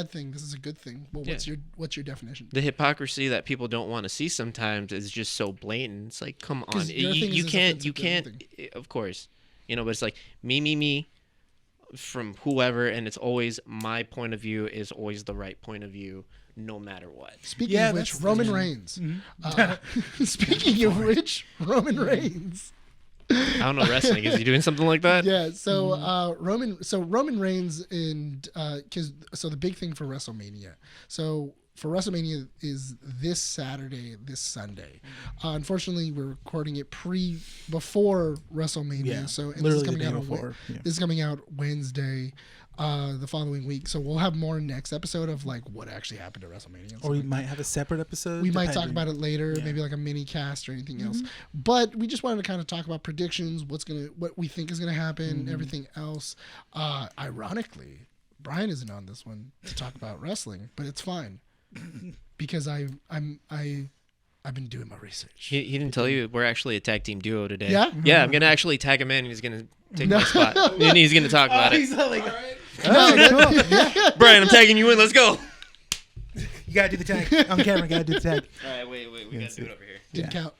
thing. This is a good thing. Well, Yeah. what's your definition? The hypocrisy that people don't want to see sometimes is just so blatant. It's like, come on, 'Cause your thing you is can't, offensive to everything. of course, but it's like me, from whoever, and it's always my point of view is always the right point of view, no matter what. Speaking Yeah, of which, that's- Roman Reigns. Mm-hmm. Speaking of which, Roman Reigns. I don't know wrestling. Is he doing something like that? Yeah, so Roman Reigns and the big thing for WrestleMania. So for WrestleMania is this Saturday, this Sunday. Unfortunately, we're recording it before WrestleMania. Yeah, So and literally this is the coming day out before. Yeah. This is coming out Wednesday, the following week. So we'll have more next episode of like what actually happened at WrestleMania. and Or we stuff like might have a separate episode. we might talk depending. about it later, Yeah. maybe like a mini cast or anything else. But we just wanted to kind of talk about predictions, what we think is gonna happen, everything else. Ironically, Bryan isn't on this one to talk about wrestling, but it's fine because I've been doing my research. He didn't tell you we're actually a tag team duo today. Yeah? Yeah, I'm gonna actually tag him in. And he's gonna take my spot, and he's gonna talk about it. He's like, Brian, I'm tagging you in. Let's go. you gotta do the tag on camera. Gotta do the tag. All right, wait, we gotta do it over here. Didn't count.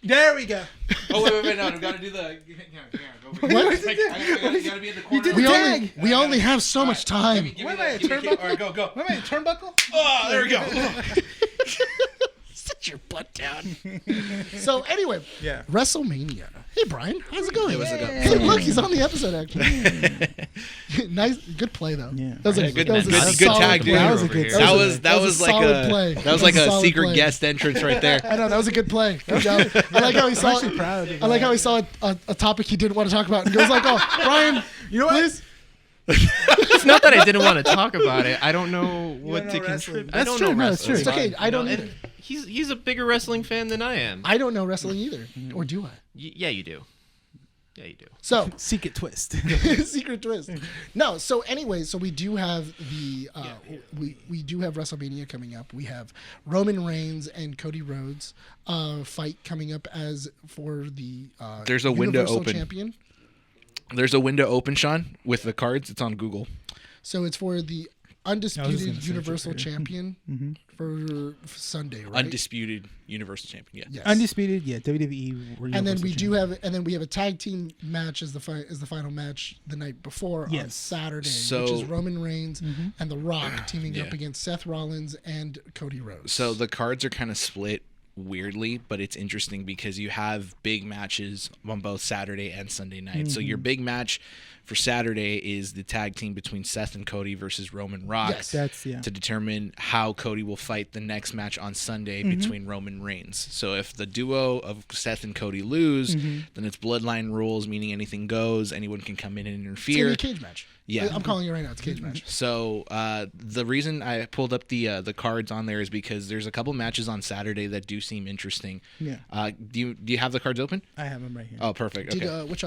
There we go. Oh wait, no, we gotta do the. What? You gotta be in the corner. did We the only tag. we only have so much time. What am I, a turnbuckle? All right, go. What am I, a turnbuckle? Oh, there we go. your butt down. So anyway, Yeah. WrestleMania. Hey Bryan, how's it going? Hey, what's it going? Hey, look, he's on the episode actually. Nice, good play though. Yeah. That was a Good, that was a good solid tag, dude. play. That was a good- That was that was a like solid a play. that was like a solid secret play. guest entrance right there. I know that was a good play. Good job. I like how he saw. actually proud of I like that. how he saw a topic he didn't want to talk about and goes like, "Oh, Bryan, You know what? please." It's not that I didn't want to talk about it. I don't know what don't to know wrestling. contribute. That's I don't true. know No, it's wrestling. true. It's okay. I don't You know, either. and He's a bigger wrestling fan than I am. I don't know wrestling either, or do I? Yeah, you do. Yeah, you do. So Secret twist. secret twist. No. So anyway, so we do have the we do have WrestleMania coming up. We have Roman Reigns and Cody Rhodes fight coming up as for the There's a window Universal open. Champion. There's a window open, Sean, with the cards. It's on Google. So it's for the undisputed search it Universal for you. Champion for Sunday, right? Undisputed Universal Champion. Yeah. Yes. Undisputed, yeah. WWE. And then we Universal do have, and then we have a tag team match as the final match the night before on Yes. Saturday, So- which is Roman Reigns and The Rock teaming Yeah. up against Seth Rollins and Cody Rhodes. So the cards are kind of split weirdly, but it's interesting because you have big matches on both Saturday and Sunday night. So your big match for Saturday is the tag team between Seth and Cody versus Roman Rock. Yes. That's yeah. To determine how Cody will fight the next match on Sunday between Roman Reigns. So if the duo of Seth and Cody lose, then it's bloodline rules, meaning anything goes. Anyone can come in and it's gonna interfere. be a cage match. Yeah. I'm calling it right now. It's a cage match. So the reason I pulled up the cards on there is because there's a couple matches on Saturday that do seem interesting. Yeah. Do you have the cards open? I have them right here. Oh, perfect. Okay. Did which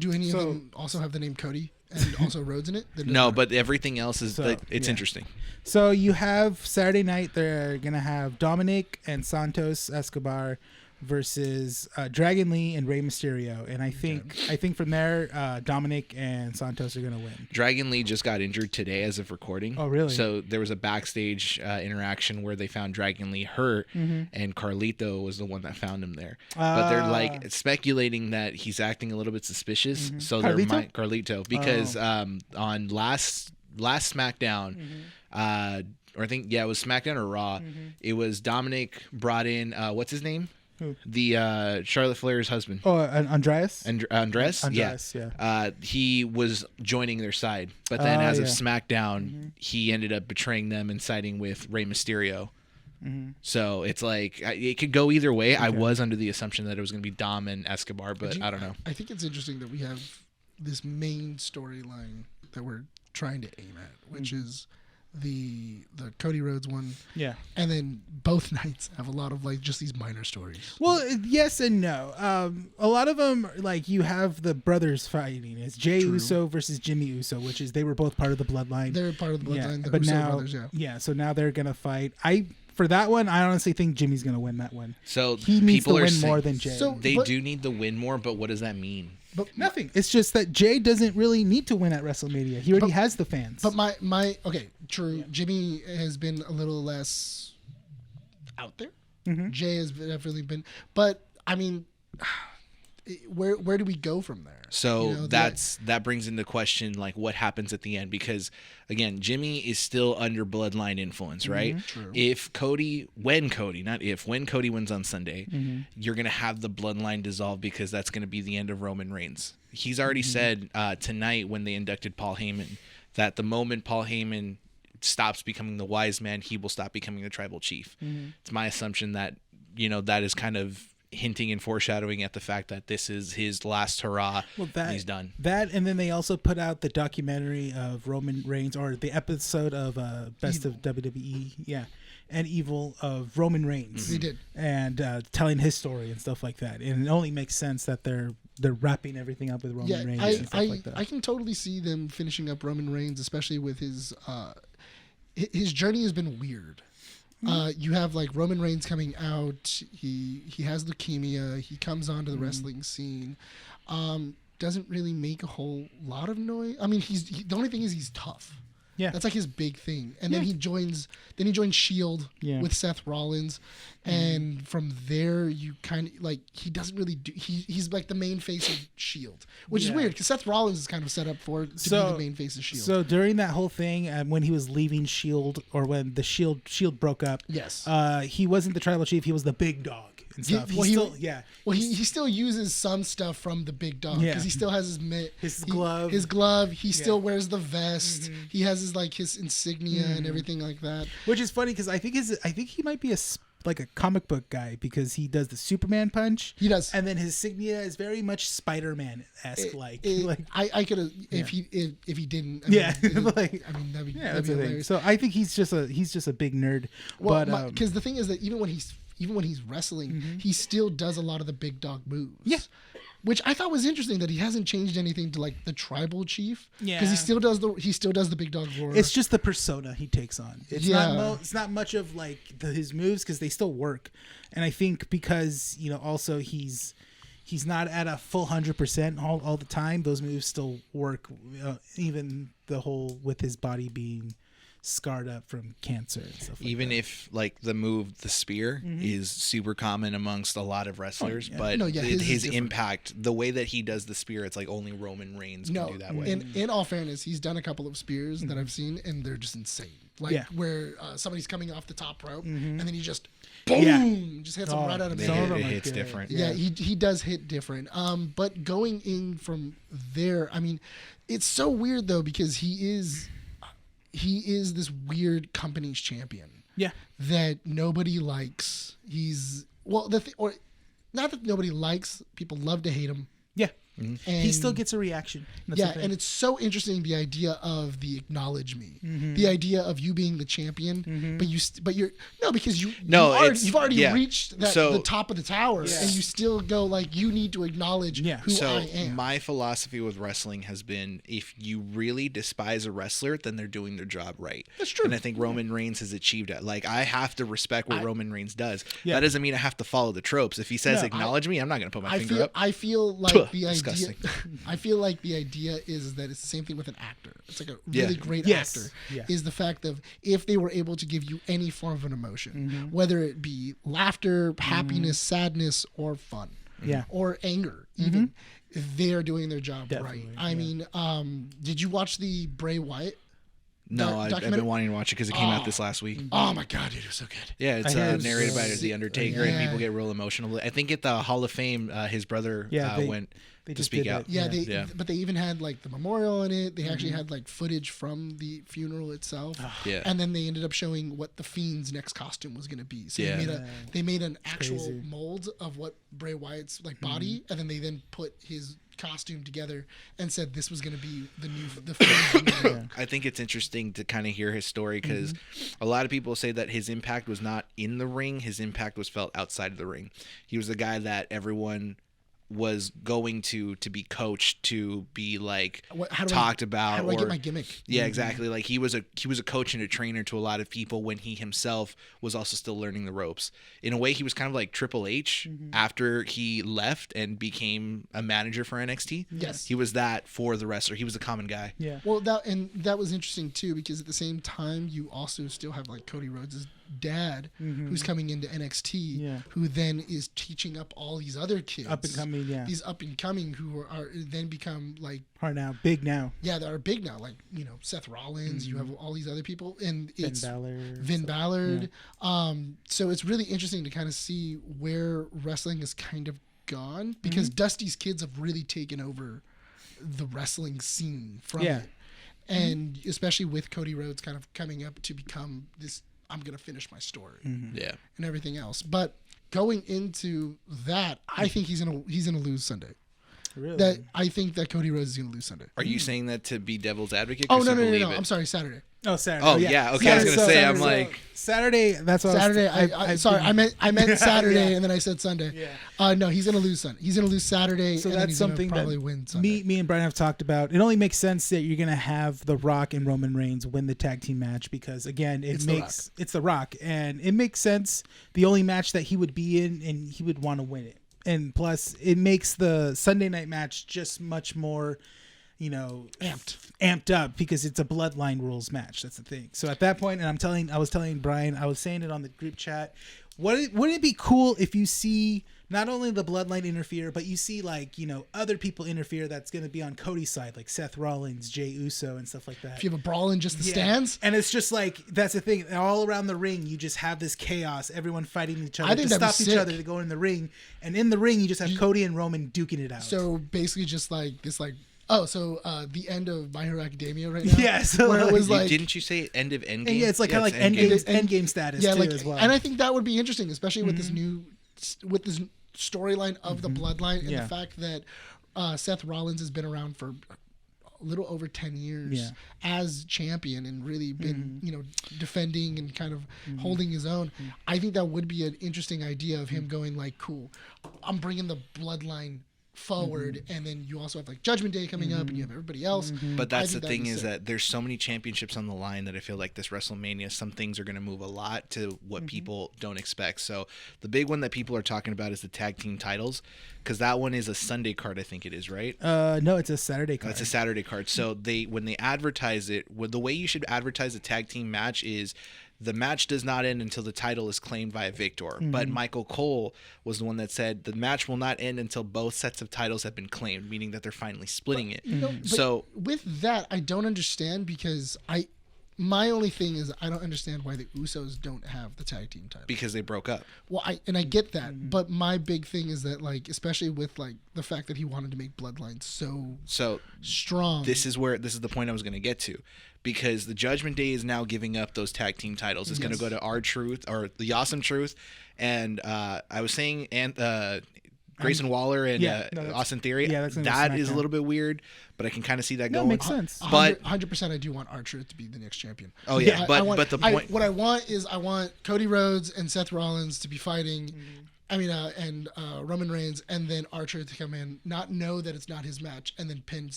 do any So- of them also have the name Cody and also Rhodes in it? That doesn't No, matter. but everything else is So, it's yeah. interesting. So you have Saturday night. They're gonna have Dominic and Santos Escobar versus Dragon Lee and Rey Mysterio, and I think from there Dominic and Santos are gonna win. Dragon Lee just got injured today as of recording. Oh, really? So there was a backstage interaction where they found Dragon Lee hurt, and Carlito was the one that found him there. But they're like speculating that he's acting a little bit suspicious. So there Carlito? might Carlito because on last SmackDown, or I think it was SmackDown or Raw. It was Dominic brought in what's his name? Who? The Charlotte Flair's husband. Oh, Andreas. Andres? Andreas, yeah. He was joining their side, but then as of yeah. SmackDown, he ended up betraying them and siding with Rey Mysterio. So it's like it could go either way. I was under the assumption that it was going to be Dom and Escobar, but I don't know. I think it's interesting that we have this main storyline that we're trying to aim at, which is the Cody Rhodes one. Yeah. And then both nights have a lot of like just these minor stories. Well, yes and no. A lot of them, like you have the brothers fighting. It's Jey Uso versus Jimmy Uso, which is they were both part of the bloodline. They're part of the bloodline. The but Uso now, brothers, yeah. So now they're gonna fight. For that one, I honestly think Jimmy's gonna win that one. So He needs to people are win saying- more than Jay. So- They But- do need the win more, but what does that mean? But Nothing. It's just that Jay doesn't really need to win at WrestleMania. He already has the fans. But my okay, true. Jimmy has been a little less out there. Jay has definitely been, but I mean, where do we go from there? So You know, that brings into question like what happens at the end, because again, Jimmy is still under bloodline influence, right? True. When Cody wins on Sunday, you're gonna have the bloodline dissolve because that's gonna be the end of Roman Reigns. He's already said tonight when they inducted Paul Heyman that the moment Paul Heyman stops becoming the wise man, he will stop becoming the tribal chief. It's my assumption that that is kind of hinting and foreshadowing at the fact that this is his last hurrah. And he's done. That, and then they also put out the documentary of Roman Reigns, or the episode of Best of WWE, and Evil of Roman Reigns. They did. And telling his story and stuff like that. And it only makes sense that they're wrapping everything up with Roman Reigns and stuff like that. I can totally see them finishing up Roman Reigns, especially with his journey has been weird. You have like Roman Reigns coming out. He has leukemia. He comes onto the wrestling scene. Doesn't really make a whole lot of noise. I mean, the only thing is he's tough. Yeah. That's like his big thing. And then he joins Shield with Seth Rollins, and from there you kind of like he doesn't really do. He's like the main face of Shield, which is weird because Seth Rollins is kind of set up to be the main face of Shield. So during that whole thing, when he was leaving Shield, or when the Shield broke up, he wasn't the tribal chief. He was the big dog and stuff. He still uses some stuff from the big dog because he still has his glove. His glove. He still wears the vest. He has his insignia and everything like that. Which is funny because I think he might be like a comic book guy because he does the Superman punch. He does, and then his insignia is very much Spider-Man-esque. I could have if he didn't. That'd be hilarious. So I think he's just a big nerd. Well, because the thing is that even when he's wrestling, he still does a lot of the big dog moves. Yeah. Which I thought was interesting that he hasn't changed anything to like the tribal chief. Yeah. Because he still does the big dog roar. It's just the persona he takes on. It's not much of like his moves because they still work. And I think because, also he's not at a full 100% all the time. Those moves still work. Even the whole with his body being scarred up from cancer and stuff like even that. If like the move, the spear, is super common amongst a lot of wrestlers, but his impact, the way that he does the spear, it's like only Roman Reigns can do that way. In all fairness, he's done a couple of spears that I've seen, and they're just insane. Where somebody's coming off the top rope, and then he just boom, just hits him right out of the head. It hits different. Yeah, he does hit different. But going in from there, I mean, it's so weird though because he is this weird company's champion. Yeah. That nobody likes. Not that nobody likes. People love to hate him. Yeah. And he still gets a reaction. That's and it's so interesting the idea of the acknowledge me, the idea of you being the champion, because you've already reached the top of the tower, and you still go like you need to acknowledge who I am. My philosophy with wrestling has been if you really despise a wrestler, then they're doing their job right. That's true. And I think Roman Reigns has achieved it. Like I have to respect what Roman Reigns does. That doesn't mean I have to follow the tropes. If he says acknowledge me, I'm not going to put my finger up. I feel like the idea. Disgusting. I feel like the idea is that it's the same thing with an actor. It's like a really great actor. Yeah. Is the fact of if they were able to give you any form of an emotion, whether it be laughter, happiness, sadness, or fun, or anger, even they are doing their job right. I mean, did you watch the Bray Wyatt? No, I've been wanting to watch it because it came out this last week. Oh my god, dude, it was so good. Yeah, it's narrated by The Undertaker, and people get real emotional. I think at the Hall of Fame, his brother went to speak out. But they even had like the memorial in it. They actually had like footage from the funeral itself. And then they ended up showing what the Fiend's next costume was going to be. So they made an actual mold of what Bray Wyatt's like body, and then they put his costume together and said this was going to be the Fiend. I think it's interesting to kind of hear his story because a lot of people say that his impact was not in the ring. His impact was felt outside of the ring. He was the guy that everyone was going to be coached, to be like talked about. How do I get my gimmick? Yeah, exactly. Like he was a coach and a trainer to a lot of people when he himself was also still learning the ropes. In a way, he was kind of like Triple H after he left and became a manager for NXT. Yes, he was that for the wrestler. He was a common guy. Yeah. Well, that was interesting too because at the same time you also still have like Cody Rhodes' dad who's coming into NXT, who then is teaching up all these other kids these up and coming who are then become like are now big now. Yeah, that are big now. Like Seth Rollins. You have all these other people, and it's Finn Balor. So it's really interesting to kind of see where wrestling has kind of gone because Dusty's kids have really taken over the wrestling scene from it, and especially with Cody Rhodes kind of coming up to become this. I'm gonna finish my story, and everything else. But going into that, I think he's gonna lose Sunday. Really? I think that Cody Rhodes is gonna lose Sunday. Are you saying that to be devil's advocate? Oh no! I'm sorry, Saturday. Oh, Saturday. Oh yeah. Okay, I was gonna say I'm like Saturday. That's what Saturday. I meant Saturday, and then I said Sunday. Yeah. No, he's gonna lose Sunday. He's gonna lose Saturday. So and that's something probably that win Sunday. me and Bryan have talked about. It only makes sense that you're gonna have The Rock and Roman Reigns win the tag team match because again, it's The Rock, and it makes sense. The only match that he would be in, and he would want to win it. And plus, it makes the Sunday night match just much more amped up because it's a bloodline rules match. That's the thing. So at that point, and I was telling Bryan, I was saying it on the group chat. Wouldn't it be cool if you see not only the bloodline interfere, but you see other people interfere that's going to be on Cody's side, like Seth Rollins, Jey Uso, and stuff like that. If you have a brawl in just the stands, and it's just like that's the thing. All around the ring, you just have this chaos. Everyone fighting each other I think to that'd stop be each sick. other to go in the ring, and in the ring, you just have Cody and Roman duking it out. So basically, just like this, the end of My Hero Academia right now. Yeah, so where it was like, Didn't you say end of Endgame? and it's like kind of like Endgame. endgame status yeah, too like, as well. and I think that would be interesting, especially with this storyline of the bloodline and the fact that Seth Rollins has been around for a little over 10 years as champion and really been defending and kind of holding his own. I think that would be an interesting idea of him going like, cool, I'm bringing the bloodline forward, and then you also have like Judgment Day coming up, and you have everybody else. But that's the that'd thing be is sick. that there's so many championships on the line that I feel like this WrestleMania, some things are going to move a lot to what people don't expect. So the big one that people are talking about is the tag team titles, because that one is a Sunday card, I think it is, right? No, it's a Saturday card. It's a Saturday card. So when they advertise it, the way you should advertise a tag team match is the match does not end until the title is claimed by a victor. But Michael Cole was the one that said the match will not end until both sets of titles have been claimed, meaning that they're finally splitting it. So with that, I don't understand because my only thing is I don't understand why the Usos don't have the tag team title. because they broke up. Well, I get that, but my big thing is that like, especially with like the fact that he wanted to make Bloodline so strong. This is the point I was going to get to, because the Judgment Day is now giving up those tag team titles. It's going to go to R-Truth or the Awesome Truth, and I was saying Grayson Waller and Austin Theory. Yeah, that's gonna go that is a SmackDown. little bit weird, but I can kind of see that going. makes sense. But 100%, I do want R-Truth to be the next champion. Oh, yeah, I but want, the point- what I want is I want Cody Rhodes and Seth Rollins to be fighting. I mean, and Roman Reigns, and then Archer to come in, not know that it's not his match, and then pin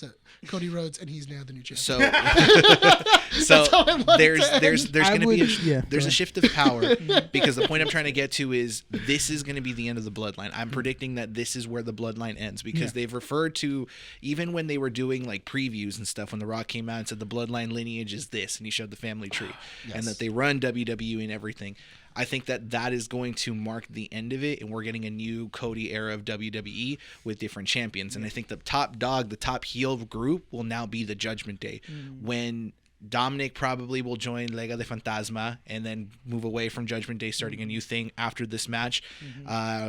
Cody Rhodes, and he's now the new champion. So how I want it there's to end. going to be go there's a ahead. shift of power, because the point I'm trying to get to is this is going to be the end of the bloodline. I'm predicting that this is where the bloodline ends, because they've referred to, even when they were doing like previews and stuff, when The Rock came out and said the bloodline lineage is this, and he showed the family tree, and that they run WWE and everything. I think that is going to mark the end of it, and we're getting a new Cody era of WWE with different champions. And I think the top dog, the top heel group will now be the Judgment Day, when Dominic probably will join Lega de Fantasma and then move away from Judgment Day, starting a new thing after this match.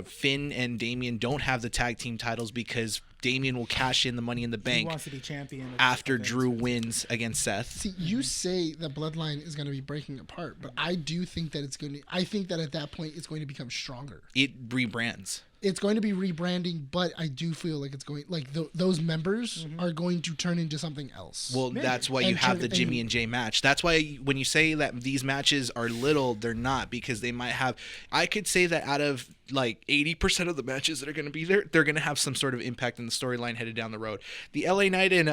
Finn and Damian don't have the tag team titles because Damian will cash in the Money in the He Bank wants to be champion after Drew wins against Seth. See, you say the bloodline is going to be breaking apart, but I do think that it's going to. I think that at that point it's going to become stronger. It rebrands. It's going to be rebranding, but I do feel like it's going like those members are going to turn into something else. Well, that's why you And have turn- the Jimmy and- and Jay match. That's why when you say that these matches are little, they're not, because they might have. I could say that out of like 80% of the matches that are going to be there, they're going to have some sort of impact in the storyline headed down the road. The LA Knight and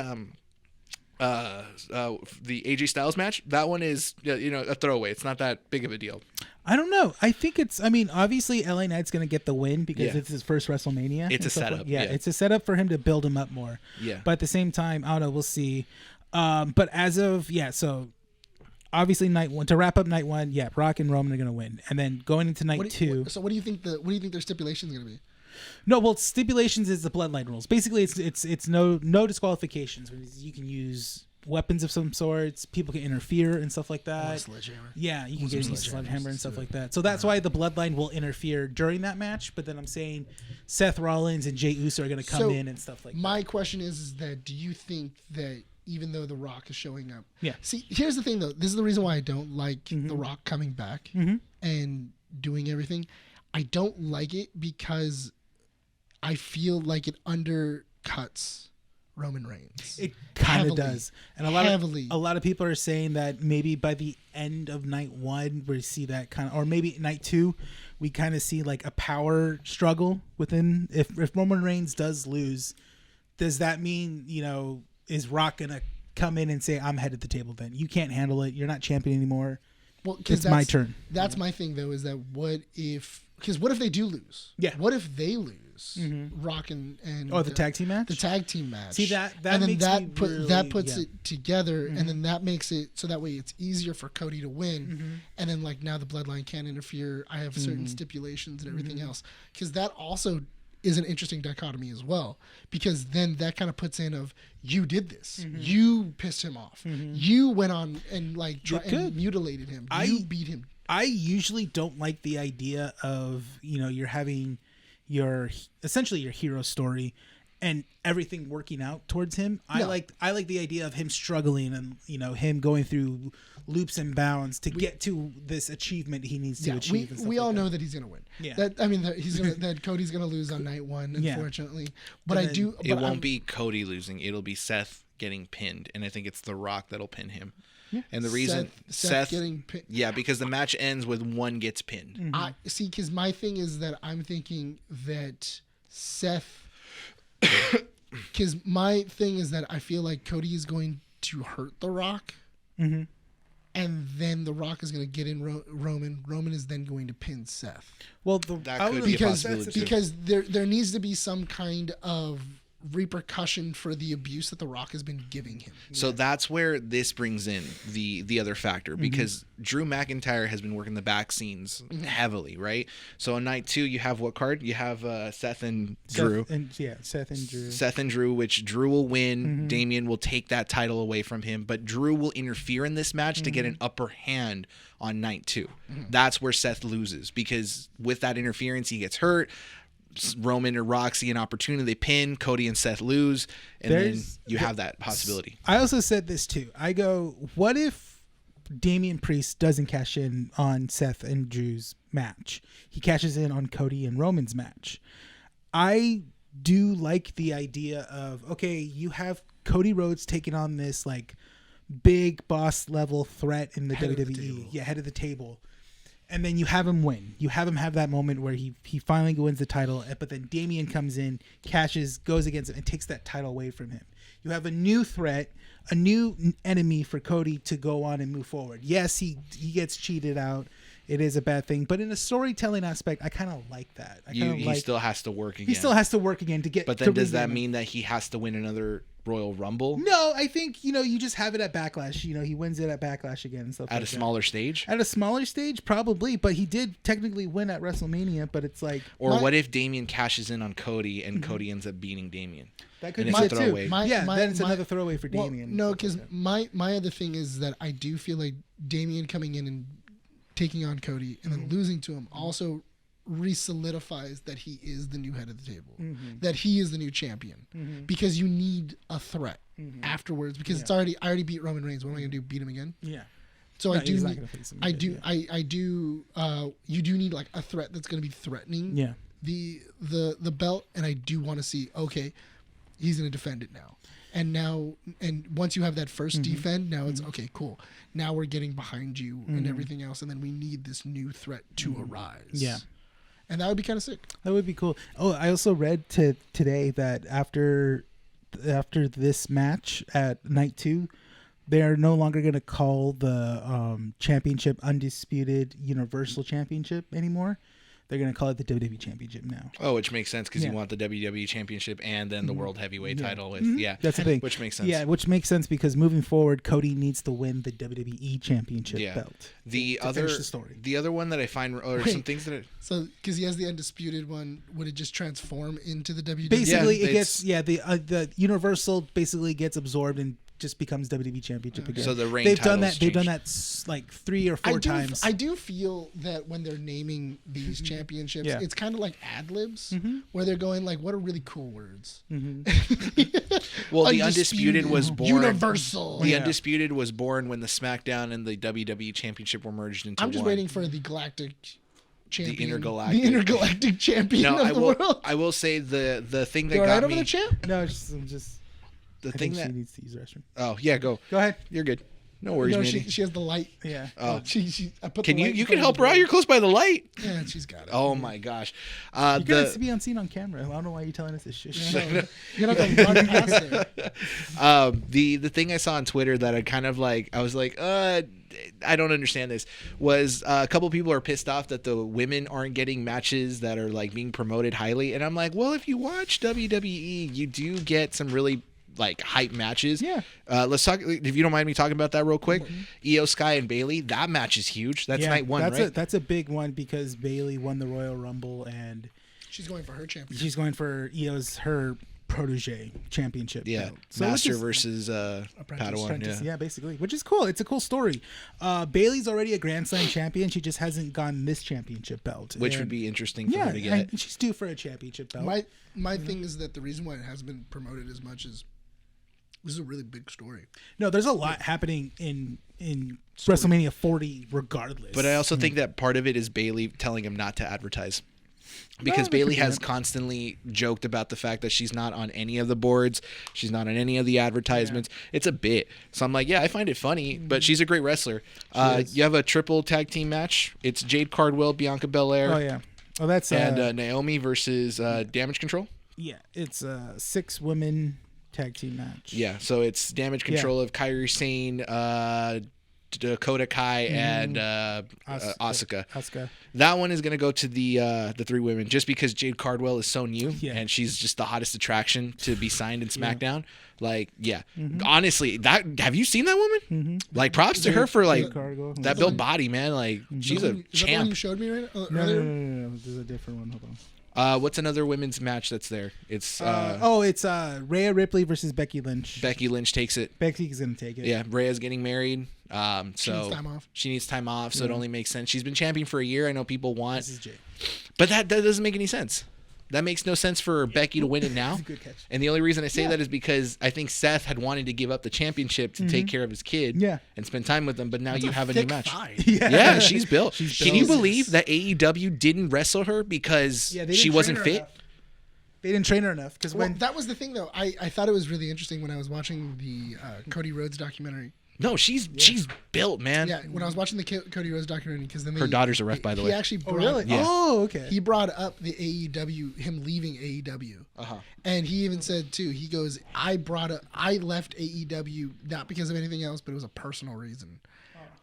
the AJ Styles match, that one is a throwaway. It's not that big of a deal. I don't know. I think it's. I mean, obviously, LA Knight's going to get the win because Yeah. it's his first WrestleMania. It's and a stuff setup, like- yeah. It's a setup for him to build him up more. Yeah. But at the same time, I don't know. We'll see. But as of so obviously night one, to wrap up night one, Rock and Roman are going to win, and then going into night two. So what do you think their stipulation is going to be? No, well, stipulations is the bloodline rules. Basically, it's no disqualifications. You can use weapons of some sorts. People can interfere and stuff like that. Sledgehammer. Yeah, you can get a sledgehammers sledgehammer and to stuff do like it. that. So that's why the bloodline will interfere during that match. But then I'm saying Seth Rollins and Jey Uso are going to come So, in and stuff like that. My question is that do you think that even though The Rock is showing up, Yeah. See, here's the thing though. This is the reason why I don't like The Rock coming back and doing everything. I don't like it because I feel like it undercuts Roman Reigns. It kind of Heavily. does, and Heavily. a lot of people are saying that maybe by the end of night one we see that kind of, or maybe night two, we kind of see like a power struggle within. If Roman Reigns does lose, does that mean is Rock gonna come in and say I'm head at the table? Then you can't handle it. You're not champion anymore. Well, It's my turn. That's my thing though. Is that what if? Because what if they do lose? Yeah. What if they lose? lose. Rock and the tag team match. The tag team match. See that and then makes that puts it together, and then that makes it so that way it's easier for Cody to win. And then like now the bloodline can't interfere. I have certain stipulations and everything else, because that also is an interesting dichotomy as well, because then that kind of puts in of you did this, you pissed him off, you went on and like and mutilated him, you beat him. I usually don't like the idea of, you're having your essentially your hero story and everything working out towards him. No. I like the idea of him struggling and him going through loops and bounds to get to this achievement he needs to achieve. We all know that he's gonna win. Yeah, that Cody's gonna lose on night one, unfortunately. But it won't be Cody losing. It'll be Seth getting pinned, and I think it's The Rock that'll pin him. Yeah. And the reason Seth getting pinned, because the match ends with one gets pinned. I see, because my thing is that I'm thinking that Seth. Because my thing is that I feel like Cody is going to hurt The Rock, and then The Rock is going to get in Roman. Roman is then going to pin Seth. Well, that could be a possibility because there needs to be some kind of repercussion for the abuse that The Rock has been giving him. So that's where this brings in the other factor, because Drew McIntyre has been working the back scenes heavily, right? So on night 2, you have what card? You have Seth and Drew. Seth and Drew, which Drew will win. Damian will take that title away from him, but Drew will interfere in this match to get an upper hand on night 2. That's where Seth loses, because with that interference, he gets hurt. Roman or Rock see an opportunity, they pin, Cody and Seth lose, and then you have that possibility. I also said this too. I go, what if Damian Priest doesn't cash in on Seth and Drew's match? He cashes in on Cody and Roman's match. I do like the idea of, okay, you have Cody Rhodes taking on this like big boss level threat in the WWE. Head of the table. And then you have him win. You have him have that moment where he finally wins the title, but then Damian comes in, cashes, goes against him, and takes that title away from him. You have a new threat, a new enemy for Cody to go on and move forward. Yes, he gets cheated out. It is a bad thing. But in a storytelling aspect, I kind of like that. He still has to work again. He still has to work again to get... But then does that mean that he has to win another Royal Rumble? No, I think, you just have it at Backlash. He wins it at Backlash again and stuff at a smaller stage? At a smaller stage, probably. But he did technically win at WrestleMania, but it's like... Or what if Damian cashes in on Cody and Cody ends up beating Damian? That could be it too. Then it's another throwaway for Damian. No, because my other thing is that I do feel like Damian coming in and taking on Cody and then losing to him also re-solidifies that he is the new head of the table, that he is the new champion, because you need a threat afterwards, because I already beat Roman Reigns. What am I going to do? Beat him again? Yeah. So no, you do need like a threat that's going to be threatening the belt, and I do want to see, okay, he's going to defend it now. And once you have that first defend, now it's okay, cool. Now we're getting behind you and everything else, and then we need this new threat to arise. Yeah. And that would be kind of sick. That would be cool. Oh, I also read today that after this match at night 2, they're no longer going to call the championship Undisputed Universal Championship anymore. They're going to call it the WWE Championship now. Oh, which makes sense because you want the WWE Championship and then the World Heavyweight title. With, that's the thing. Which makes sense. Yeah, which makes sense because moving forward, Cody needs to win the WWE Championship belt. The other one that I find, some things that so because he has the Undisputed one, would it just transform into the WWE? Basically, it gets the Universal basically gets absorbed and just becomes WWE Championship again. So the reign they've done that like 3 or 4 times. I do feel that when they're naming these championships, it's kind of like ad libs, where they're going like, "What are really cool words?" Well, the Undisputed was born. Universal. The Undisputed was born when the SmackDown and the WWE Championship were merged into one. I'm just waiting for the Galactic champion, the intergalactic champion of the world. I will say the thing that got right me. Over the champ? No, I'm just. The thing that she needs to use the restroom. Oh yeah, go ahead. You're good. No worries, no, Mandy. she has the light. Yeah. Oh, I put can the light you can help her out? You're close by the light. Yeah, she's got it. Oh my gosh. You're gonna be on scene on camera. I don't know why you're telling us this shit. You're not gonna run past it. The thing I saw on Twitter that I kind of like, I was like, I don't understand this. Was a couple people are pissed off that the women aren't getting matches that are like being promoted highly, and I'm like, well, if you watch WWE, you do get some really like hype matches. Yeah. Let's talk, if you don't mind me talking about that real quick. Io Sky and Bailey, that match is huge. That's night one, right? That's a big one because Bailey won the Royal Rumble and She's going for her championship. she's going for her protege championship. Yeah, belt. So Master which is- versus Padawan. Apprentice, Yeah. basically, which is cool. It's a cool story. Bailey's already a Grand Slam champion. She just hasn't gotten this championship belt, Which And- would be interesting for yeah, her to get. and she's due for a championship belt. My thing is that the reason why it hasn't been promoted as much is this is a really big story. No, there's a lot happening in WrestleMania 40, regardless. But I also think that part of it is Bailey telling him not to advertise. Because that Bailey could be has it. constantly joked about the fact that she's not on any of the boards. She's not on any of the advertisements. It's a bit. So I'm like, yeah, I find it funny, but she's a great wrestler. You have a triple tag team match. It's Jade Cardwell, Bianca Belair, Oh yeah. Oh, that's and Naomi versus Damage Control. yeah. It's a 6 women tag team match. Yeah, so it's Damage Control of Kairi Sane, Dakota Kai, and Asuka. Asuka. That one is going to go to the 3 women just because Jade Cardwell is so new and she's just the hottest attraction to be signed in SmackDown. Like, yeah. Honestly, have you seen that woman? Like, props to her for like Cargo. that built body, man. Like, she's a Is that the one you champ. showed me right No, earlier? no. There's a different one. Hold on. What's another women's match that's there? It's It's Rhea Ripley versus Becky Lynch. Becky Lynch takes it. Becky's gonna take it. Yeah, Rhea's getting married. So needs time off. She needs time off, so it only makes sense. She's been champion for a year. I know people want, This is Jay. but that doesn't make any sense. That makes no sense for Becky to win it now. Good catch. And the only reason I say that is because I think Seth had wanted to give up the championship to take care of his kid Yeah. and spend time with him, but now you have a new Thick match. thigh. Yeah, she's built. Can you built. believe that AEW didn't wrestle her because Yeah, they she didn't wasn't train her fit? enough. They didn't train her enough because Well, when that was the thing, though. I thought it was really interesting when I was watching the Cody Rhodes documentary. No, she's built, man. Yeah, when I was watching the Cody Rhodes documentary, because then Her daughter's a ref, by the way. He actually brought, Yeah. Oh, okay. he brought up the AEW, him leaving AEW, and he even said too. He goes, I left AEW not because of anything else, but it was a personal reason.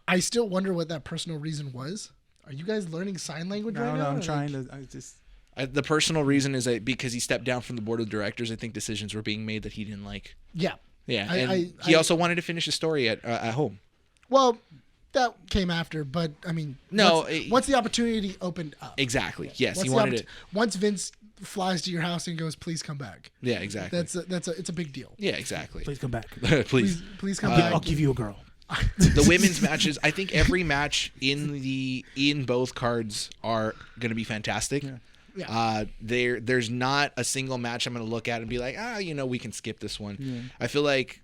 I still wonder what that personal reason was. Are you guys learning sign language right no, now? I'm Or, trying like- to. I just. The personal reason is that because he stepped down from the board of directors, I think decisions were being made that he didn't like. Yeah. Yeah, I- and I- he I- also wanted to finish his story at home. Well, that came after, but I mean, No, once the opportunity opened up. Exactly. Yes, Once he the wanted oppor- it. Once Vince flies to your house and goes, "Please come back." Yeah, exactly. It's a big deal. Yeah, exactly. Please come back. Please. Please come back. I'll give you a girl. The women's matches, I think every match in both cards are going to be fantastic. Yeah. There's not a single match I'm going to look at and be like, we can skip this one. I feel like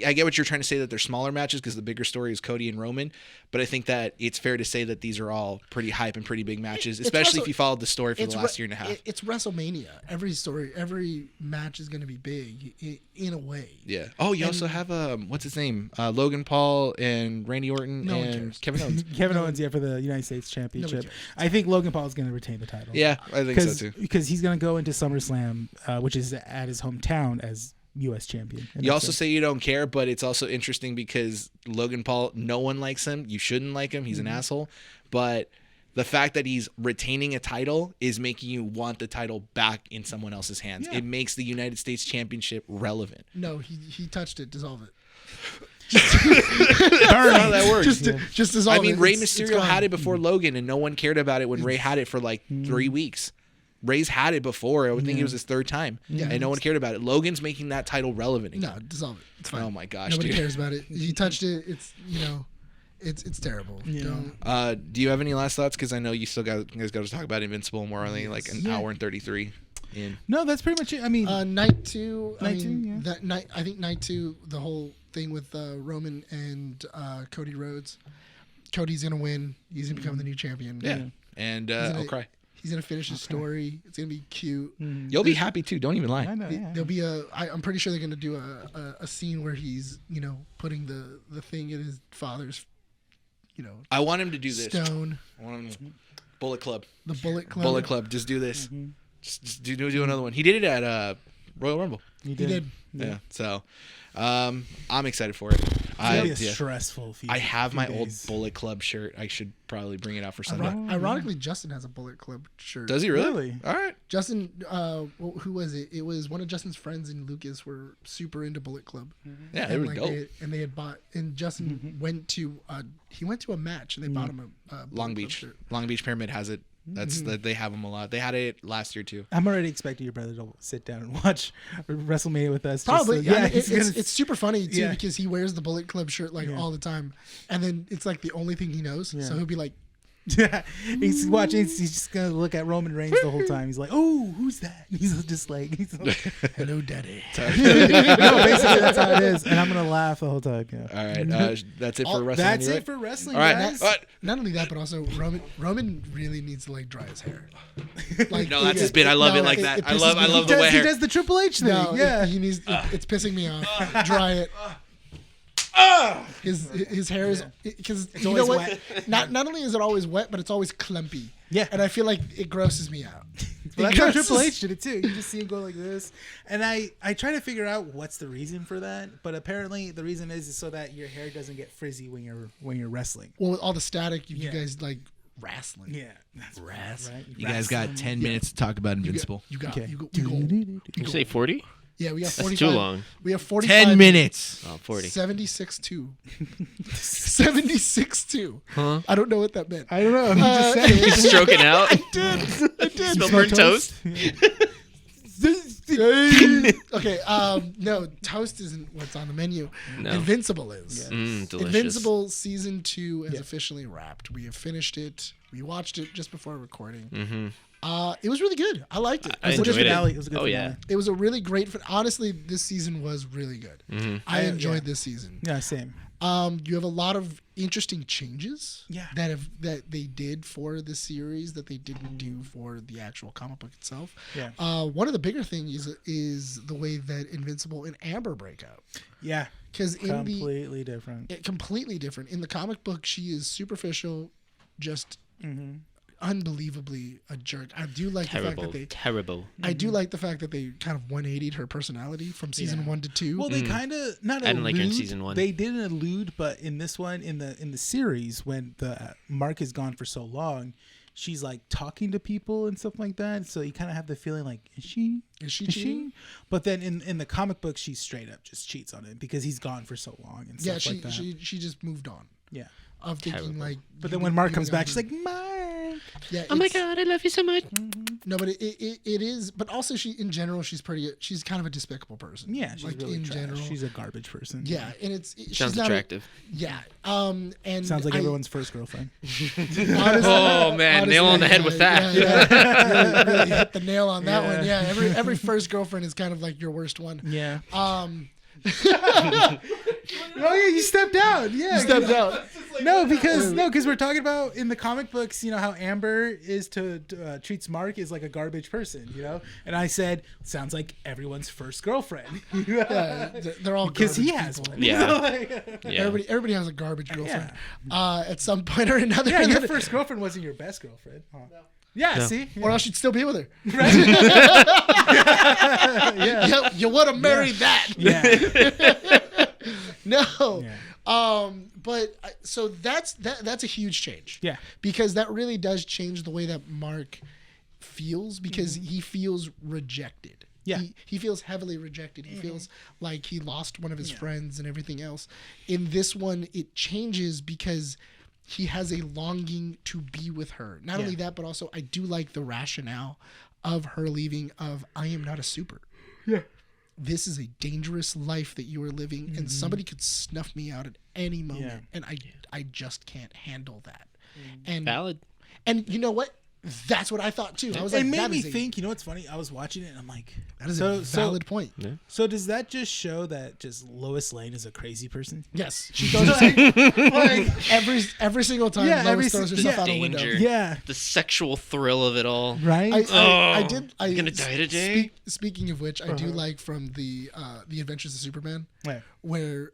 I get what you're trying to say, that they're smaller matches because the bigger story is Cody and Roman, but I think that it's fair to say that these are all pretty hype and pretty big matches, especially if you followed the story for the last year and a half. It's WrestleMania. Every match is going to be big in a way. Yeah. Oh, you also have what's his name? Logan Paul and Randy Orton No one and cares. Kevin Owens. Kevin Owens, for the United States Championship. cares. I think Logan Paul is going to retain the title. Yeah, I think so too. Because he's going to go into SummerSlam, which is at his hometown, as U.S. champion. And You that's also it. say you don't care, but it's also interesting because Logan Paul, no one likes him. You shouldn't like him. He's an asshole. But the fact that he's retaining a title is making you want the title back in someone else's hands. Yeah. It makes the United States Championship relevant. No, he touched it. Dissolve it. That's how that works. Just dissolve I mean, it. Rey It's Mysterio gone. had it before Logan, and no one cared about it when Rey had it for like 3 weeks. Rey's had it before. I would think it was his 3rd time, and no one cared about it. Logan's making that title relevant again. No, dissolve it. It's fine. Oh my gosh, Nobody dude. cares about it. He touched it. It's it's terrible. Don't. Do you have any last thoughts? Because I know you guys got to talk about Invincible, and we're only like an hour and 33 in. No, that's pretty much it. I mean, Night 2. Night two, yeah. That night. I think night 2. The whole thing with Roman and Cody Rhodes. Cody's gonna win. He's gonna become the new champion. Yeah, and I'll cry. He's gonna finish his story. It's gonna be cute. You'll be happy too. Don't even lie. I know. Yeah. There'll be I'm pretty sure they're gonna do a scene where he's putting the thing in his father's I want him to do this. stone. I want him Bullet Club. The Bullet Club. Bullet Club. Just do this. Just do another one. He did it at Royal Rumble. He He did. did. Yeah. So, I'm excited for it. It's gonna be a Yeah. stressful few I have my few old days. Bullet Club shirt. I should probably bring it out for Sunday. Ironically, Justin has a Bullet Club shirt. Does he really? Really? All right. Justin, who was it? It was one of Justin's friends and Lucas were super into Bullet Club. Yeah, And it was like dope. they had bought, and Justin went to a match and they bought him a Bullet Long Club Beach. shirt. Long Beach Pyramid has it. That's they have them a lot. They had it last year too. I'm already expecting your brother to sit down and watch WrestleMania with us. Probably, just so- yeah. he's gonna- It's super funny too Yeah. because he wears the Bullet Club shirt like Yeah. all the time, and then it's like the only thing he knows. Yeah. So he'll be like, Yeah, he's watching. He's just gonna look at Roman Reigns the whole time. He's like, "Oh, who's that?" He's just like, "Hello, Daddy." no, basically that's how it is, and I'm gonna laugh the whole time. Yeah. All right. That's it for wrestling. That's right? it for wrestling, All right. guys. Not only that, but also Roman really needs to like dry his hair. Like, No, that's his bit. I love it like that. I love He the way does, he hair. does the Triple H thing. No, yeah. he needs. It's pissing me off. Dry it. His hair is because you know always what? wet. Not only is it always wet, but it's always clumpy. Yeah. and I feel like it grosses me out. Well, that's how Because- Triple H did it too. You just see him go like this, and I try to figure out what's the reason for that. But apparently, the reason is so that your hair doesn't get frizzy when you're wrestling. Well, with all the static, you Yeah. guys like wrestling. Yeah, that's right. You guys got 10 minutes to talk about Invincible. You got. Okay. You go. You say 40? Yeah, we got 45. That's too long. We have 45. 10 minutes. Oh, 40. 76-2. 76-2. Huh? I don't know what that meant. I don't know. I'm just saying. Stroking out. I did. Smell burnt toast. Okay, no, toast isn't what's on the menu. No. Invincible is. Delicious. Invincible season 2 is officially wrapped. We have finished it. We watched it just before recording. Mm-hmm. It was really good. I liked it. I It was a good enjoyed it. finale. It was a good Oh, finale. yeah. It was a really great. Honestly, this season was really good. I enjoyed this season. Yeah, same. You have a lot of interesting changes. Yeah. That they did for the series that they didn't do for the actual comic book itself. Yeah. One of the bigger things is the way that Invincible and Amber break out. Yeah. Because Completely different. completely different. In the comic book, she is superficial, just unbelievably a jerk. I do like the fact that Terrible. I do like the fact that they kind of 180'd her personality from season 1 to 2. Well, they kind of not. I didn't like her in allude, season 1. They didn't allude, but in this one, in the series, when the Mark is gone for so long, she's like talking to people and stuff like that. So you kind of have the feeling like, is she cheating? But then in the comic book, she straight up just cheats on him because he's gone for so long and yeah, stuff like that. she just moved on. Yeah. Of thinking Terrible. like. But you then when don't Mark even comes back, know she's her. like, Mark. Yeah, Oh my it's- god, I love you so much. No, but it is. But also, she in general, she's kind of a despicable person. Yeah, she's like really in trash. general. She's a garbage person. Yeah, and she's Sounds not attractive. Yeah. And Sounds like I- everyone's first girlfriend. Honestly, Oh, man, nail on the head with that. Yeah, really hit the nail on that one. Yeah, every first girlfriend is kind of like your worst one. Yeah. Oh yeah, you stepped out. Yeah. stepped out. No, because we're talking about in the comic books, you know how Amber is treats Mark as like a garbage person, you know, and I said sounds like everyone's first girlfriend. Yeah, they're all Because he garbage has people. one. Yeah. Yeah. Everybody has a garbage girlfriend. At some point or another. Yeah, your first girlfriend wasn't your best girlfriend. Huh? Yeah, No. see? Or else you'd still be with her. Yeah. You would have married that. Yeah. No. Yeah. But so that's a huge change. Yeah. Because that really does change the way that Mark feels because he feels rejected. Yeah. He feels heavily rejected. He feels like he lost one of his friends and everything else. In this one, it changes because he has a longing to be with her. Not only that, but also I do like the rationale of her leaving of I am not a super. Yeah. This is a dangerous life that you are living and somebody could snuff me out at any moment and I just can't handle that. And Valid. and you know what? That's what I thought too. I was like, It made that me is a- think, you know what's funny? I was watching it and I'm like, that is a valid point. So does that just show that just Lois Lane is a crazy person? Yes, she throws herself Like, every single time. Yeah, Lois throws herself out a window. Danger. yeah. The sexual thrill of it all. Right? I did. you gonna die today? Speaking of which, I do like from the Adventures of Superman, Right. where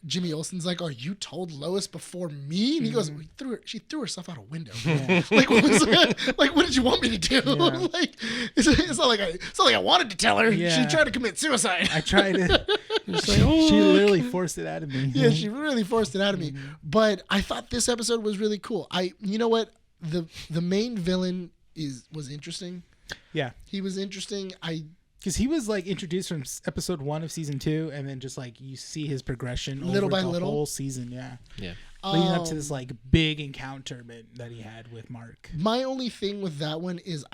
Jimmy Olsen's like, "Oh, you told Lois before me," and he goes, "She threw herself out a window." Like, what was that? Like, what did you want me to do? Yeah. Like, it's not like I wanted to tell her. Yeah. She tried to commit suicide. I tried to. It's like, oh, She literally forced it out of me. yeah, she really forced it out of me. But I thought this episode was really cool. You know what? The main villain was interesting. Yeah. He was interesting. Because he was like introduced from episode 1 of season 2, and then just like you see his progression Little over by the little. whole season. Yeah. Yeah. Leading up to this like big encounter that he had with Mark. My only thing with that one is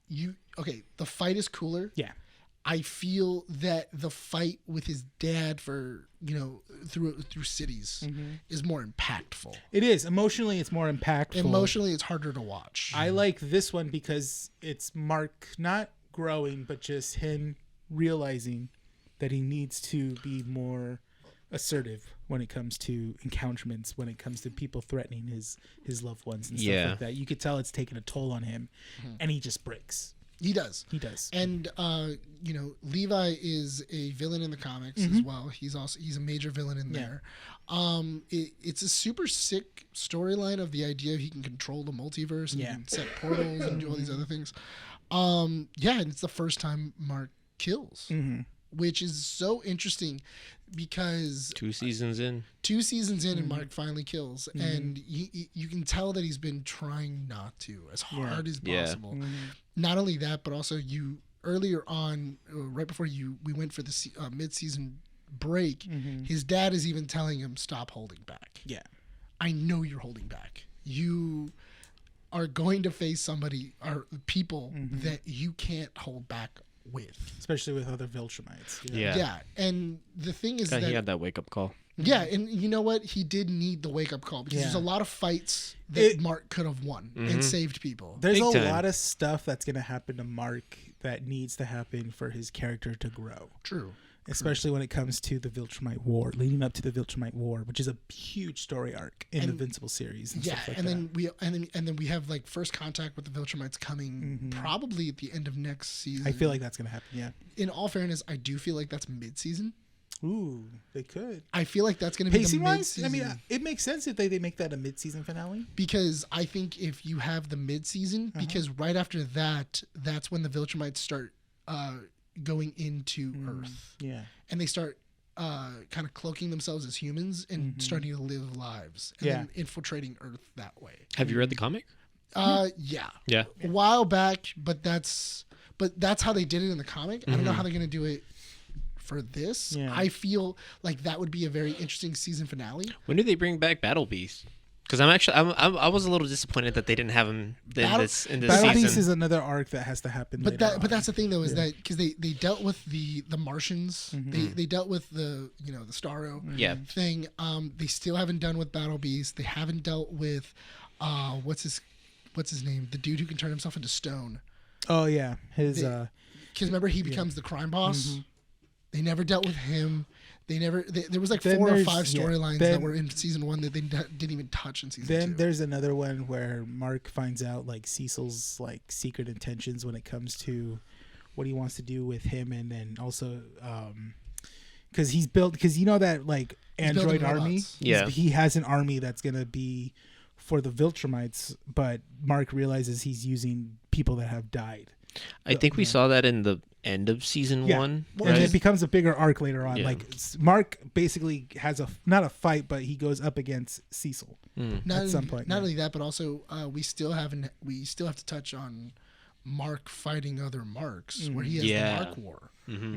the fight is cooler. Yeah. I feel that the fight with his dad for through cities is more impactful. It is emotionally, it's more impactful. Emotionally, it's harder to watch. I like this one because it's Mark not growing, but just him realizing that he needs to be more assertive when it comes to encounterments, when it comes to people threatening his loved ones and stuff like that. You could tell it's taking a toll on him, and he just breaks. He does. And Levi is a villain in the comics as well. He's a major villain in there. It's a super sick storyline of the idea he can control the multiverse and he can set portals and do all these other things. And it's the first time Mark kills, which is so interesting because 2 seasons in. And Mark finally kills, and you can tell that he's been trying not to as hard as possible. Not only that, but also earlier on, right before we went for the mid-season break, his dad is even telling him, stop holding back. Yeah. I know you're holding back. You are going to face somebody or people that you can't hold back with. Especially with other Viltrumites. Yeah. And the thing is that He had that wake-up call. yeah, and you know what? He did need the wake-up call because there's a lot of fights that Mark could have won and saved people. There's Big a time. lot of stuff that's going to happen to Mark that needs to happen for his character to grow. True. Especially when it comes to the Viltrumite War, leading up to the Viltrumite War, which is a huge story arc in the Invincible series. And stuff like that. then we have like first contact with the Viltrumites coming probably at the end of next season. I feel like that's going to happen, yeah. In all fairness, I do feel like that's mid-season. Ooh, they could. I feel like that's going to be Pacing the wise, mid-season. I mean, it makes sense if they make that a mid-season finale. Because I think if you have the mid-season, because right after that, that's when the Viltrumites start going into Earth. Yeah. And they start kind of cloaking themselves as humans and starting to live lives. And then infiltrating Earth that way. Have you read the comic? Yeah. A while back, but that's how they did it in the comic. I don't know how they're going to do it for this. Yeah. I feel like that would be a very interesting season finale. When do they bring back Battle Beast? Because I was a little disappointed that they didn't have him in this Battle season. Beast is another arc that has to happen. But later on. that's the thing though, is that because they dealt with the Martians, they dealt with the the Starro thing. They still haven't done with Battle Beast. They haven't dealt with what's his name? The dude who can turn himself into stone. Oh yeah, his Because remember he becomes the crime boss. They never dealt with him. There was like Then 4 or there's- 5 storylines then- that were in season 1 that they didn't even touch in season 2. Then there's another one where Mark finds out like Cecil's like secret intentions when it comes to what he wants to do with him, and then also because you know that like android building army, robots. Yeah. he has an army that's gonna be for the Viltrumites, but Mark realizes he's using people that have died. I think we saw that in the end of season 1. Well, And right? it becomes a bigger arc later on. Yeah. Like Mark basically has not a fight, but he goes up against Cecil at some point. Not only that, but also we still have to touch on Mark fighting other Marks, where he has the Mark War,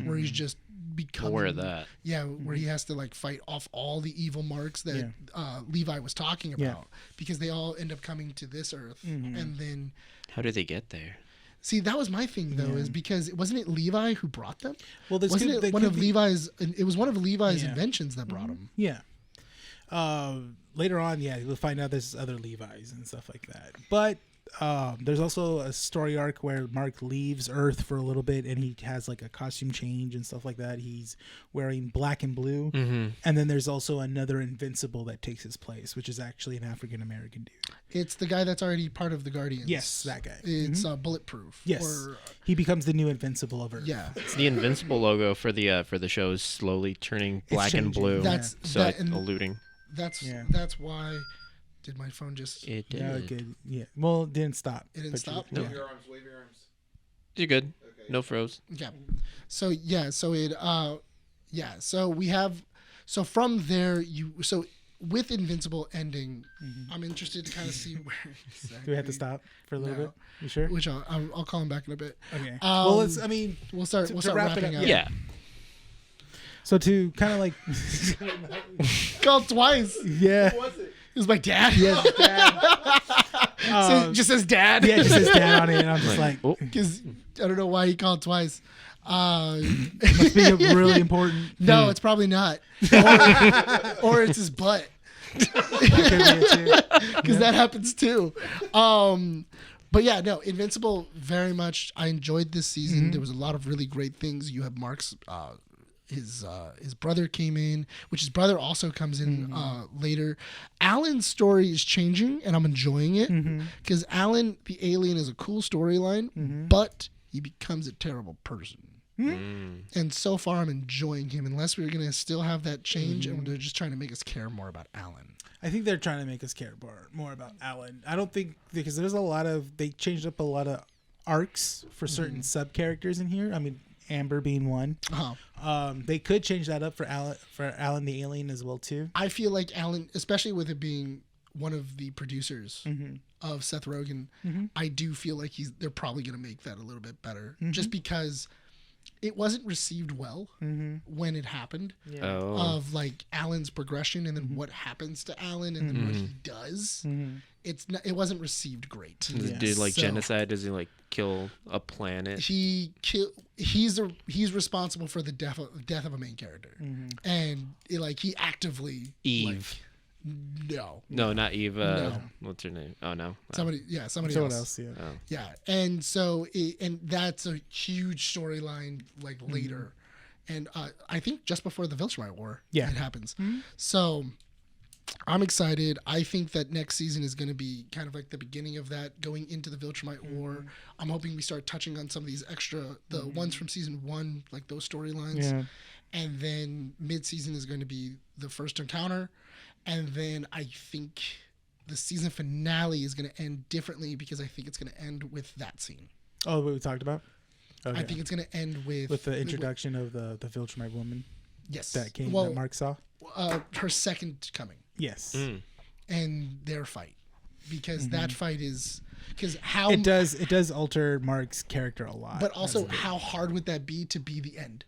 where he's just becoming Aware of that. Yeah, where he has to like fight off all the evil Marks that Levi was talking about, because they all end up coming to this Earth, and then How did they get there? see that was my thing though, is because wasn't it Levi who brought them? Well, this Wasn't could- it they one could of be- Levi's? It was one of Levi's Yeah. inventions that brought him. Yeah. Later on, we'll find out there's other Levi's and stuff like that. But there's also a story arc where Mark leaves Earth for a little bit, and he has like a costume change and stuff like that. He's wearing black and blue. And then there's also another Invincible that takes his place, which is actually an African American dude. It's the guy that's already part of the Guardians. Yes, that guy. It's Bulletproof. Yes. Or, He becomes the new Invincible of Earth. yeah. It's the Invincible logo for the show is slowly turning black and changing. blue. That's so that, it's and alluding. that's Yeah. that's why Did my phone just? It did. Yeah, good. Yeah. Well, it didn't stop. It didn't but stop? Yeah. No. Your arms, wave your arms. You're good. No froze. Yeah. So yeah. So it. Yeah. So we have. So from there, So with Invincible ending, I'm interested to kind of see where. Exactly, Do we have to stop for a little No. bit? You sure? Which I'll call him back in a bit. Okay. Well, let's. I mean, We'll start. to We'll start wrap it wrapping up, up. Yeah. so to kind of like, Called twice. yeah. It was my dad. Yes, Dad. So it just says dad. Yeah, it just says Dad on it, and I'm just like, Oh, Because I don't know why he called twice. must be really important. No, it's probably not. Or it's his butt. Could be it too. Because that happens too. But yeah, no, Invincible, very much. I enjoyed this season. There was a lot of really great things. You have Mark's his brother came in, which his brother also comes in later. Alan's story is changing, and I'm enjoying it because Alan the alien is a cool storyline, but he becomes a terrible person. And so far, I'm enjoying him. Unless we're gonna still have that change, and they're just trying to make us care more about Alan. I think they're trying to make us care more about Alan. I don't think because there's a lot of they changed up a lot of arcs for certain sub characters in here. I mean, Amber being one. They could change that up for Alan the alien as well too. I feel like Alan, especially with it being one of the producers of Seth Rogen, I do feel like they're probably gonna make that a little bit better, just because it wasn't received well when it happened. Oh. Of like Alan's progression and then what happens to Alan and then what he does. It wasn't received great. Does it do like So- genocide? Does he like kill a planet? He's responsible for the death of a main character, and he actively Eve. no, No, not Eve. No. What's her name? Oh no. somebody Someone else. else, yeah. Oh. Yeah, and so and that's a huge storyline later, and I think just before the Viltrumite War, it happens. So I'm excited. I think that next season is going to be kind of like the beginning of that, going into the Viltrumite War. I'm hoping we start touching on some of these the ones from season 1, like those storylines, and then mid-season is going to be the first encounter, and then I think the season finale is going to end differently because I think it's going to end with that scene. Oh, what we talked about. Okay. I think it's going to end with the introduction of the Viltrumite woman yes, that came well, that Mark saw. Her second coming. Yes. And their fight, because that fight is how It does alter Mark's character a lot. but also how hard would that be to be the end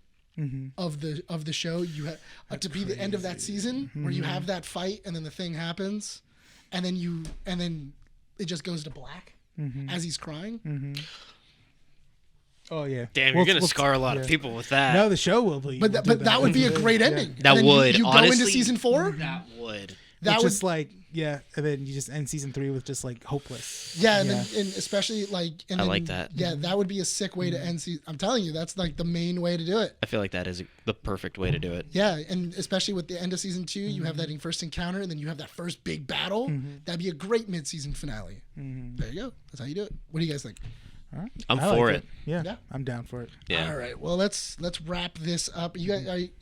of the show? You have to be the end of that season where you have that fight and then the thing happens, and then it just goes to black as he's crying. Oh yeah. Damn, you're gonna scar a lot of people with that. No, the show will be. But that would be a great ending. That And then would. you go Honestly, into season 4. That would. That It's would just like and then you just end season 3 with just like hopeless. yeah, and especially I then, like that. Yeah, that would be a sick way to end season. I'm telling you, that's like the main way to do it. I feel like that is the perfect way to do it. Yeah, and especially with the end of season 2, you have that first encounter, and then you have that first big battle. That'd be a great mid-season finale. There you go. That's how you do it. What do you guys think? All right. I'm I for like it. Yeah, Yeah. I'm down for it. Yeah. All right. Well, let's wrap this up. You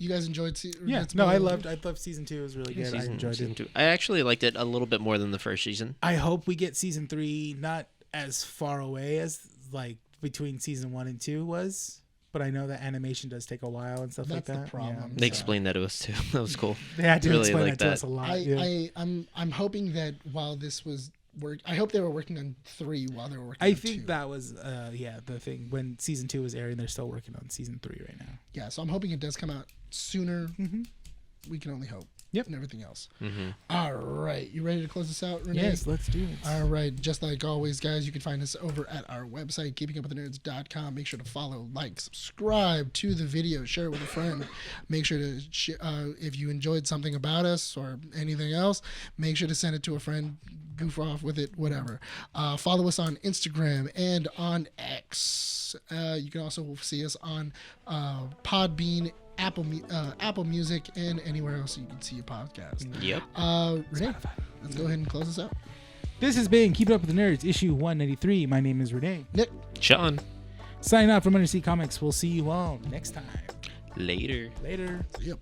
guys enjoyed? Yeah. No, I loved season 2. It was really good. I enjoyed Season it. 2. I actually liked it a little bit more than the first season. I hope we get season 3 not as far away as like between season 1 and 2 was, but I know that animation does take a while and stuff That's like the that. problem. They explained that it was too. That was cool. They had to Really explain like that to that. us a lot. I'm hoping that while this was I hope they were working on 3 while they were working I on think 2. that was the thing when season 2 was airing. They're still working on season 3 right now. Yeah, so I'm hoping it does come out sooner. We can only hope. Yep. And everything else. All right. You ready to close this out, Rene? Yes, let's do it. All right. Just like always, guys, you can find us over at our website, keepingupwiththenerds.com. Make sure to follow, like, subscribe to the video, share it with a friend. Make sure to, if you enjoyed something about us or anything else, make sure to send it to a friend, goof off with it, whatever. Follow us on Instagram and on X. You can also see us on Podbean, Apple Music, and anywhere else you can see a podcast. Yep. Rene, let's go ahead and close this out. This has been Keeping Up with the Nerds, issue 193. My name is Rene. Nick. Sean. Signing out from Undersea Comics. We'll see you all next time. Later. Later. Yep.